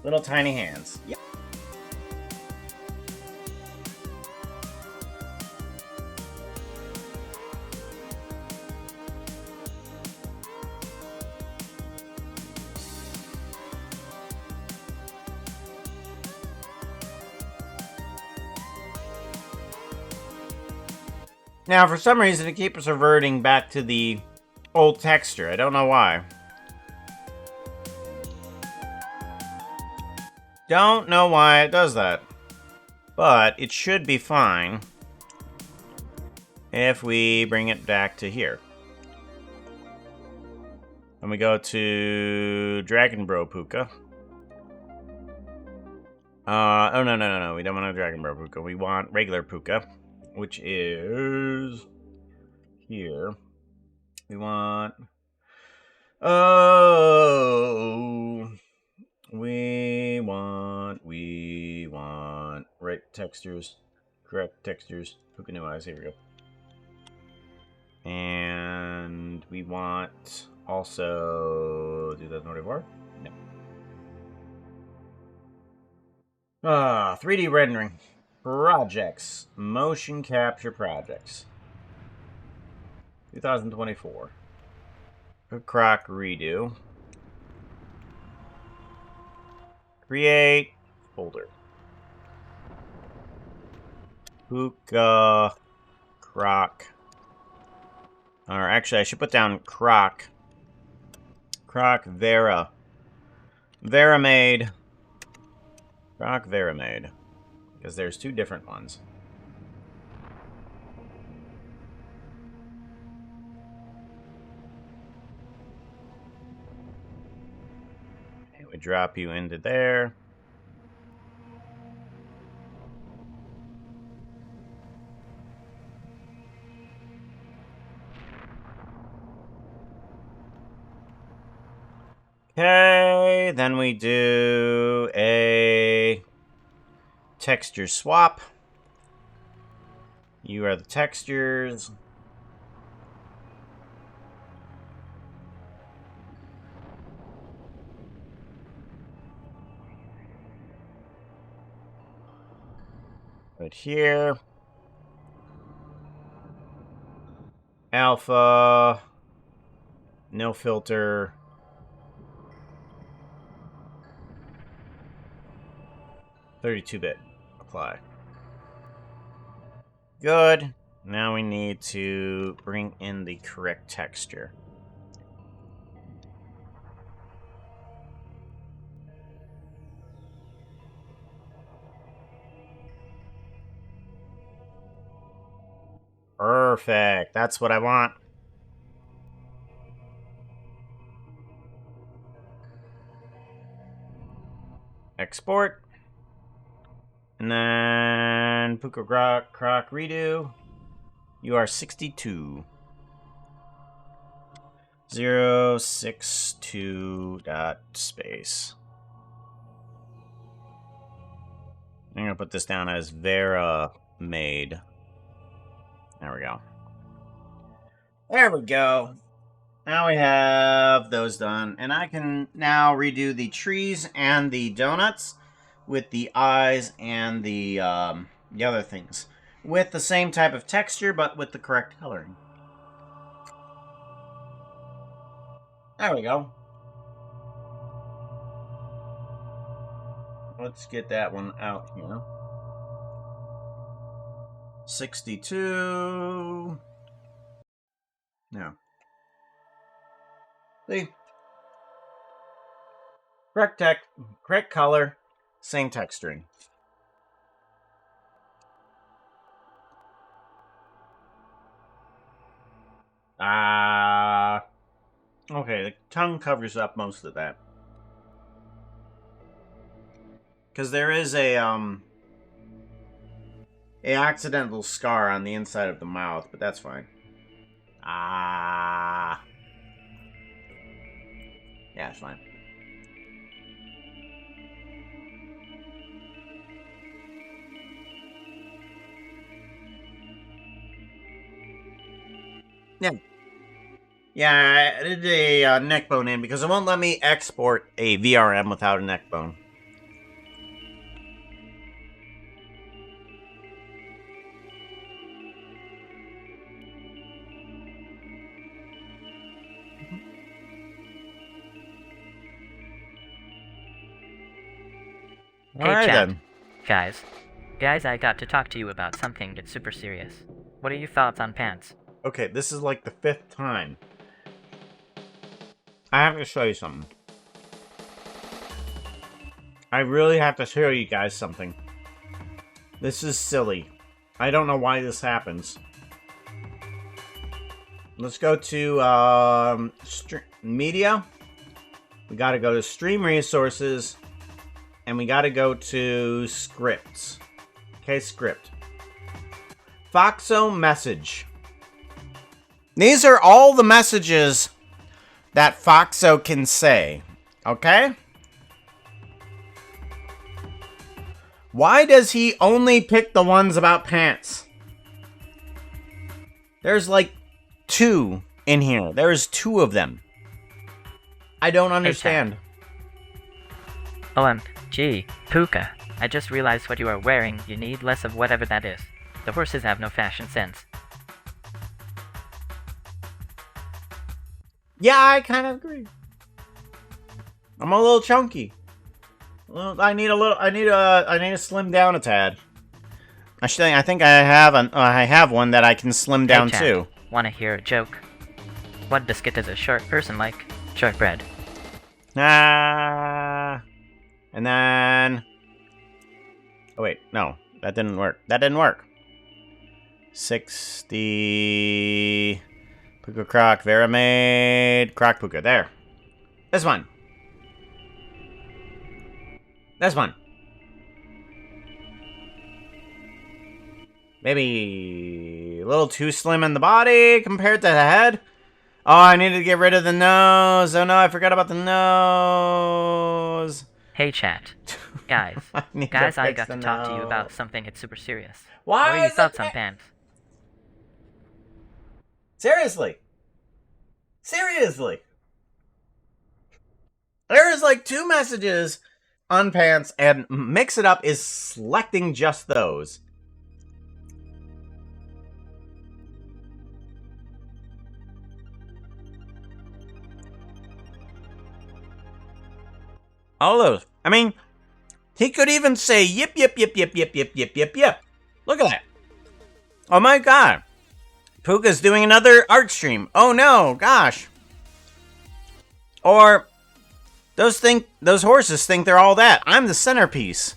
Little tiny hands. Yep. Now, for some reason, it keeps reverting back to the old texture. I don't know why. Don't know why it does that. But it should be fine if we bring it back to here. And we go to Dragon Bro Puka. Oh, no. We don't want a Dragon Bro Puka. We want regular Puka, which is here. We want... Oh... We want... Right textures. Correct textures. Puka new eyes. Here we go. And we want also 2024? No. 3D rendering. Projects. Motion capture projects. 2024. Croc redo. Create folder. Puka Croc. Or actually, I should put down Croc. Croc Vera. Veramade. Croc Veramade. Because there's two different ones. Okay, we drop you into there. Okay. Okay, then we do a texture swap. You are the textures. Right here. Alpha. No filter. (32-bit). Apply. Good. Now we need to bring in the correct texture. Perfect. That's what I want. Export. And then Puka Croc redo. You are 62. 062 dot space. I'm gonna put this down as Vera made. There we go. There we go. Now we have those done. And I can now redo the trees and the donuts with the eyes and the other things. With the same type of texture, but with the correct coloring. There we go. Let's get that one out here. 62. No. See? Correct color, same texturing. Okay, the tongue covers up most of that. Because there is a accidental scar on the inside of the mouth, but that's fine. Yeah, it's fine. Yeah. Yeah, I did a neck bone in because it won't let me export a VRM without a neck bone. Hey, Alright chat. then. Guys, I got to talk to you about something that's super serious. What are your thoughts on pants? Okay, this is like the 5th time. I have to show you something. I really have to show you guys something. This is silly. I don't know why this happens. Let's go to media. We gotta go to stream resources. And we gotta go to scripts. Okay, script. Foxo message. These are all the messages that Foxo can say. Okay? Why does he only pick the ones about pants? There's like 2 in here. There's 2 of them. I don't understand. OMG, Puka, I just realized what you are wearing. You need less of whatever that is. The horses have no fashion sense. Yeah, I kind of agree. I'm a little chunky. Well, I need to slim down a tad. Actually, I think I have one that I can slim down hey, too. Wanna hear a joke? What biscuit does a short person like? Shortbread. And then... Oh, wait. No. That didn't work. That didn't work. 60... Puka Croc. Vera made... Croc Puka. There. This one. This one. Maybe... a little too slim in the body compared to the head. Oh, I needed to get rid of the nose. Oh no, I forgot about the nose. Hey chat. Guys. I need Guys, to I fix got the to talk to you nose. about something that's super serious. Why What are your is it thoughts on that- pants? Seriously. Seriously. There's like 2 messages on pants, and Mix It Up is selecting just those. All those. I mean, he could even say yip, yip, yip, yip, yip, yip, yip, yip, yip. Look at that. Oh my god. Puka's doing another art stream. Oh no, gosh. Or those horses think they're all that. I'm the centerpiece.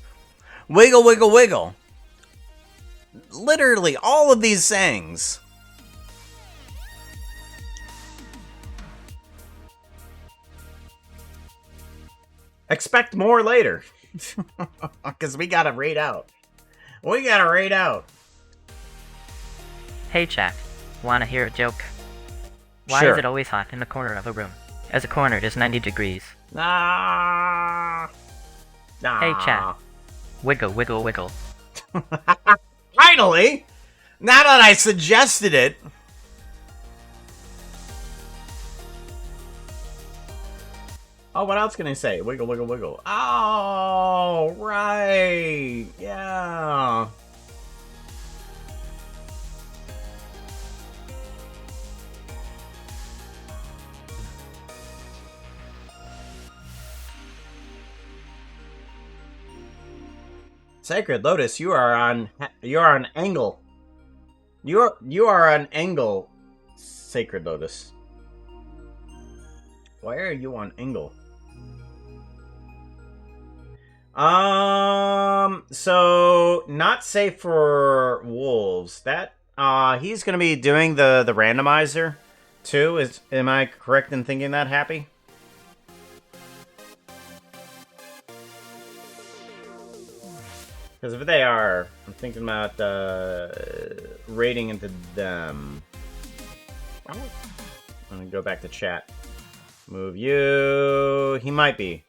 Wiggle, wiggle, wiggle. Literally all of these sayings. Expect more later. Because we gotta raid out. We gotta raid out. Hey chat. Wanna hear a joke? Why Sure. is it always hot in the corner of a room? As a corner is 90 degrees. Ah. Hey chat. Wiggle, wiggle, wiggle. Finally! Now that I suggested it. Oh, what else can I say? Wiggle, wiggle, wiggle. Oh, right. Yeah. Sacred Lotus, you are on angle. You are on angle, Sacred Lotus. Why are you on angle? So not safe for wolves. That he's gonna be doing the randomizer too. Am I correct in thinking that, Happy? Because if they are, I'm thinking about raiding into them. I'm gonna go back to chat. Move you. He might be.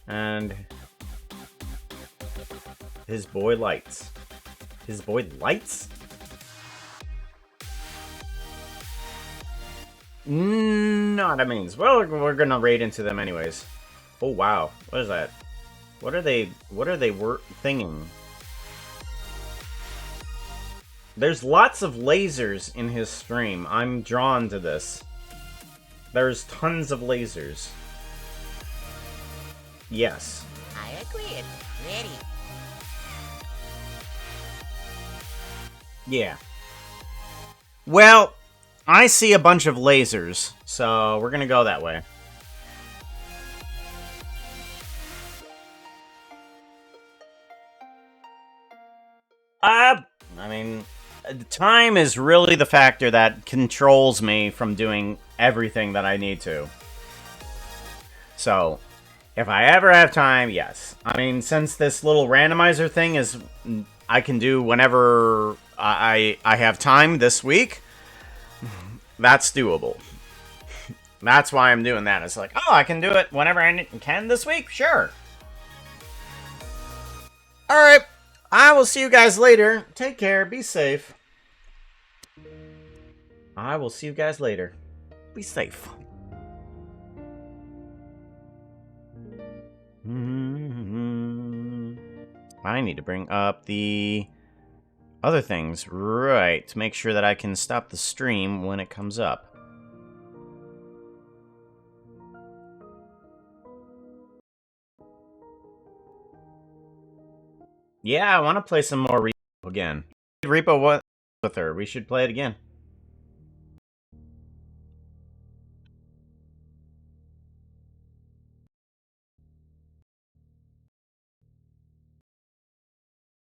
And his boy lights. His boy lights? No, what that means. Well, we're gonna raid into them anyways. Oh wow, what is that? What are they thinking? There's lots of lasers in his stream. I'm drawn to this. There's tons of lasers. Yes. I agree, it's pretty. Yeah. Well, I see a bunch of lasers, so we're gonna go that way. I mean, time is really the factor that controls me from doing everything that I need to. So, if I ever have time, yes. I mean, since this little randomizer thing is, I can do whenever I have time this week, that's doable. That's why I'm doing that. It's like, oh, I can do it whenever I can this week? Sure. Alright. I will see you guys later. Take care. Be safe. I will see you guys later. Be safe. I need to bring up the other things. Right. To make sure that I can stop the stream when it comes up. Yeah, I want to play some more Repo again. Repo what with her? We should play it again.